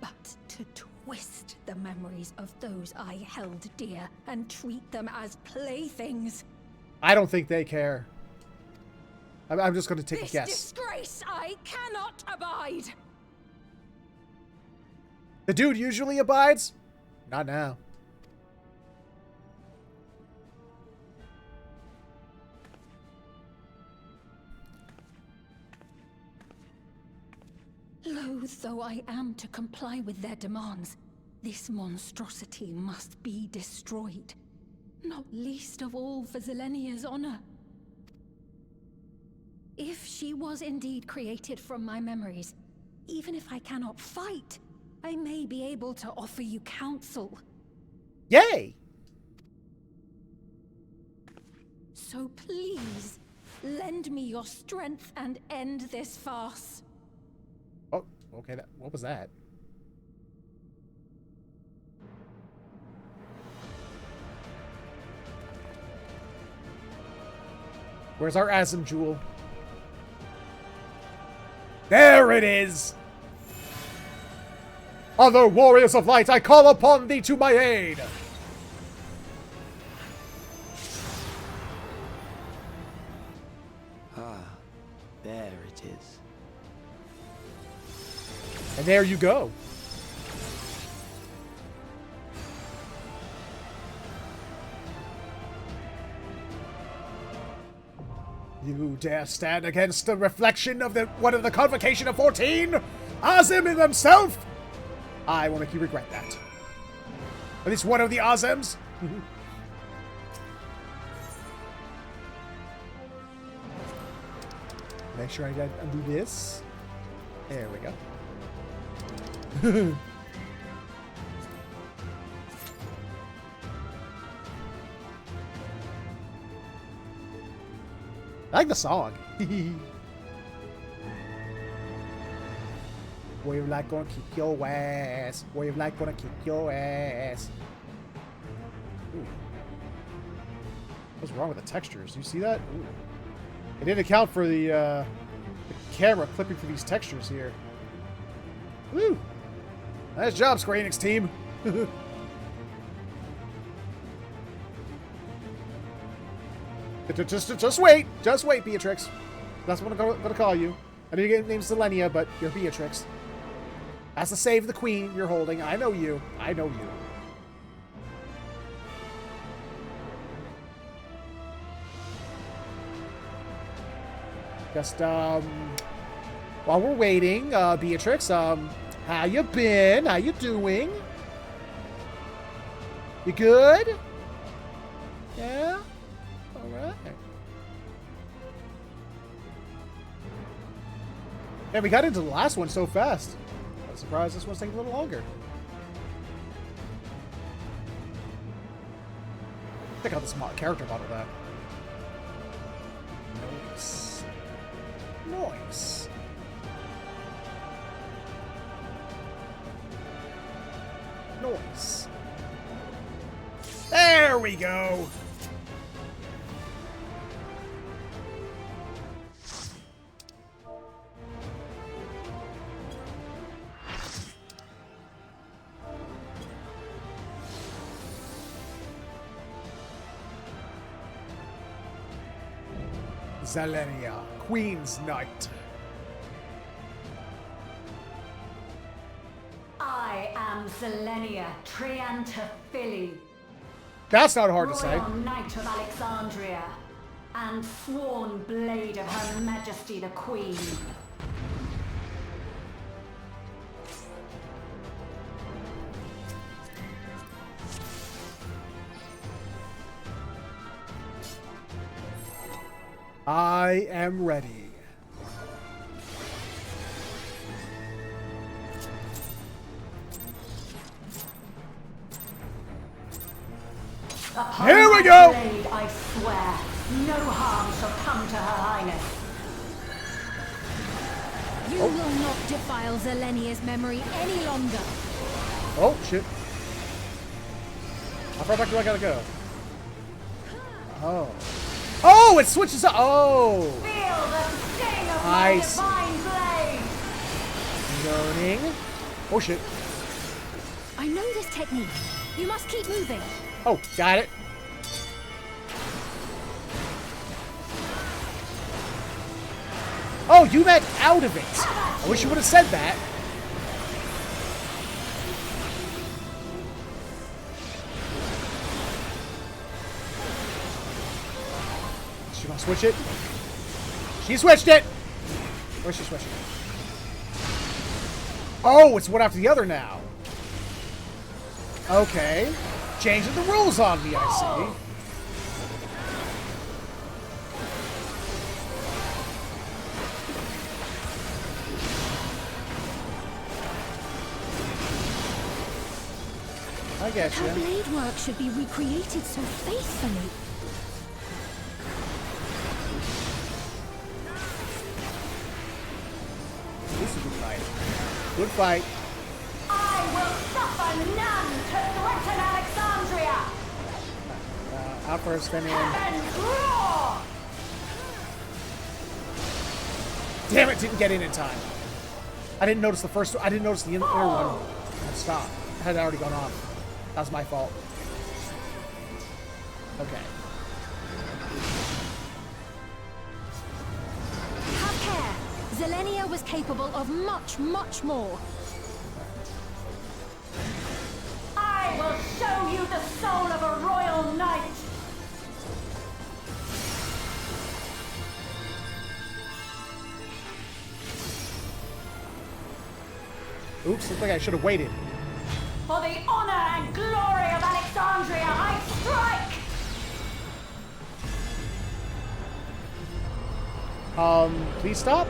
But to twist the memories of those I held dear and treat them as playthings. I don't think they care. I'm just going to take a guess. This disgrace I cannot abide. The dude usually abides? Not now. Loath though I am to comply with their demands, this monstrosity must be destroyed. Not least of all for Zelenia's honor. If she was indeed created from my memories, even if I cannot fight, I may be able to offer you counsel. Yay! So please, lend me your strength and end this farce. Oh, okay. What was that? Where's our Asm Jewel? There it is! Other warriors of light, I call upon thee to my aid! Ah, there it is. And there you go. You dare stand against the reflection of one of the Convocation of 14? Azim in himself? I will make you regret that. At least one of the Azims? Make sure I undo this. There we go. I like the song. Boy, of light gonna kick your ass. Boy, of light gonna kick your ass. Ooh. What's wrong with the textures? You see that? Ooh. It didn't account for the camera clipping through these textures here. Woo! Nice job, Square Enix team. Just wait, Beatrix. That's what I'm gonna call you. I know your name's Zelenia, but you're Beatrix. Has to save the queen you're holding. I know you. I know you. Just while we're waiting, Beatrix, how you been? How you doing? You good? Yeah? Alright. Yeah, we got into the last one so fast. I'm surprised this one's taking a little longer. Check out this character model that. Nice. Nice. Nice. There we go. Zelenia, Queen's Knight. I am Zelenia Triantaphili. That's not hard to say. Royal Knight of Alexandria, and sworn blade of Her Majesty the Queen. I am ready. Upon Here we my go! Blade, I swear, no harm shall come to Her Highness. You will not defile Zelenia's memory any longer. Oh, shit. How far back do I gotta go? Oh. Oh, it switches up. Oh. Feel the sting of Nice. my divine blade. Zoning. Oh, shit. I know this technique. You must keep moving. Oh, got it. Oh, you meant out of it. I wish you would have said that. She gonna switch it? She switched it! Where's she switching it? Oh, it's one after the other now. Okay. Changing the rules on me, I see. I get you. Her blade work should be recreated so faithfully. This is a good fight. Good fight. I will suffer none to threaten Alexandria! Out first, then in. Heaven's roar! Damn it, didn't get in time. I didn't notice the first one. I didn't notice the inner one. I stopped. It had already gone off. That was my fault. Okay. Have care. Zelenia was capable of much, much more. I will show you the soul of a royal knight! Oops, looks like I should have waited. For the honor and glory of Alexandria, I strike! Please stop.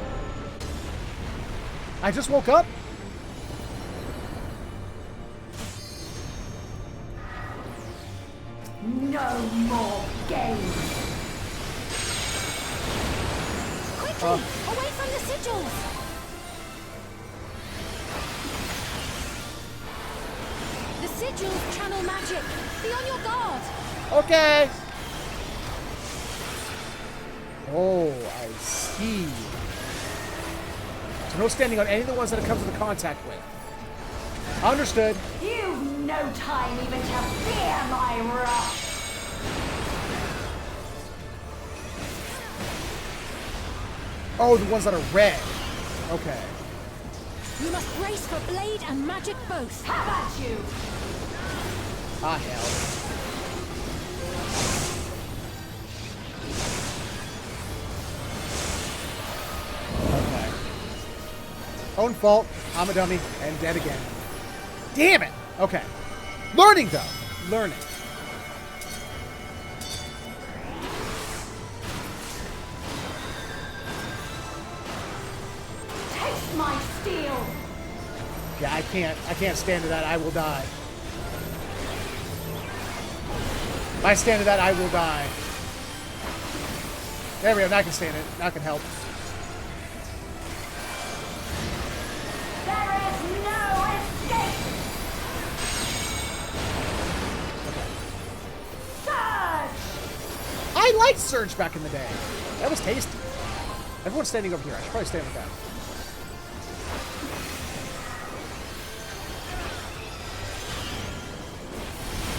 I just woke up. No more games! Quickly! Away from the sigils! The sigils channel magic. Be on your guard. Okay. Oh, I see. So no standing on any of the ones that it comes into contact with. Understood. You've no time even to fear my wrath! Oh, the ones that are red. Okay. You must brace for blade and magic both. Have at you! Ah, hell. Okay. Own fault. I'm a dummy. And dead again. Damn it! Okay. Learning, though. Learning. Taste my steel! Yeah, I can't stand to that. I will die. If I stand to that, I will die. There we go. Now I can stand it. Now I can help. There is no escape! Surge! I liked Surge back in the day. That was tasty. Everyone's standing over here. I should probably stand with them.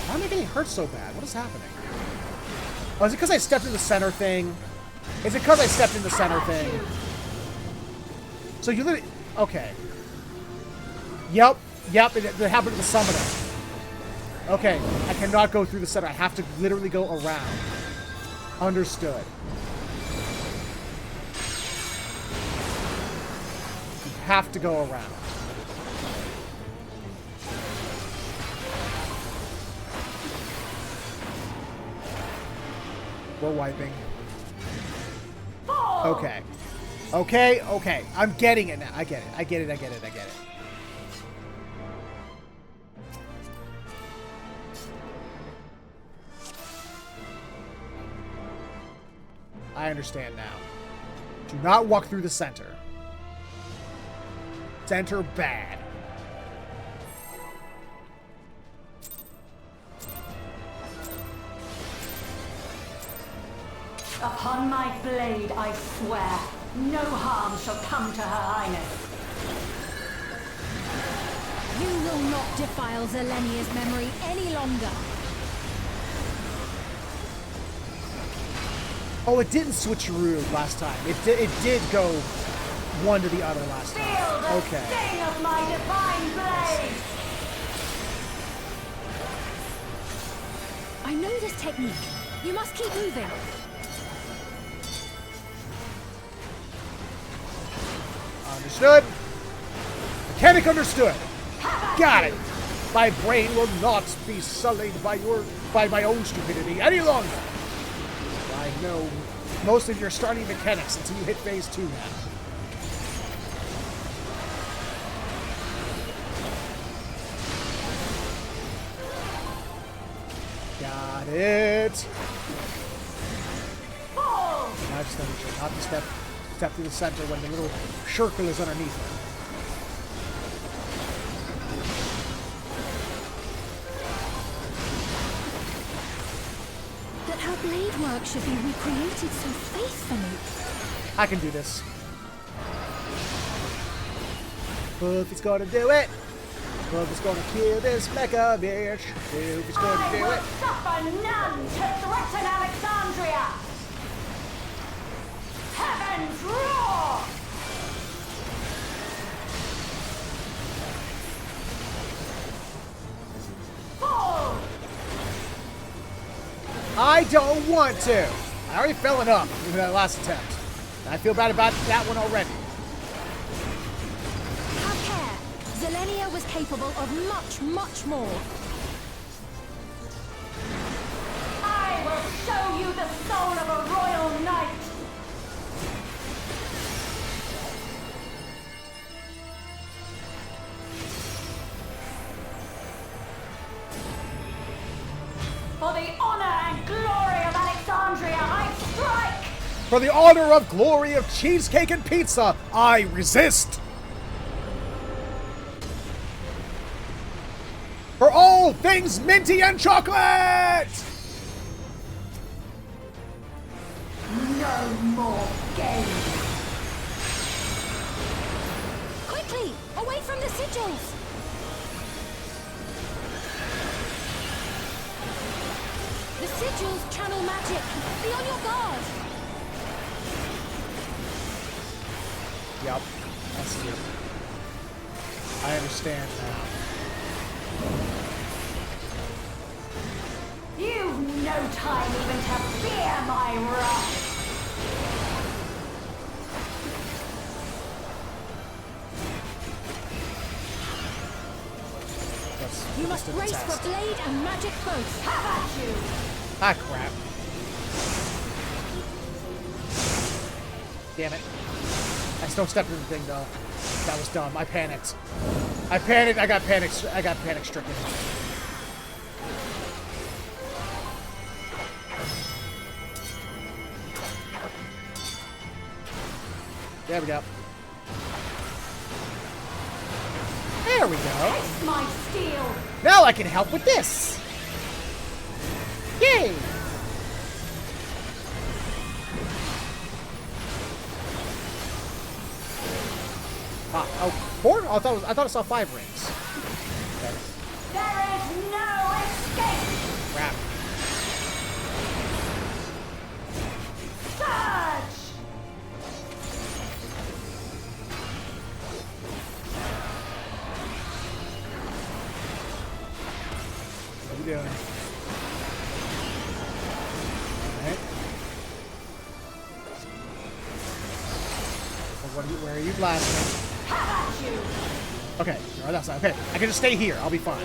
Why am I getting hurt so bad? What is happening? Oh, is it because I stepped in the center thing? Is it because I stepped in the center thing? So you literally... Okay. Yep. It happened to the summoner. Okay. I cannot go through the center. I have to literally go around. Understood. You have to go around. We're wiping. Okay. Okay. I'm getting it now. I get it. I get it. I understand now. Do not walk through the center. Center bad. Upon my blade, I swear, no harm shall come to Her Highness. You will not defile Zelenia's memory any longer. Oh, it didn't switcheroo last time. It did go one to the other last time. Feel the Okay. sting of my divine blade! I know this technique. You must keep moving. Understood. Mechanic understood. Got it. My brain will not be sullied by my own stupidity any longer. I know most of your starting mechanics until you hit phase 2 now. Got it. Now just make sure not to step through the center when the little circle is underneath it. That her blade work should be recreated so faithfully. I can do this. Buffy's gonna do it. Buffy's gonna kill this mecha bitch. Buffy's gonna do it. Suffer none to threaten Alexandria! Heavens roar! Fall! I don't want to. I already fell it up in that last attempt. I feel bad about that one already. Have care. Zelenia was capable of much, much more. I will show you the soul of a royal knight! For the honor and glory of Alexandria, I strike! For the honor of glory of cheesecake and pizza, I resist. For all things minty and chocolate! No more games! Quickly! Away from the sigils! The sigils channel magic. Be on your guard. Yep, that's it. I understand now. You've no time even to fear my wrath! You must brace for blade and magic both. Have at you! Ah, crap. Damn it. I still stepped in the thing, though. That was dumb. I panicked. I panicked. I got panic stricken. There we go. There we go. Taste my steel! Now I can help with this. Yay! Ah, oh, 4? Oh, I thought I saw 5 rings. Okay. There is no escape! Crap. Surge! What are you doing? Alright. Well, where are you blasting? Have at you! Okay, no, that's not okay. I can just stay here. I'll be fine.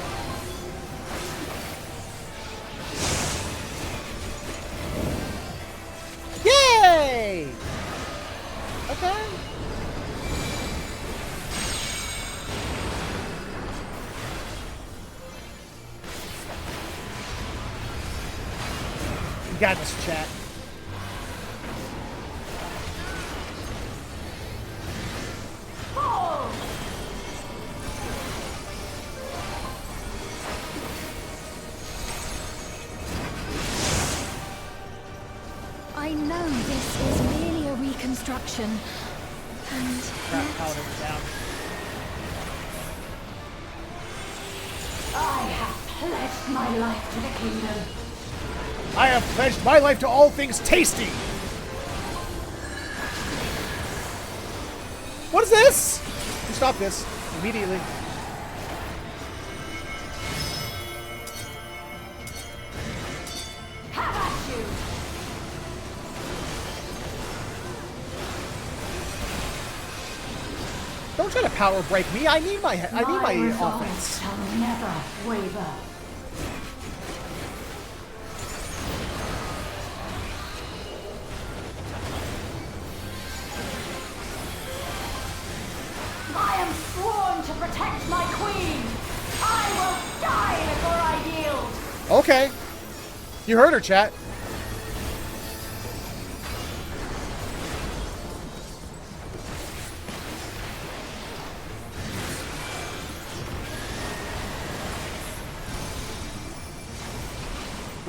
Yay! Okay. You got this, chat. Fall! I know this is merely a reconstruction. And Crap, paladin down. pledged my life to the kingdom. I have pledged my life to all things tasty. What is this? You stop this immediately. Have at you! Don't try to power break me. I need my resolve offense. shall never waver. I am sworn to protect my queen. I will die before I yield. Okay. You heard her, chat.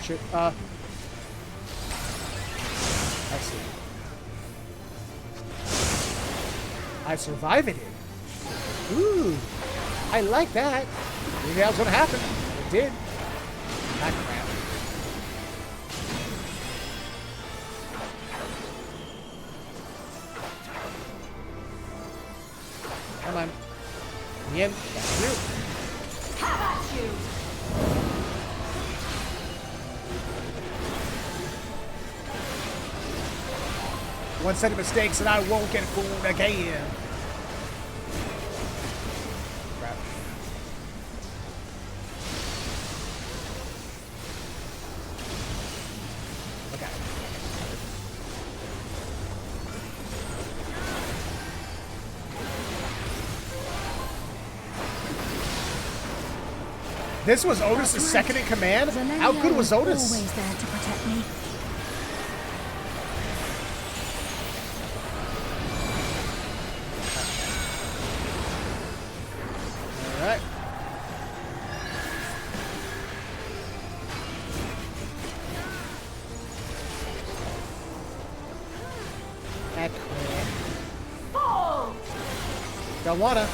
Shit. I see. I survived it. Ooh. I like that. Maybe that was gonna happen. It did. Ah, crap. Come on. Ian, that's you. Have at you! One set of mistakes and I won't get fooled again. Crap. Okay. This was Otis's second in command? How good was Otis? Always there to protect me. Alright. That crap. Fall! Don't wanna.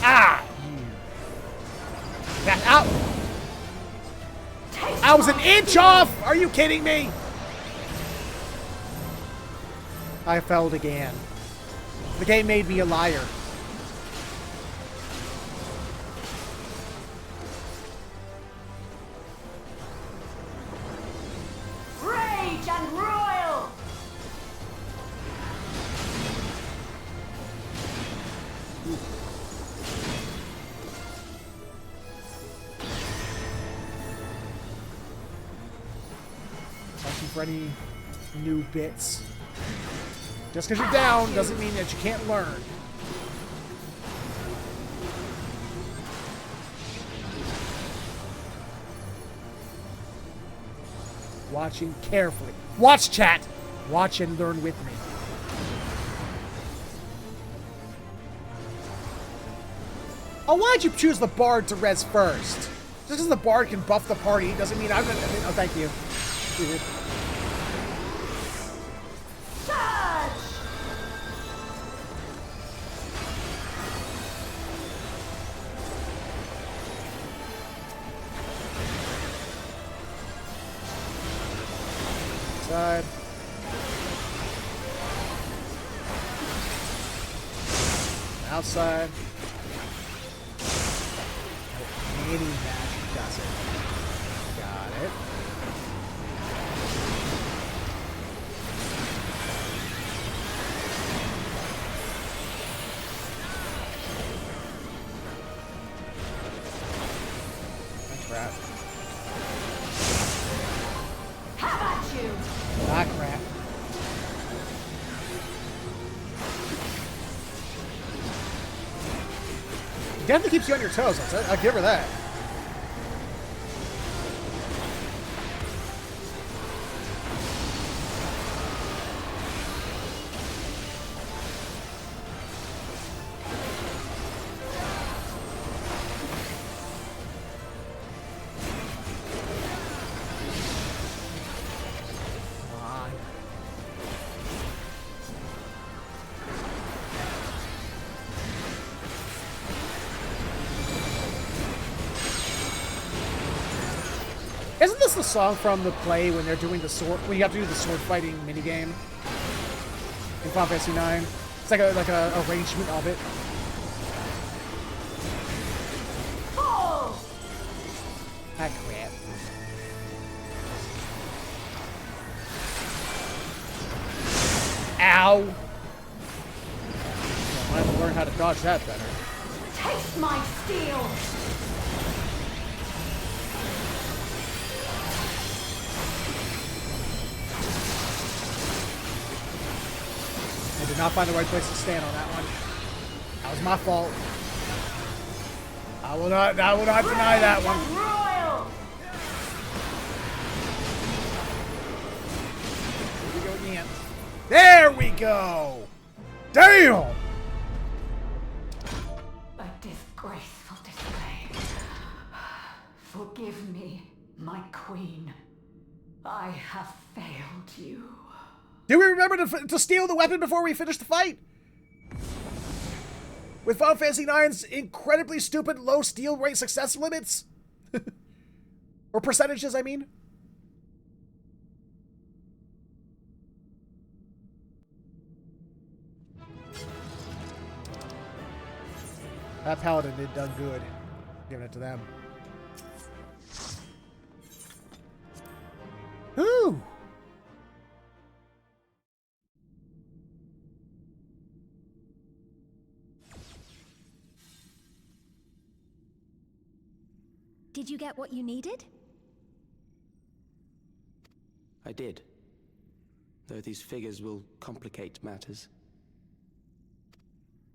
Ah! Back out! I was an inch off! Are you kidding me? I failed again. The game made me a liar. Rage and royal! Watching for any new bits. Just because you're down doesn't mean that you can't learn. Watching carefully. Watch, chat! Watch and learn with me. Oh, why'd you choose the Bard to res first? Just because the Bard can buff the party doesn't mean I'm gonna... Oh, thank you. Side. Outside. Any magic does it. Got it. Crap. How about you? Ah, crap. Definitely keeps you on your toes. I'll give her that. Isn't this the song from the play when they're doing the sword? When you have to do the sword fighting minigame in Final Fantasy IX? It's like a arrangement of it. Oh! Ah, crap. Ow! I have to learn how to dodge that better. Taste my steel! I did not find the right place to stand on that one. That was my fault. I will not deny that one. Royal! Here we go again. There we go! Damn! A disgraceful display. Forgive me, my queen. I have failed you. Do we remember to steal the weapon before we finish the fight? With Final Fantasy IX's incredibly stupid low steal rate success limits? Or percentages, I mean. That paladin did done good. Giving it to them. Ooh! Did you get what you needed? I did. Though these figures will complicate matters.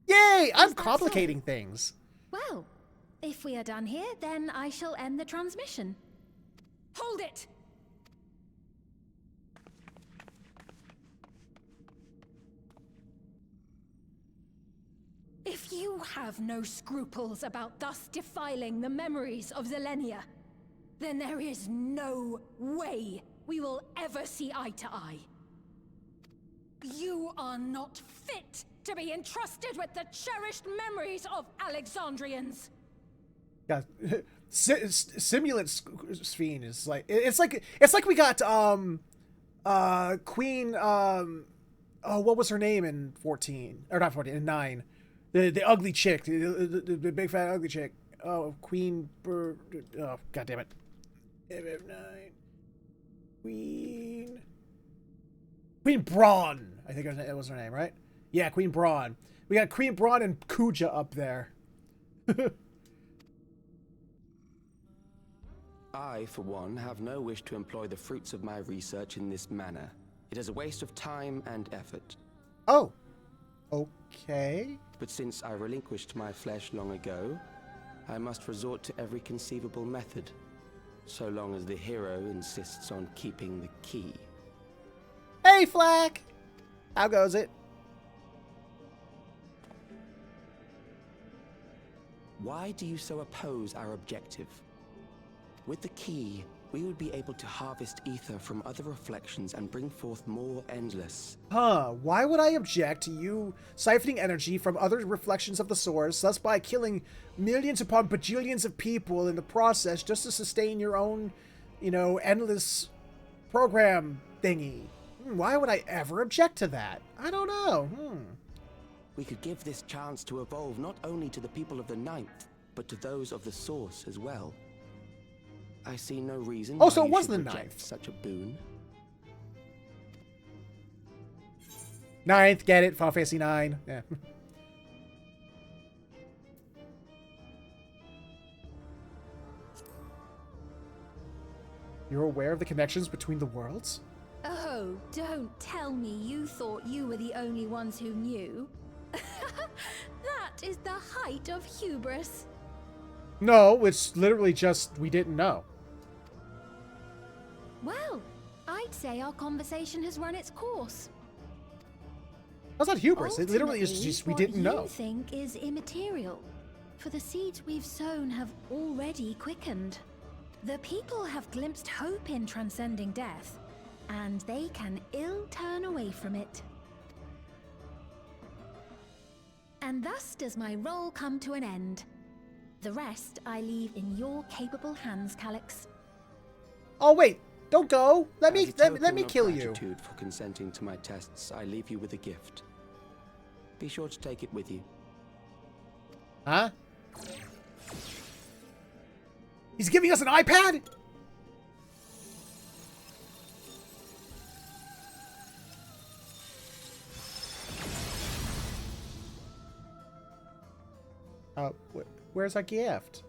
Yay! I'm complicating things. Well, if we are done here, then I shall end the transmission. Hold it! If you have no scruples about thus defiling the memories of Zilenia, then there is no way we will ever see eye to eye. You are not fit to be entrusted with the cherished memories of Alexandrians. Yeah, Simulant Sphene is like it's like we got Queen oh, what was her name in 14 or not 14 in 9? The ugly chick, the big fat ugly chick. Oh, Queen oh, god damn it. FF9. Queen Braun. I think that was her name, right? Yeah, Queen Braun. We got Queen Braun and Kuja up there. I, for one, have no wish to employ the fruits of my research in this manner. It is a waste of time and effort. Oh. Okay. But since I relinquished my flesh long ago, I must resort to every conceivable method, so long as the hero insists on keeping the key. Hey, Flack! How goes it? Why do you so oppose our objective? With the key, we would be able to harvest ether from other reflections and bring forth more endless. Huh, why would I object to you siphoning energy from other reflections of the source, thus by killing millions upon bajillions of people in the process just to sustain your own, you know, endless program thingy? Why would I ever object to that? I don't know. We could give this chance to evolve not only to the people of the Ninth, but to those of the Source as well. I see no reason so why it you was should the reject Ninth. such a boon. Ninth, get it? Final Fantasy 9. Yeah. You're aware of the connections between the worlds? Oh, don't tell me you thought you were the only ones who knew. That is the height of hubris. No, it's literally just we didn't know. Well, I'd say our conversation has run its course. That's not hubris. It literally is just we didn't know. What you think is immaterial, for the seeds we've sown have already quickened. The people have glimpsed hope in transcending death, and they can ill turn away from it. And thus does my role come to an end. The rest I leave in your capable hands, Calyx. Oh wait, don't go. Let me kill you. Gratitude for consenting to my tests, I leave you with a gift. Be sure to take it with you. Huh? He's giving us an iPad? Where's our gift?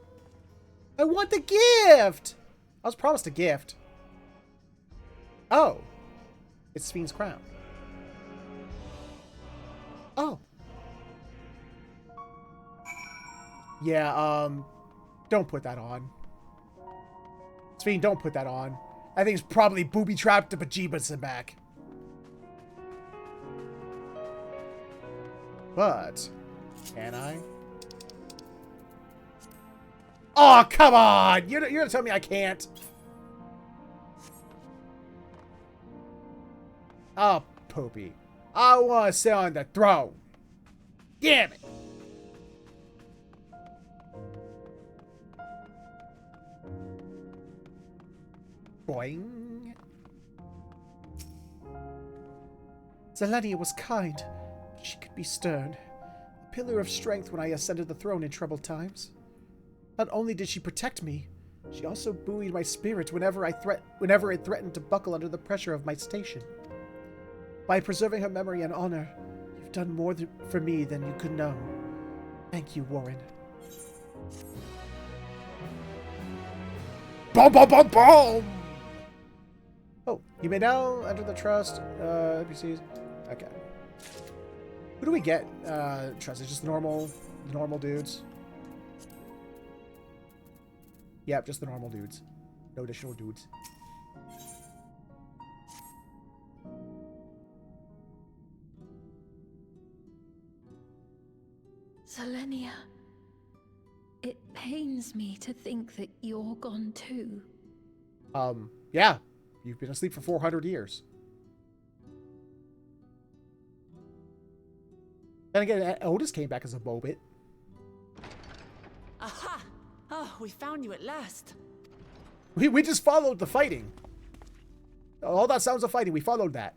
I want the gift! I was promised a gift. Oh. It's Fiend's crown. Oh. Yeah, don't put that on. Fiend, don't put that on. I think it's probably booby-trapped the bejeebus and back. But, can I? Oh, come on! You're gonna tell me I can't? Oh, Poopy. I want to sit on the throne. Damn it! Boing. Zelenia was kind, but she could be stern. A pillar of strength when I ascended the throne in troubled times. Not only did she protect me, she also buoyed my spirit whenever it threatened to buckle under the pressure of my station. By preserving her memory and honor, you've done more for me than you could know. Thank you, Warren. Boom, boom, boom, boom! Oh, you may now enter the trust, NPCs. Okay. Who do we get? Trust, it's just normal dudes. Yep, just the normal dudes. No additional dudes. Zelenia, it pains me to think that you're gone too. Yeah. You've been asleep for 400 years. Then again, Otis came back as a Bobit. Aha! Oh, we found you at last. We just followed the fighting. All that sounds of fighting, we followed that.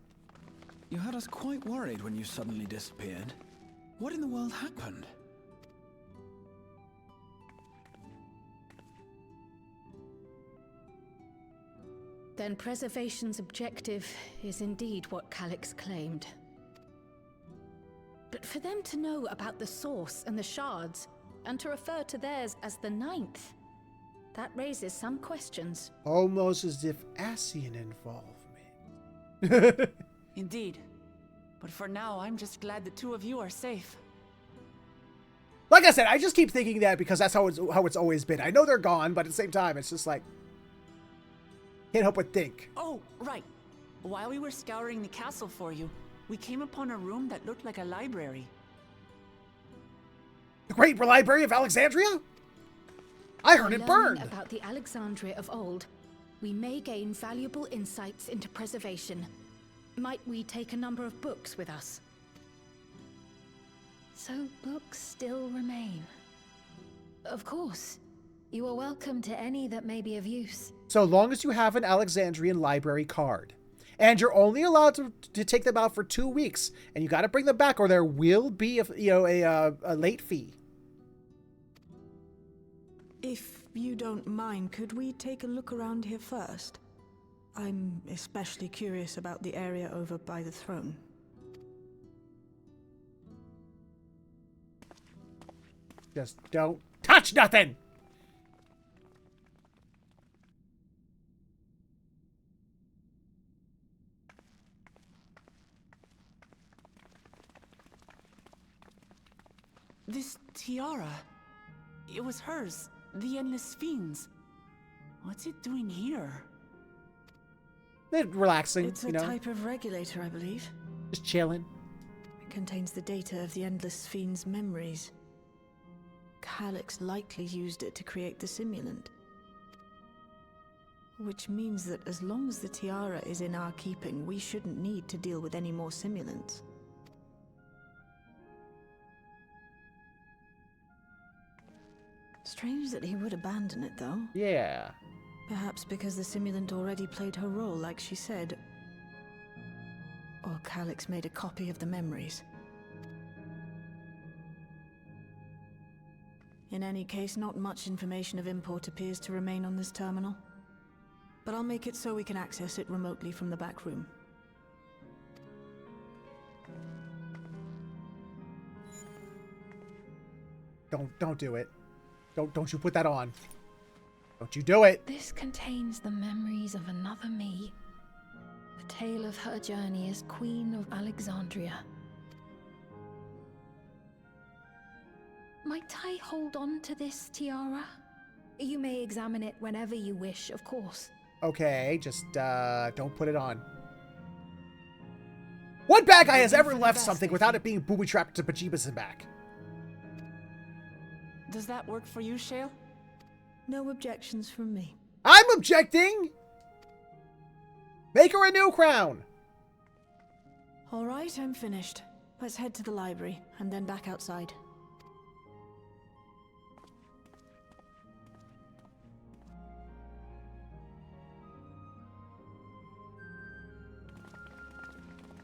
You had us quite worried when you suddenly disappeared. What in the world happened? Then preservation's objective is indeed what Calyx claimed. But for them to know about the source and the shards, and to refer to theirs as the 9th, that raises some questions. Almost as if Ascian involvement. Indeed. But for now, I'm just glad the two of you are safe. Like I said, I just keep thinking that because that's how it's always been. I know they're gone, but at the same time, it's just like... Can't help but think. Oh, right. While we were scouring the castle for you, we came upon a room that looked like a library. The Great Library of Alexandria? I heard it burned. About the Alexandria of old, we may gain valuable insights into preservation. Might we take a number of books with us? So books still remain. Of course. You are welcome to any that may be of use. So long as you have an Alexandrian library card. And you're only allowed to take them out for 2 weeks. And you got to bring them back or there will be a late fee. If you don't mind, could we take a look around here first? I'm especially curious about the area over by the throne. Just don't touch nothing! This tiara, it was hers, the Endless Fiend's. What's it doing here? They're relaxing, it's a type of regulator, I believe. Just chilling. It contains the data of the Endless Fiend's memories. Calyx likely used it to create the simulant. Which means that as long as the tiara is in our keeping, we shouldn't need to deal with any more simulants. Strange that he would abandon it, though. Yeah. Perhaps because the simulant already played her role, like she said. Or Calyx made a copy of the memories. In any case, not much information of import appears to remain on this terminal. But I'll make it so we can access it remotely from the back room. Don't do it. Don't you put that on. Don't you do it. This contains the memories of another me. The tale of her journey as Queen of Alexandria. Might I hold on to this tiara? You may examine it whenever you wish, of course. Okay, just don't put it on. What bad guy has ever left something without it being booby-trapped to bejeebus and back? Does that work for you, Shale? No objections from me. I'm objecting! Make her a new crown! All right, I'm finished. Let's head to the library, and then back outside.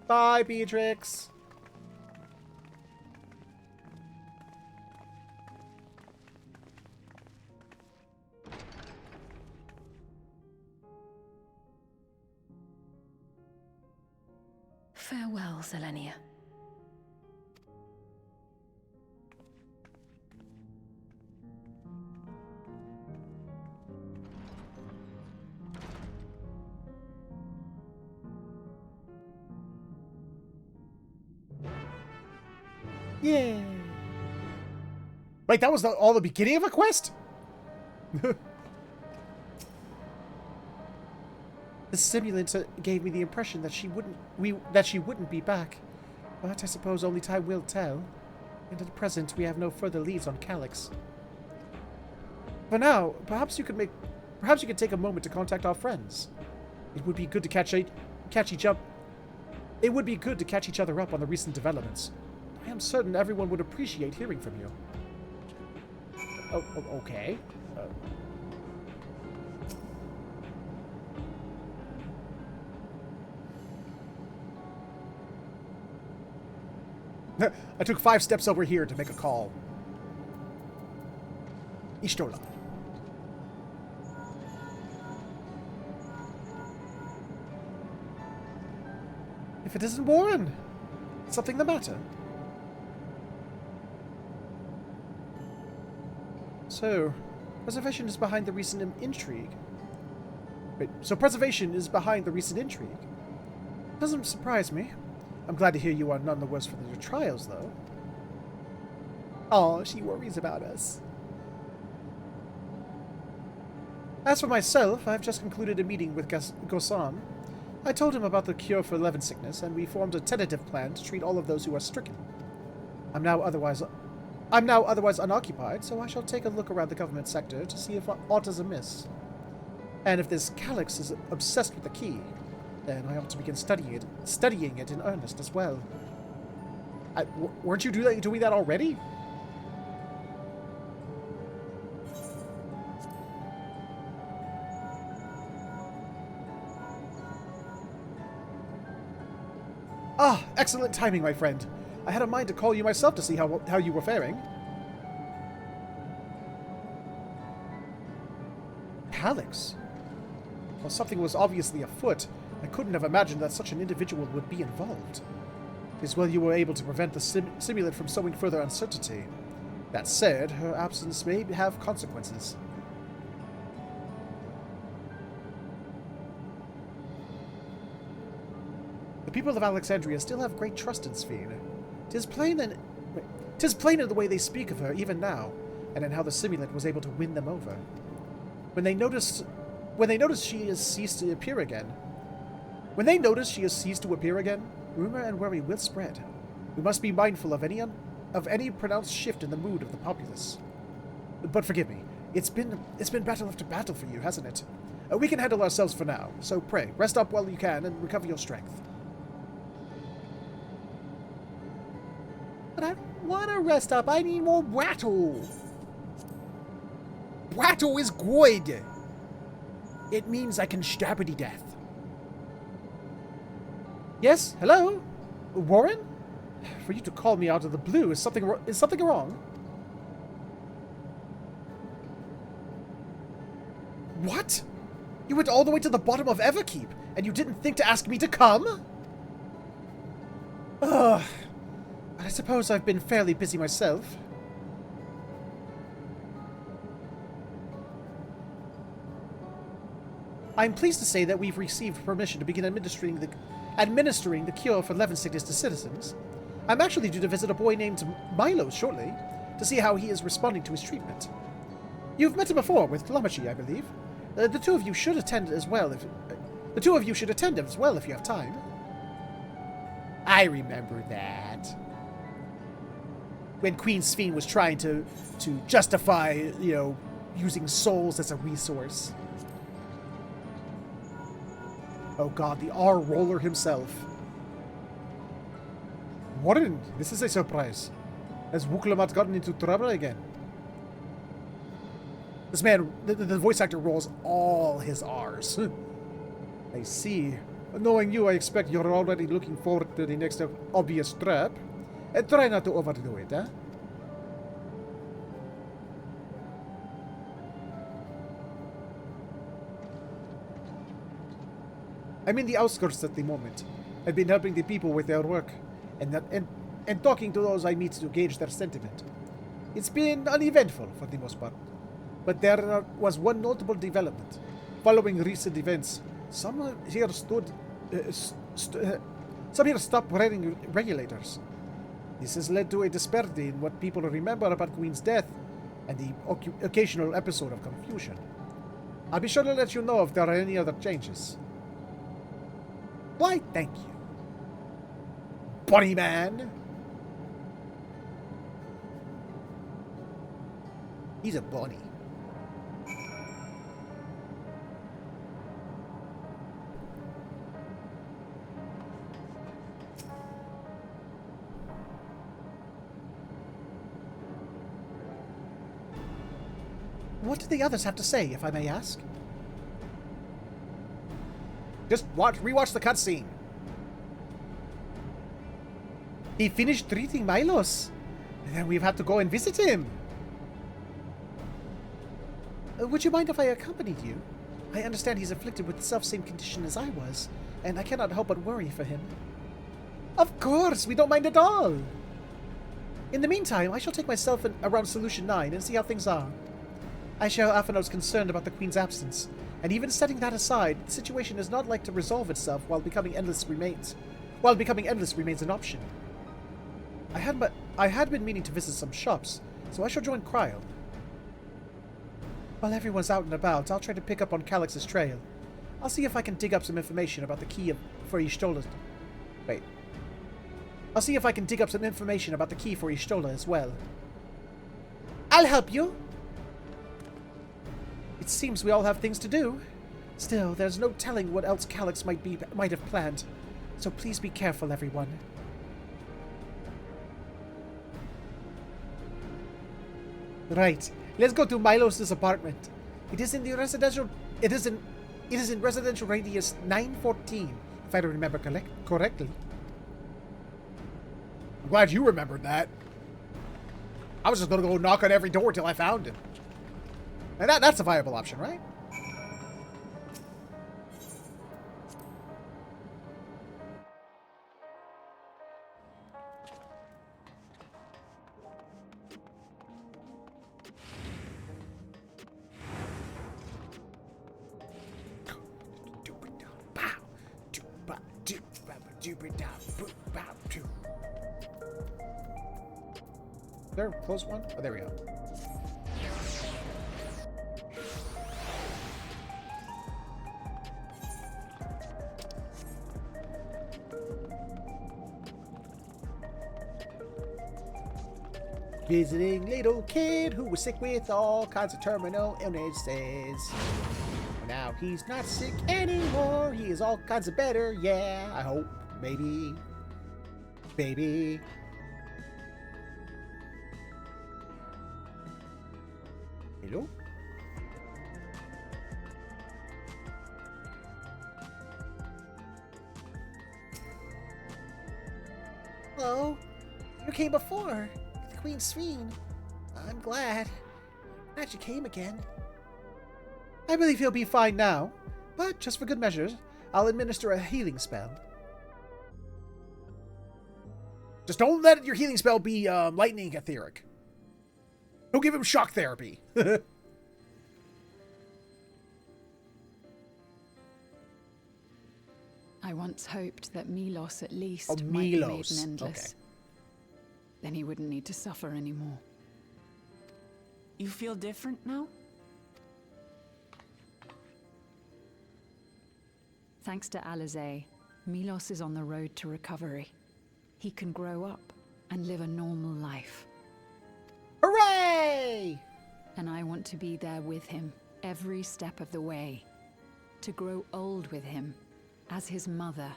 Bye, Beatrix. Farewell, Selenia. Yeah. Wait, that was all the beginning of a quest? The simulant gave me the impression that she wouldn't be back, but I suppose only time will tell. And at present, we have no further leads on Calyx. For now, perhaps you could take a moment to contact our friends. It would be good to catch each other up on the recent developments. I am certain everyone would appreciate hearing from you. Oh, okay. I took 5 steps over here to make a call. Ishtola. If it isn't Warren, something the matter? So, preservation is behind the recent intrigue. Wait, so preservation is behind the recent intrigue? Doesn't surprise me. I'm glad to hear you are none the worse for your trials, though. Oh, she worries about us. As for myself, I've just concluded a meeting with Gosan. I told him about the cure for Levin sickness, and we formed a tentative plan to treat all of those who are stricken. I'm now otherwise unoccupied, so I shall take a look around the government sector to see if aught is amiss. And if this Calyx is obsessed with the key, then I ought to begin studying it in earnest as well. Weren't you doing that already? Ah, excellent timing, my friend. I had a mind to call you myself to see how you were faring. Calyx? Well, something was obviously afoot. I couldn't have imagined that such an individual would be involved. It is well you were able to prevent the simulant from sowing further uncertainty. That said, her absence may have consequences. The people of Alexandria still have great trust in Sphene. 'Tis plain in the way they speak of her even now, and in how the simulant was able to win them over. When they notice she has ceased to appear again, rumor and worry will spread. We must be mindful of any pronounced shift in the mood of the populace. But forgive me, it's been battle after battle for you, hasn't it? We can handle ourselves for now, so pray, rest up while you can and recover your strength. But I don't want to rest up, I need more brattle. Brattle is good! It means I can stab her to death. Yes? Hello? Warren? For you to call me out of the blue, is something wrong? What? You went all the way to the bottom of Everkeep, and you didn't think to ask me to come? Ugh. I suppose I've been fairly busy myself. I'm pleased to say that we've received permission to begin administering the cure for Levin sickness to citizens. I'm actually due to visit a boy named Milo shortly, to see how he is responding to his treatment. You've met him before with Lamachi, I believe. The two of you should attend as well if you have time. I remember that. When Queen Sphene was trying to justify, using souls as a resource. Oh god, the R-roller himself. Warren, this is a surprise. Has Wuklamat gotten into trouble again? This man, the voice actor rolls all his R's. I see. Knowing you, I expect you're already looking forward to the next obvious trap. And try not to overdo it, huh? I'm in the outskirts at the moment. I've been helping the people with their work, and talking to those I meet to gauge their sentiment. It's been uneventful for the most part, but there was one notable development. Following recent events, some here stopped wearing regulators. This has led to a disparity in what people remember about Queen's death, and the occasional episode of confusion. I'll be sure to let you know if there are any other changes. Why, thank you. Bunny man. He's a bunny. What do the others have to say, if I may ask? Just rewatch the cutscene. He finished treating Milos, and then we've had to go and visit him. Would you mind if I accompanied you? I understand he's afflicted with the self-same condition as I was, and I cannot help but worry for him. Of course, we don't mind at all. In the meantime, I shall take myself around Solution 9 and see how things are. I share Aphano's concerned about the Queen's absence, and even setting that aside, the situation is not like to resolve itself while becoming endless remains an option. I had been meaning to visit some shops, so I shall join Cryo. While everyone's out and about, I'll try to pick up on Calix's trail. I'll see if I can dig up some information about the key for Y'shtola. I'll see if I can dig up some information about the key for Y'shtola as well. I'll help you. It seems we all have things to do. Still, there's no telling what else Calix might have planned. So please be careful, everyone. Right. Let's go to Milos' apartment. It is in residential radius 914, if I remember correctly. I'm glad you remembered that. I was just gonna go knock on every door till I found him. And that's a viable option, right? There, close one? Oh, there we go. Visiting little kid who was sick with all kinds of terminal illnesses. Now he's not sick anymore. He is all kinds of better. Yeah, I hope. Maybe. Baby. Hello? Hello. You came before. The Queen's Fiend. I'm glad. Glad you came again. I believe he'll be fine now, but just for good measures, I'll administer a healing spell. Just don't let your healing spell be lightning etheric. Don't give him shock therapy. I once hoped that Milos at least might be made an endless. Okay. Then he wouldn't need to suffer anymore. You feel different now? Thanks to Alizé, Milos is on the road to recovery. He can grow up and live a normal life. Hooray! And I want to be there with him every step of the way. To grow old with him as his mother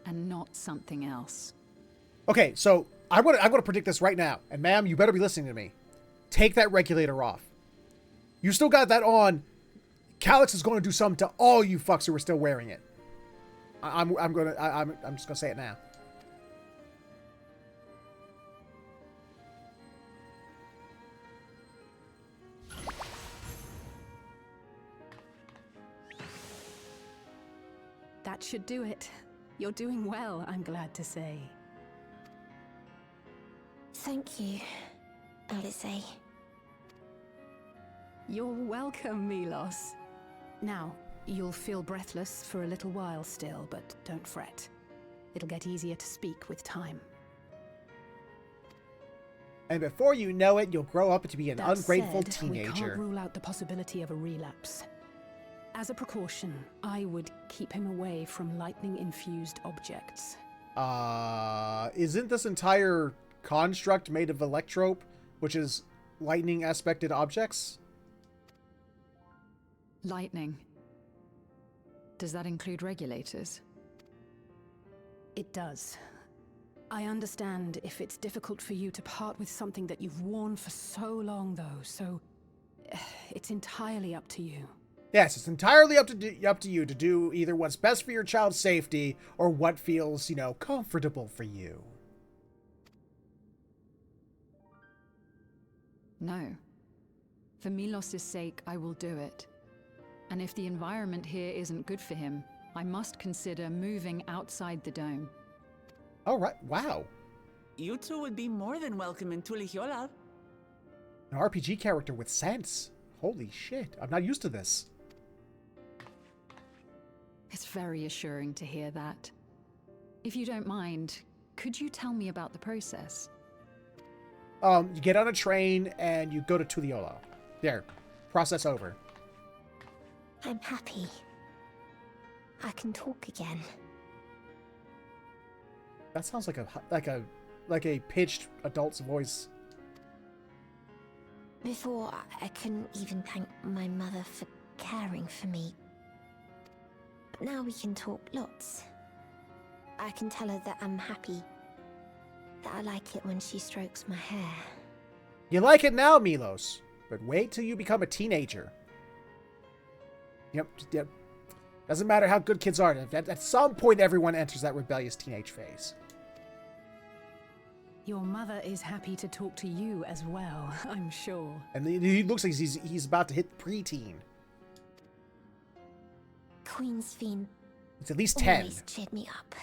and not something else. Okay, so I'm gonna predict this right now. And ma'am, you better be listening to me. Take that regulator off. You still got that on. Calyx is going to do something to all you fucks who are still wearing it. I'm just gonna say it now. That should do it. You're doing well, I'm glad to say. Thank you, Alizé. You're welcome, Milos. Now, you'll feel breathless for a little while still, but don't fret. It'll get easier to speak with time. And before you know it, you'll grow up to be an That ungrateful said, teenager. We can't rule out the possibility of a relapse. As a precaution, I would keep him away from lightning-infused objects. Isn't this entire construct made of electrope, which is lightning-aspected objects? Lightning. Does that include regulators? It does. I understand if it's difficult for you to part with something that you've worn for so long, though, so it's entirely up to you. Yes, it's entirely up to you to do either what's best for your child's safety or what feels, comfortable for you. No. For Milos' sake, I will do it. And if the environment here isn't good for him, I must consider moving outside the dome. All right, wow. You two would be more than welcome in Tulihiola. An RPG character with sense. Holy shit, I'm not used to this. It's very assuring to hear that. If you don't mind, could you tell me about the process? You get on a train and you go to Tuliola. There, process over. I'm happy. I can talk again. That sounds like a pitched adult's voice. Before, I couldn't even thank my mother for caring for me. But now we can talk lots. I can tell her that I'm happy. That I like it when she strokes my hair. You like it now, Milos, but wait till you become a teenager. Yep. Doesn't matter how good kids are. At some point, everyone enters that rebellious teenage phase. Your mother is happy to talk to you as well, I'm sure. And he looks like he's about to hit preteen. Queen's Fiend. It's at least 10. Always cheered me up.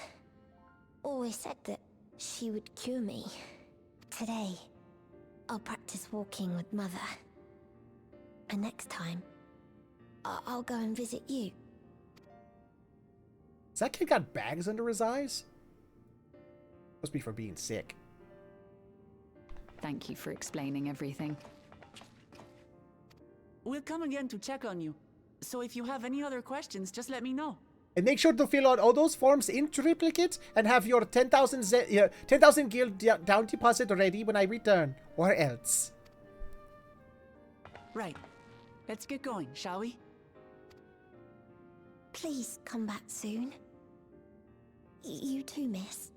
Always said that she would cure me. Today, I'll practice walking with Mother. And next time, I'll go and visit you. Has that kid got bags under his eyes? Must be from being sick. Thank you for explaining everything. We'll come again to check on you. So if you have any other questions, just let me know. And make sure to fill out all those forms in triplicate and have your 10,000 guild down deposit ready when I return, or else. Right. Let's get going, shall we? Please come back soon. You too, miss.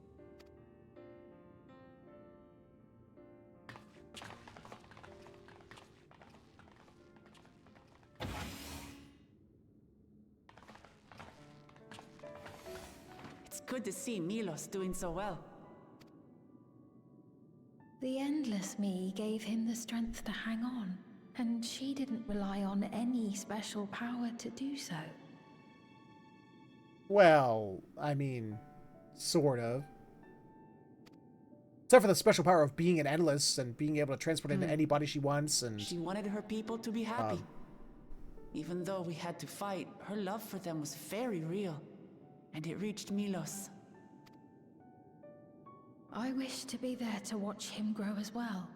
It's good to see Milos doing so well. Endless Me gave him the strength to hang on, and she didn't rely on any special power to do so. Well, I mean, sort of. Except for the special power of being an Endless and being able to transport into any body she wants, and... She wanted her people to be happy. Even though we had to fight, her love for them was very real. And it reached Milos. I wish to be there to watch him grow as well.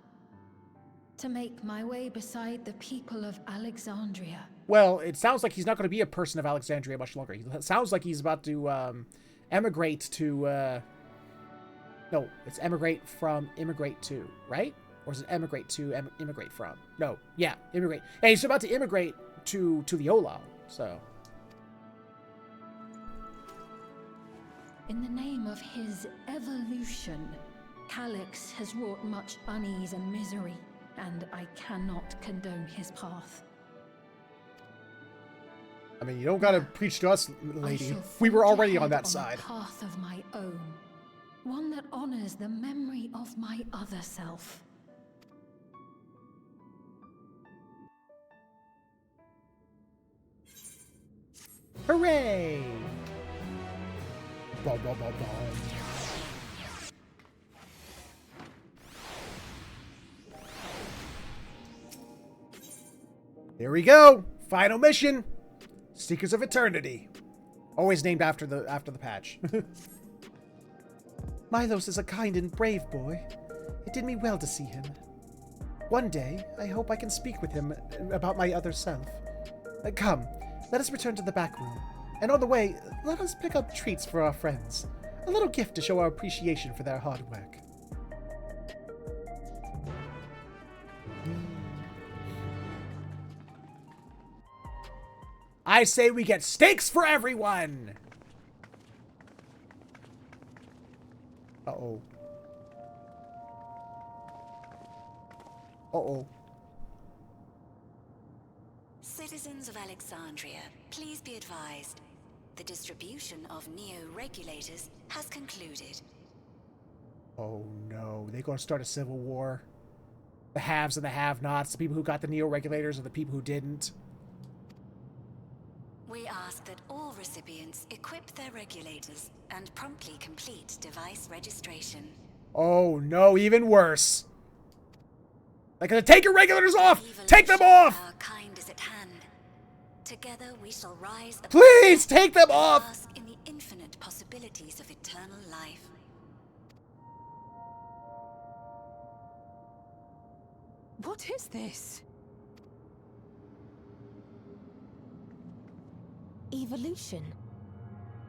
To make my way beside the people of Alexandria. Well, it sounds like he's not going to be a person of Alexandria much longer. It sounds like he's about to emigrate to... No, it's emigrate from immigrate to, right? Or is it emigrate to immigrate from? No, yeah, immigrate. Hey, he's about to immigrate to the Olal, so... In the name of his evolution, Calix has wrought much unease and misery, and I cannot condone his path. I mean, you don't gotta preach to us, lady. We were already on that side. A path of my own, one that honors the memory of my other self. Hooray! Bom, bom, bom, bom. There we go. Final mission. Seekers of Eternity. Always named after the patch. Milos is a kind and brave boy. It did me well to see him. One day, I hope I can speak with him about my other self. Come, let us return to the back room. And on the way, let us pick up treats for our friends. A little gift to show our appreciation for their hard work. I say we get steaks for everyone! Uh-oh. Uh-oh. Citizens of Alexandria, please be advised. The distribution of neo-regulators has concluded. Oh no, they're gonna start a civil war. The haves and the have-nots, the people who got the neo-regulators and the people who didn't. We ask that all recipients equip their regulators and promptly complete device registration. Oh no, even worse. They're gonna take your regulators off! Take them off! Our kind is at hand. Together we shall rise. Please take them off! In the infinite possibilities of eternal life. What is this? Evolution?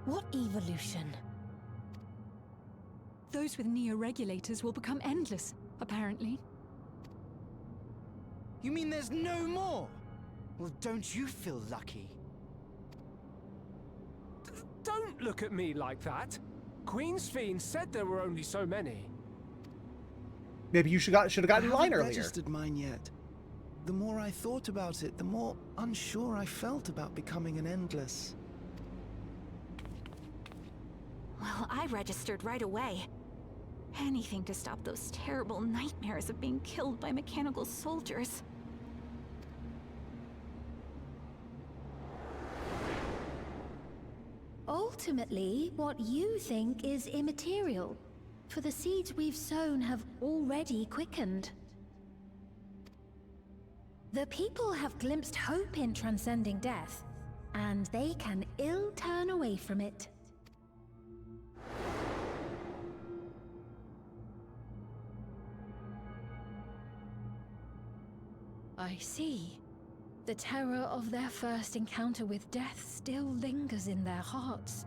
What evolution? Those with neo-regulators will become endless, apparently. You mean there's no more? Well, don't you feel lucky? Don't look at me like that. Queen's Fiend said there were only so many. Maybe you should have gotten in line I haven't earlier. Registered mine yet. The more I thought about it, the more unsure I felt about becoming an Endless. Well, I registered right away. Anything to stop those terrible nightmares of being killed by mechanical soldiers. Ultimately, what you think is immaterial, for the seeds we've sown have already quickened. The people have glimpsed hope in transcending death, and they can ill turn away from it. I see. The terror of their first encounter with death still lingers in their hearts.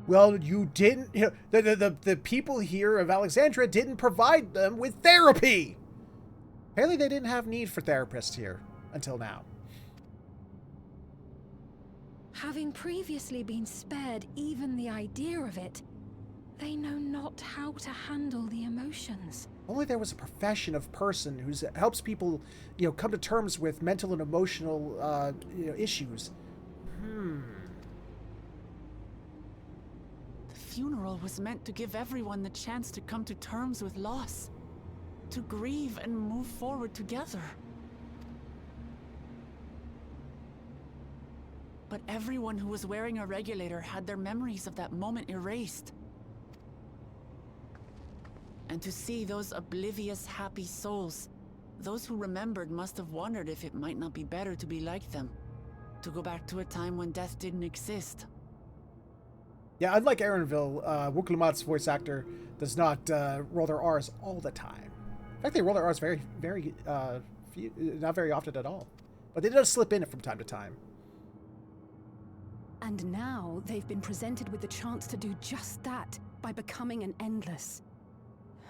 Well, you didn't... You know, the people here of Alexandria didn't provide them with therapy! Apparently they didn't have need for therapists here until now. Having previously been spared even the idea of it, they know not how to handle the emotions. Only there was a profession of person who helps people, you know, come to terms with mental and emotional, issues. The funeral was meant to give everyone the chance to come to terms with loss. to grieve and move forward together. But everyone who was wearing a regulator had their memories of that moment erased. And to see those oblivious, happy souls, those who remembered must have wondered if it might not be better to be like them, to go back to a time when death didn't exist. Yeah, unlike Erenville, Wuklumat's voice actor does not roll their R's all the time. In fact, they roll their R's very, very, not very often at all. But they does slip in it from time to time. And now they've been presented with the chance to do just that by becoming an Endless.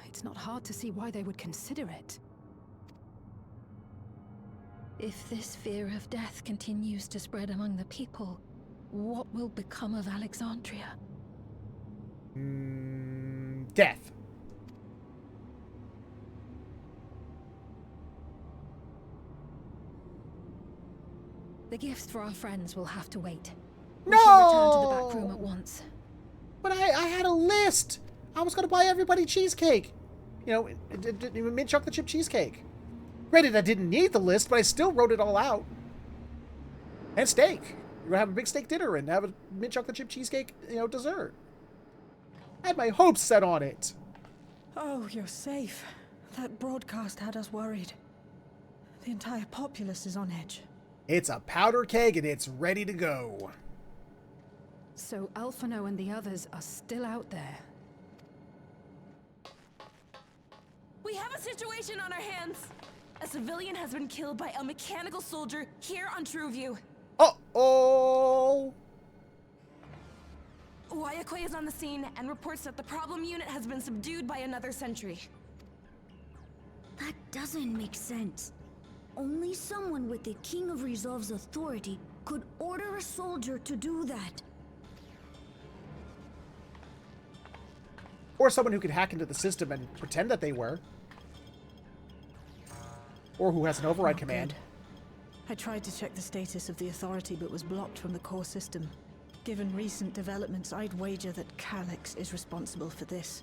It's not hard to see why they would consider it. If this fear of death continues to spread among the people, what will become of Alexandria? Death. The gifts for our friends will have to wait. No! We should return to the back room at once. But I had a list. I was going to buy everybody cheesecake. You know, mint chocolate chip cheesecake. Granted, I didn't need the list, but I still wrote it all out. And steak. We're going to have a big steak dinner and have a mint chocolate chip cheesecake, you know, dessert. I had my hopes set on it. Oh, you're safe. That broadcast had us worried. The entire populace is on edge. It's a powder keg and it's ready to go. So Alphino and the others are still out there. We have a situation on our hands. A civilian has been killed by a mechanical soldier here on Trueview. Uh-oh! Wayakwe is on the scene and reports that the problem unit has been subdued by another sentry. That doesn't make sense. Only someone with the King of Resolve's authority could order a soldier to do that. Or someone who could hack into the system and pretend that they were. Or who has an override command. I tried to check the status of the authority but was blocked from the core system. Given recent developments, I'd wager that Calyx is responsible for this.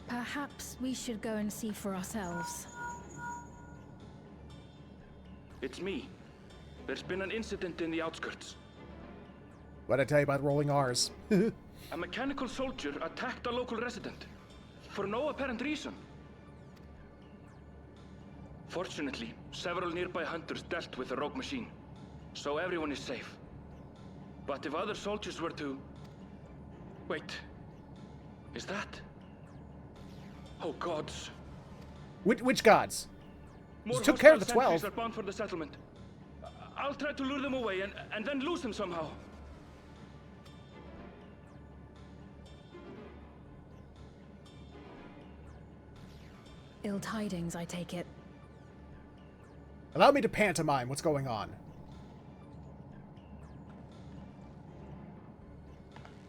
Perhaps we should go and see for ourselves. It's me. There's been an incident in the outskirts. What'd I tell you about rolling R's? A mechanical soldier attacked a local resident. For no apparent reason. Fortunately, several nearby hunters dealt with the rogue machine. So everyone is safe. But if other soldiers were to... Wait. Is that... Oh gods. Which gods? More took care of the hostile 12. sentries are bound for the settlement. I'll try to lure them away and then lose them somehow. Ill tidings, I take it. Allow me to pantomime what's going on.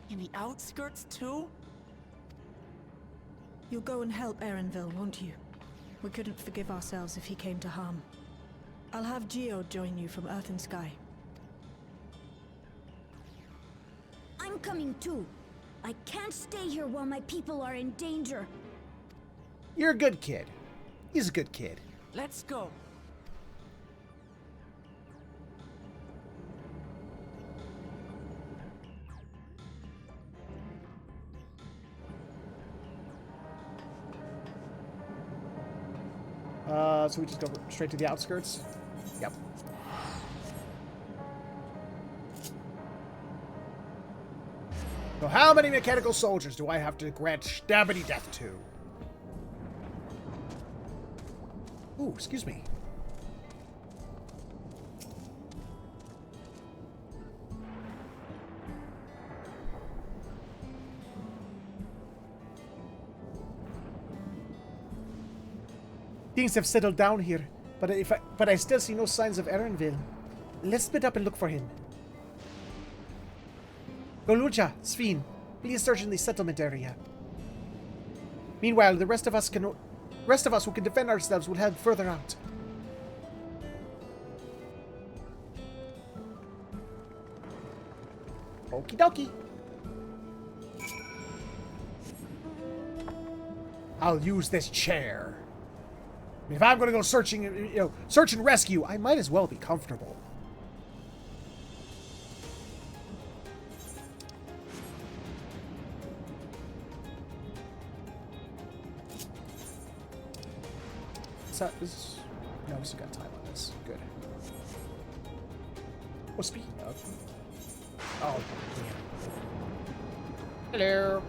In the outskirts, too? You'll go and help Erenville, won't you? We couldn't forgive ourselves if he came to harm. I'll have Geo join you from Earth and Sky. I'm coming too. I can't stay here while my people are in danger. You're a good kid. He's a good kid. Let's go. So we just go straight to the outskirts? Yep. So how many mechanical soldiers do I have to grant stabbity death to? Ooh, excuse me. Things have settled down here, but I still see no signs of Erenville. Let's split up and look for him. Goluja, Sven, please search in the settlement area. Meanwhile, the rest of us can rest of us who can defend ourselves will head further out. Okie dokie. I'll use this chair. I mean, if I'm going to go searching, search and rescue, I might as well be comfortable. No, we still got time on this. Good. Well, speaking of... Oh, damn. Hello.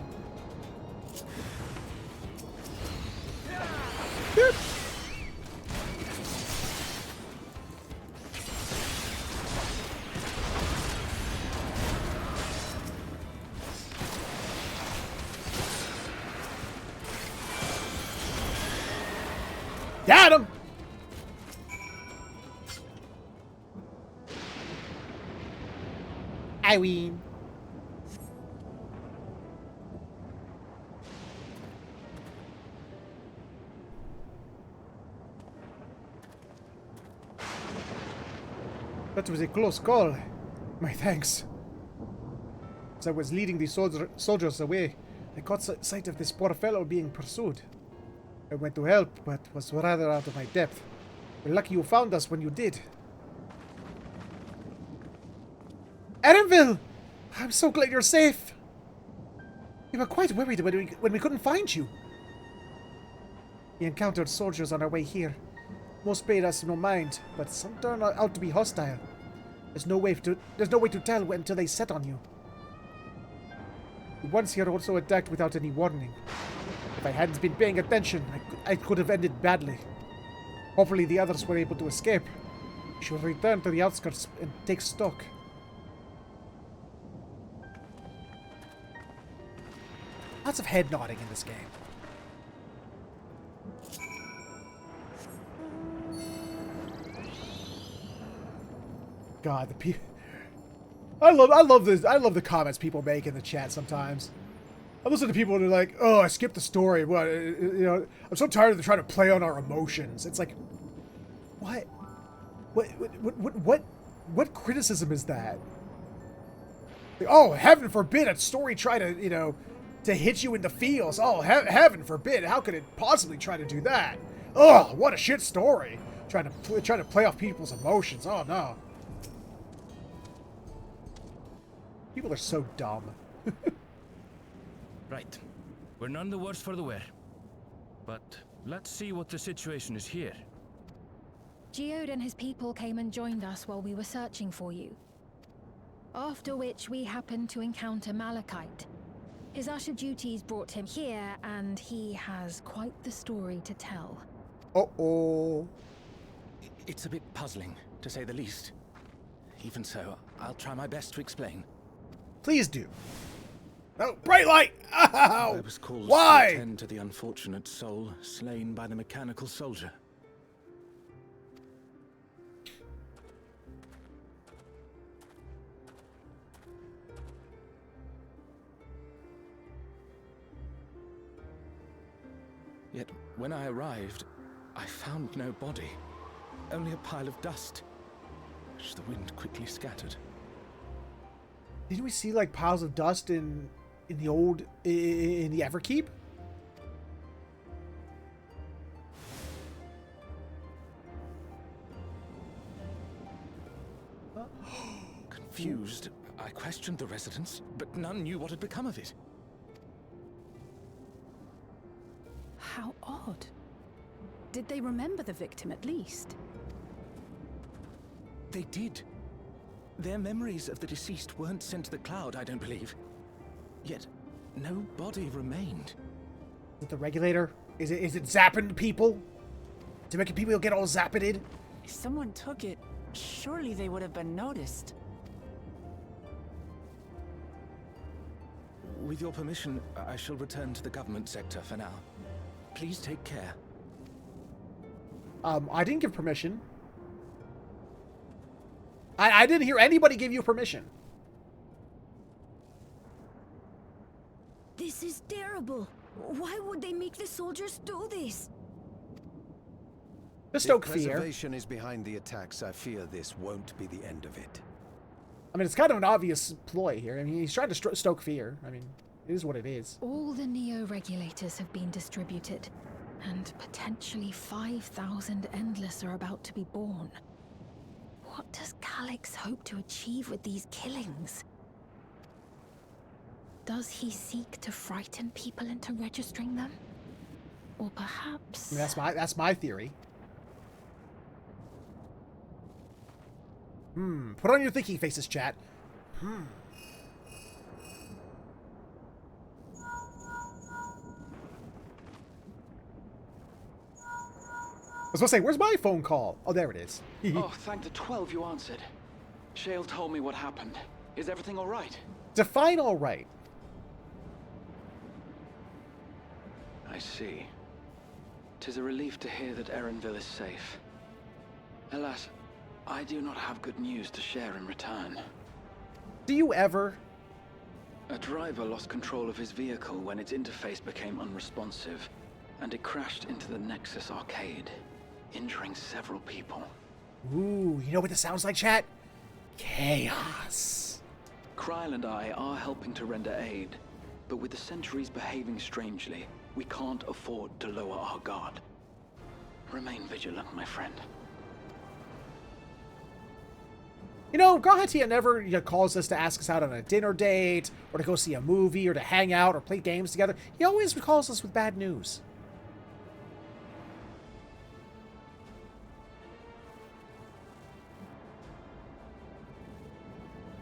Got him! I win. That was a close call. My thanks. As I was leading the soldiers away, I caught sight of this poor fellow being pursued. I went to help, but was rather out of my depth. We're lucky you found us when you did. Erenville! I'm so glad you're safe! We were quite worried when we couldn't find you. We encountered soldiers on our way here. Most paid us no mind, but some turned out to be hostile. There's no way to tell until they set on you. The ones here also attacked without any warning. If I hadn't been paying attention, I could have ended badly. Hopefully the others were able to escape. We should return to the outskirts and take stock. Lots of head nodding in this game. God, the people. I love this. I love the comments people make in the chat sometimes. I listen to people who are like, "Oh, I skipped the story." What, I'm so tired of trying to play on our emotions. It's like, what? What criticism is that? Like, oh, heaven forbid a story try to, to hit you in the feels. Oh, heaven forbid. How could it possibly try to do that? Oh, what a shit story. Trying to play off people's emotions. Oh no. People are so dumb. Right. We're none the worse for the wear. But let's see what the situation is here. Geode and his people came and joined us while we were searching for you. After which we happened to encounter Malachite. His usher duties brought him here, and he has quite the story to tell. Uh-oh. It's a bit puzzling, to say the least. Even so, I'll try my best to explain. Please do. Oh, bright light! Ow! I was called Why? to attend to the unfortunate soul slain by the mechanical soldier. Yet, when I arrived, I found no body. Only a pile of dust, which the wind quickly scattered. Didn't we see like piles of dust in the old in the Everkeep? Confused, I questioned the residents, but none knew what had become of it. How odd. Did they remember the victim at least? They did. Their memories of the deceased weren't sent to the cloud, I don't believe. Yet, no body remained. Is it the regulator? Is it zapping people? To make people get all zappeted? If someone took it, surely they would have been noticed. With your permission, I shall return to the government sector for now. Please take care. I didn't give permission. I didn't hear anybody give you permission. This is terrible. Why would they make the soldiers do this? To stoke if fear. Preservation is behind the attacks, I fear this won't be the end of it. I mean, it's kind of an obvious ploy here. I mean, he's trying to stoke fear. I mean, it is what it is. All the Neo-regulators have been distributed, and potentially 5,000 Endless are about to be born. What does Calyx hope to achieve with these killings? Does he seek to frighten people into registering them? Or perhaps... I mean, that's my theory. Put on your thinking faces, chat. I was gonna say, where's my phone call? Oh, there it is. Oh, thank the 12 you answered. Shale told me what happened. Is everything all right? Define all right. I see. 'Tis a relief to hear that Erenville is safe. Alas, I do not have good news to share in return. Do you ever? A driver lost control of his vehicle when its interface became unresponsive, and it crashed into the Nexus arcade, injuring several people. Ooh, you know what this sounds like, chat? Chaos. Kryl and I are helping to render aid, but with the sentries behaving strangely, we can't afford to lower our guard. Remain vigilant, my friend. You know, Gahatia never calls us to ask us out on a dinner date, or to go see a movie, or to hang out, or play games together. He always calls us with bad news.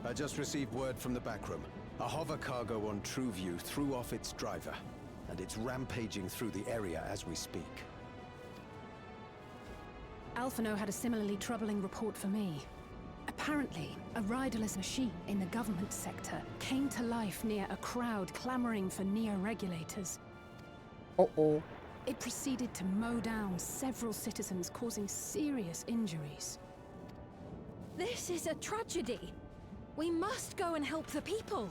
I just received word from the back room. A hover cargo on TrueView threw off its driver, and it's rampaging through the area as we speak. Alphino had a similarly troubling report for me. Apparently, a riderless machine in the government sector came to life near a crowd clamoring for Neo-regulators. Uh-oh. It proceeded to mow down several citizens, causing serious injuries. This is a tragedy. We must go and help the people.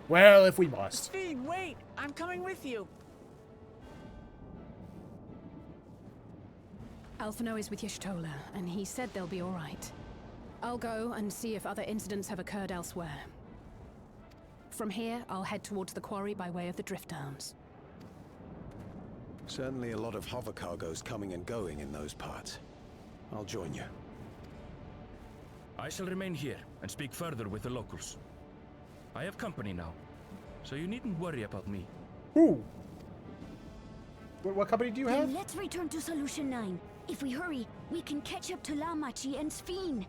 Well, if we must. Speed, wait! I'm coming with you! Alphino is with Y'shtola, and he said they'll be all right. I'll go and see if other incidents have occurred elsewhere. From here, I'll head towards the quarry by way of the Drift Downs. Certainly a lot of hover cargoes coming and going in those parts. I'll join you. I shall remain here and speak further with the locals. I have company now, so you needn't worry about me. Who? What company do you have? Then let's return to Solution 9. If we hurry, we can catch up to Lamachi and Sphene.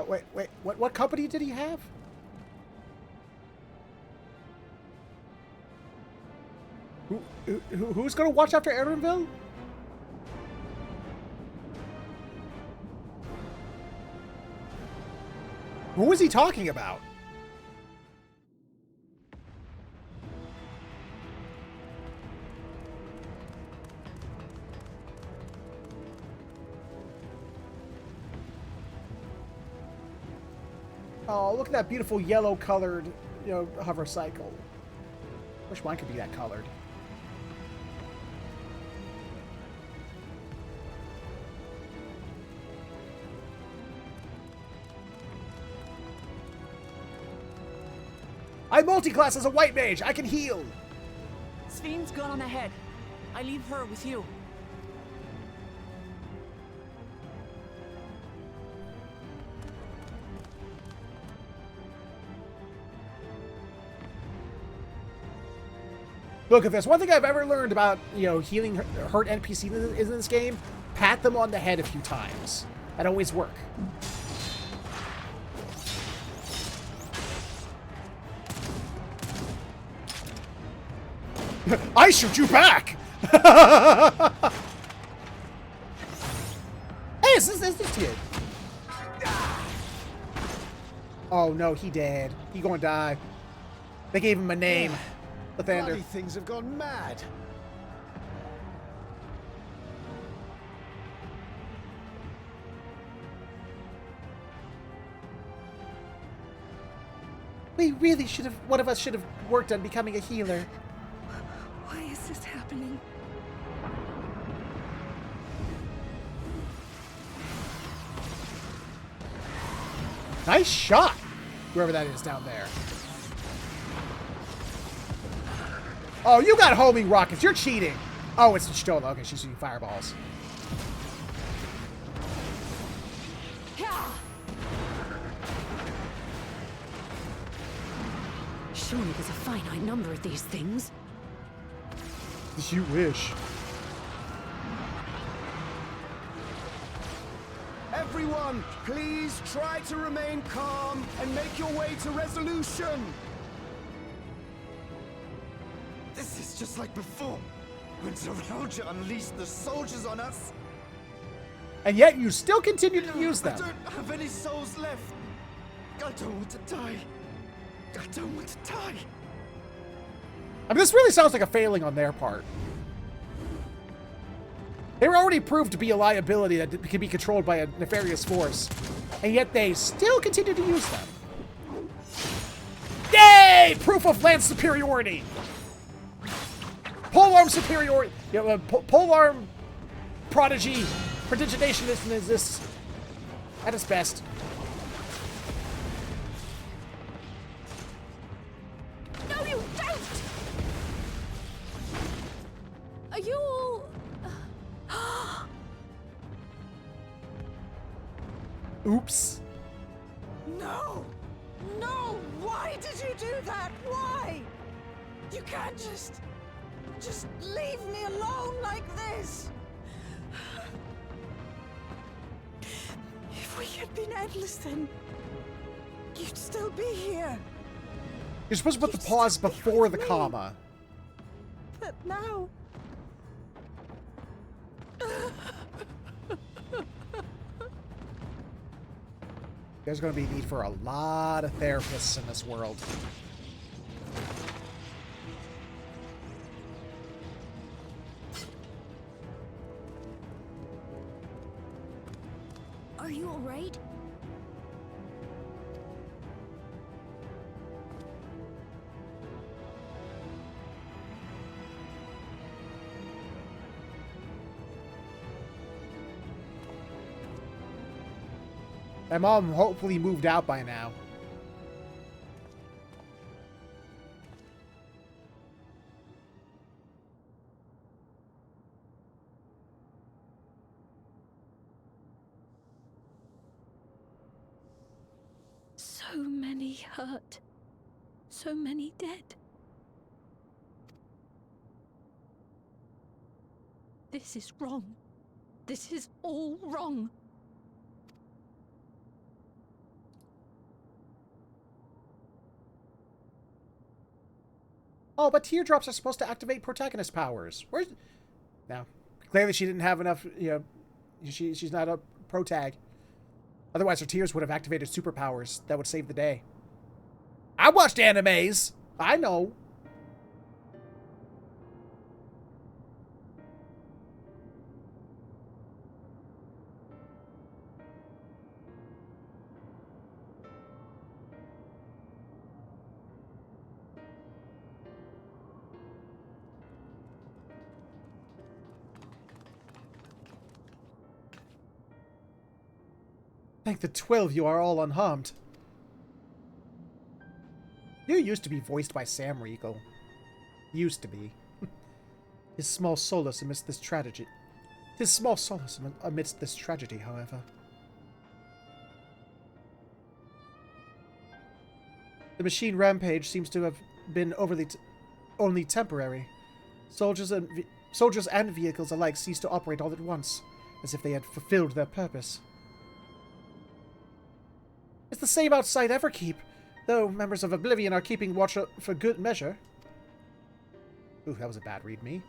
Wait, what company did he have? Who's gonna watch after Erenville? Who was he talking about? Oh, look at that beautiful yellow-colored, hover cycle. Wish mine could be that colored. I multi-class as a white mage. I can heal. Sphene's gone on ahead. I leave her with you. Look, if there's one thing I've ever learned about, healing hurt NPCs in this game, pat them on the head a few times. That always works. I shoot you back! Hey, it's this kid. Oh no, he dead. He gonna die. They gave him a name. Lathander. Bloody things have gone mad. We really should have... One of us should have worked on becoming a healer. Why is this happening? Nice shot! Whoever that is down there. Oh, you got homing rockets. You're cheating. Oh, it's Stola. Okay, she's shooting fireballs. Surely there's a finite number of these things. You wish. Everyone, please try to remain calm and make your way to resolution. This is just like before, when Zeralja unleashed the soldiers on us. And yet you still continue to use them. I don't have any souls left. I don't want to die. I don't want to die. I mean, this really sounds like a failing on their part. They were already proved to be a liability that can be controlled by a nefarious force, and yet they still continue to use them. Yay! Proof of land superiority! Polearm superiority! You know, polearm prodigy prodigitation is this at its best. No, you don't! Are you all... Oops. No! No! Why did you do that? Why? You can't just leave me alone like this! If we had been endless, then you'd still be here. You're supposed to put the pause before the comma. But now... There's going to be need for a lot of therapists in this world. Are you all right? My mom hopefully moved out by now. So many hurt. So many dead. This is wrong. This is all wrong. Oh, but teardrops are supposed to activate protagonist powers. Where's... No. Clearly she didn't have enough, you know... She's not a protag. Otherwise her tears would have activated superpowers that would save the day. I watched animes! I know. Thank the 12 you are all unharmed. You used to be voiced by Sam Riegel. Used to be. His small solace amidst this tragedy. His small solace amidst this tragedy, however. The machine rampage seems to have been only temporary. Soldiers and vehicles alike ceased to operate all at once, as if they had fulfilled their purpose. It's the same outside Everkeep, though members of Oblivion are keeping watch for good measure. Ooh, that was a bad read me.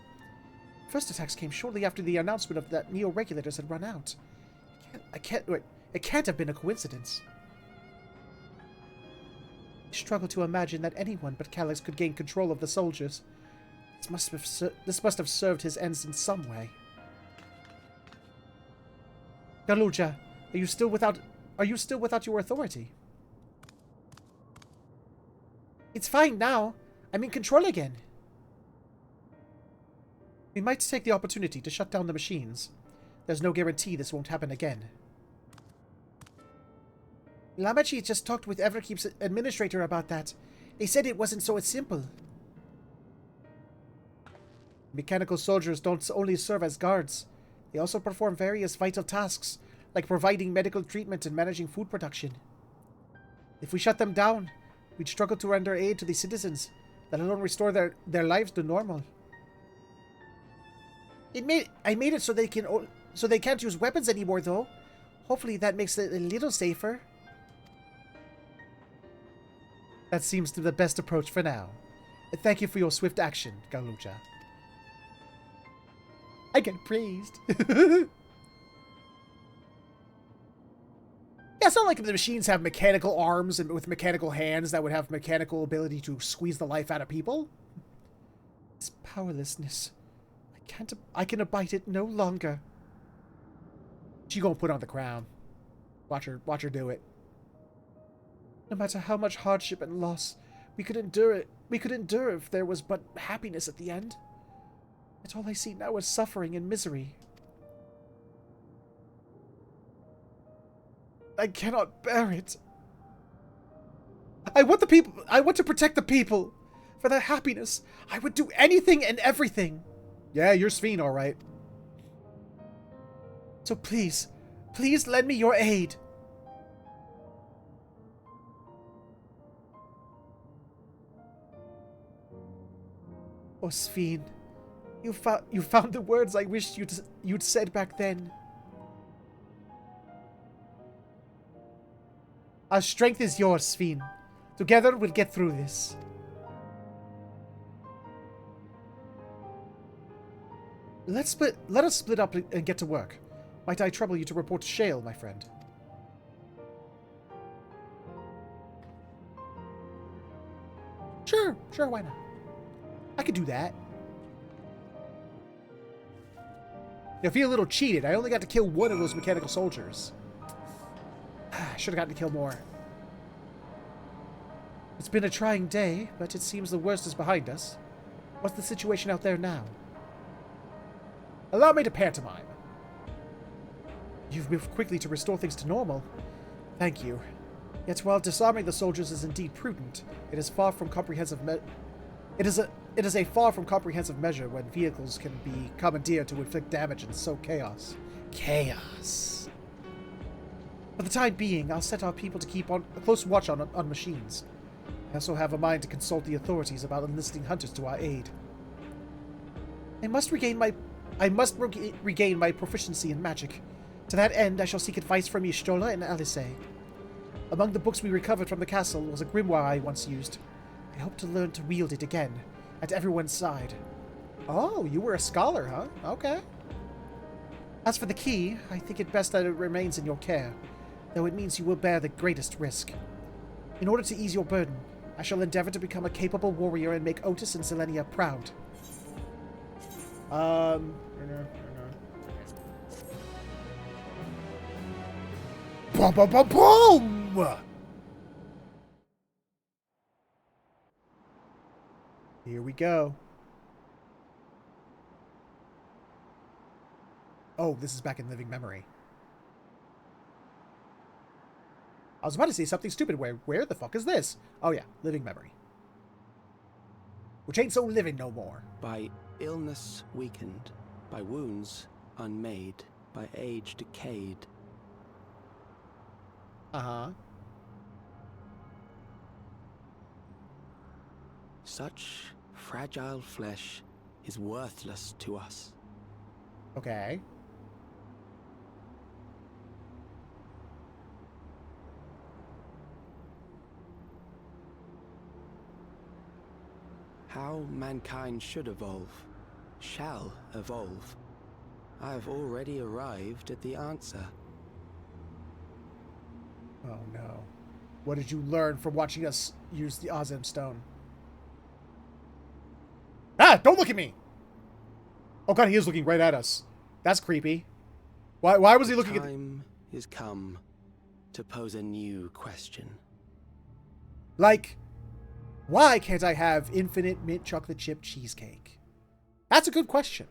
First attacks came shortly after the announcement of that neo-regulators had run out. Wait, it can't have been a coincidence. I struggle to imagine that anyone but Calyx could gain control of the soldiers. This must have served his ends in some way. Galuja, are you still without your authority? It's fine now. I'm in control again. We might take the opportunity to shut down the machines. There's no guarantee this won't happen again. Lamachi just talked with Everkeep's administrator about that. They said it wasn't so simple. Mechanical soldiers don't only serve as guards. They also perform various vital tasks, like providing medical treatment and managing food production. If we shut them down, we'd struggle to render aid to the citizens, let alone restore their lives to normal. I made it so they can't use weapons anymore, though. Hopefully that makes it a little safer. That seems to be the best approach for now. Thank you for your swift action, Galucha. I get praised. Yeah, it's not like the machines have mechanical arms and with mechanical hands that would have mechanical ability to squeeze the life out of people. It's powerlessness. I can abide it no longer. She gonna put on the crown. Watch her do it. No matter how much hardship and loss, we could endure it. We could endure if there was but happiness at the end. Yet all I see now is suffering and misery. I cannot bear it. I want to protect the people. For their happiness, I would do anything and everything. Yeah, you're Sphene, all right. So please lend me your aid. Oh, Sphene, you found the words I wished you'd said back then. Our strength is yours, Sphene. Together we'll get through this. Let us split up and get to work. Might I trouble you to report to Shale, my friend? Sure, why not? I could do that. I feel a little cheated. I only got to kill one of those mechanical soldiers. I should have gotten to kill more. It's been a trying day, but it seems the worst is behind us. What's the situation out there now? Allow me to pantomime. You've moved quickly to restore things to normal. Thank you. Yet while disarming the soldiers is indeed prudent, it is a far from comprehensive measure when vehicles can be commandeered to inflict damage and sow chaos. Chaos. For the time being, I'll set our people to keep a close watch on machines. I also have a mind to consult the authorities about enlisting hunters to our aid. I must regain my proficiency in magic. To that end, I shall seek advice from Y'shtola and Alice. Among the books we recovered from the castle was a grimoire I once used. I hope to learn to wield it again, at everyone's side. Oh, you were a scholar, huh? Okay. As for the key, I think it best that it remains in your care, though it means you will bear the greatest risk. In order to ease your burden, I shall endeavor to become a capable warrior and make Otis and Selenia proud. Boom, boom, boom, boom! Here we go. Oh, this is back in living memory. I was about to say something stupid. Where the fuck is this? Oh yeah, living memory. Which ain't so living no more. By illness weakened, by wounds unmade, by age decayed. Uh-huh. Such fragile flesh is worthless to us. Okay. How mankind should evolve, shall evolve. I have already arrived at the answer. Oh no. What did you learn from watching us use the Ozem stone? Ah! Don't look at me! Oh god, he is looking right at us. That's creepy. Why was he looking at... Time is come to pose a new question. Like... Why can't I have infinite mint chocolate chip cheesecake? That's a good question.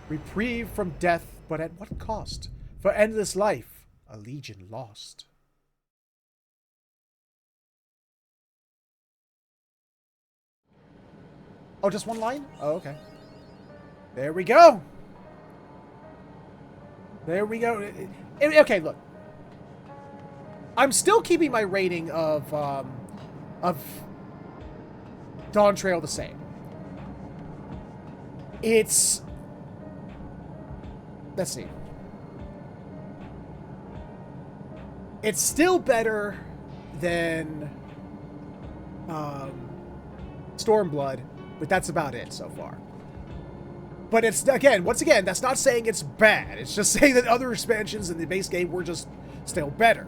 Reprieve from death, but at what cost? For endless life, a legion lost. Oh, just one line? Oh, okay. There we go. There we go. Okay, look. I'm still keeping my rating of Dawntrail the same. It's... Let's see. It's still better than Stormblood, but that's about it so far. But it's, again, once again, that's not saying it's bad. It's just saying that other expansions in the base game were just still better.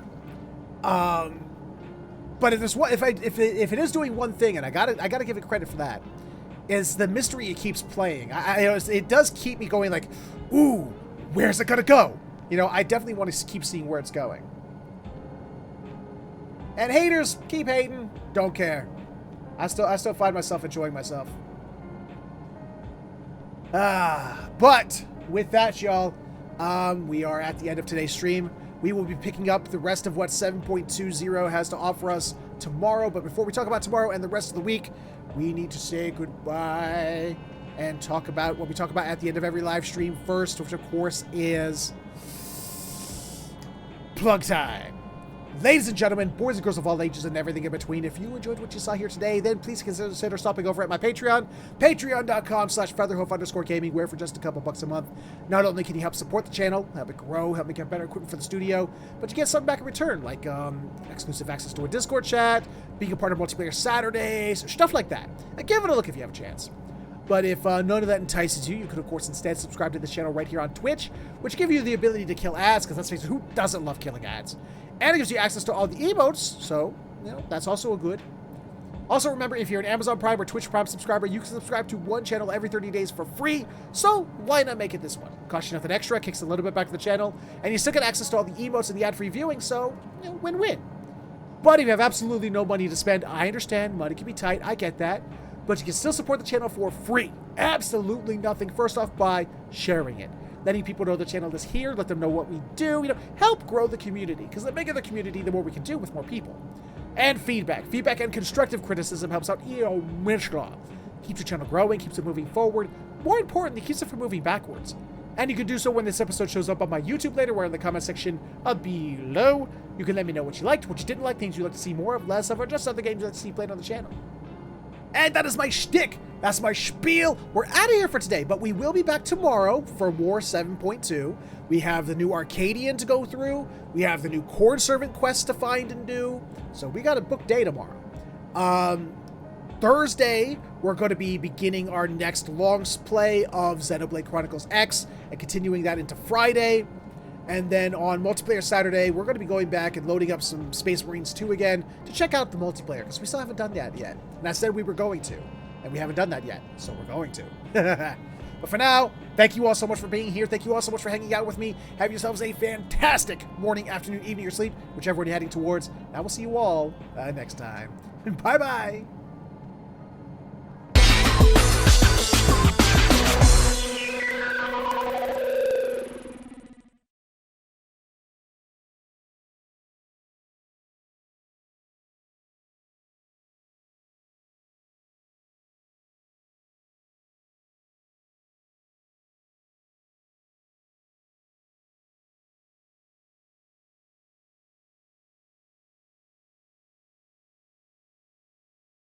But if it is doing one thing, and I gotta give it credit for that, is the mystery it keeps playing. It does keep me going like, ooh, where's it gonna go? You know, I definitely want to keep seeing where it's going. And haters, keep hating. Don't care. I still find myself enjoying myself. But with that, y'all, we are at the end of today's stream. We will be picking up the rest of what 7.20 has to offer us tomorrow. But before we talk about tomorrow and the rest of the week, we need to say goodbye and talk about what we talk about at the end of every live stream first, which of course is plug time. Ladies and gentlemen, boys and girls of all ages and everything in between, if you enjoyed what you saw here today, then please consider stopping over at my Patreon, patreon.com/featherhoof_gaming, where for just a couple bucks a month, not only can you help support the channel, help it grow, help me get better equipment for the studio, but you get something back in return, like exclusive access to a Discord chat, being a part of Multiplayer Saturdays, stuff like that. And give it a look if you have a chance. But if none of that entices you, you could, of course, instead subscribe to this channel right here on Twitch, which gives you the ability to kill ads, because let's face it, who doesn't love killing ads? And it gives you access to all the emotes, so, you know, that's also a good. Also, remember, if you're an Amazon Prime or Twitch Prime subscriber, you can subscribe to one channel every 30 days for free, so why not make it this one? Costs you nothing extra, kicks a little bit back to the channel, and you still get access to all the emotes and the ad-free viewing, so, you know, win-win. But if you have absolutely no money to spend, I understand, money can be tight, I get that, but you can still support the channel for free. Absolutely nothing, first off, by sharing it. Letting people know the channel is here, let them know what we do, you know, help grow the community, because the bigger the community, the more we can do with more people. And feedback and constructive criticism helps out immensely. Keeps your channel growing, keeps it moving forward, more importantly, keeps it from moving backwards. And you can do so when this episode shows up on my YouTube later, or in the comment section below. You can let me know what you liked, what you didn't like, things you'd like to see more of, less of, or just other games you'd like to see played on the channel. And that is my shtick. That's my spiel. We're out of here for today, but we will be back tomorrow for more 7.2. We have the new Arcadian to go through. We have the new Corn Servant quest to find and do. So we got a book day tomorrow. Thursday, we're going to be beginning our next long play of Xenoblade Chronicles X and continuing that into Friday. And then on Multiplayer Saturday, we're going to be going back and loading up some Space Marines 2 again to check out the multiplayer, because we still haven't done that yet. And I said we were going to, and we haven't done that yet, so we're going to. But for now, thank you all so much for being here. Thank you all so much for hanging out with me. Have yourselves a fantastic morning, afternoon, evening, or sleep, whichever one you're heading towards. And I will see you all next time. Bye-bye.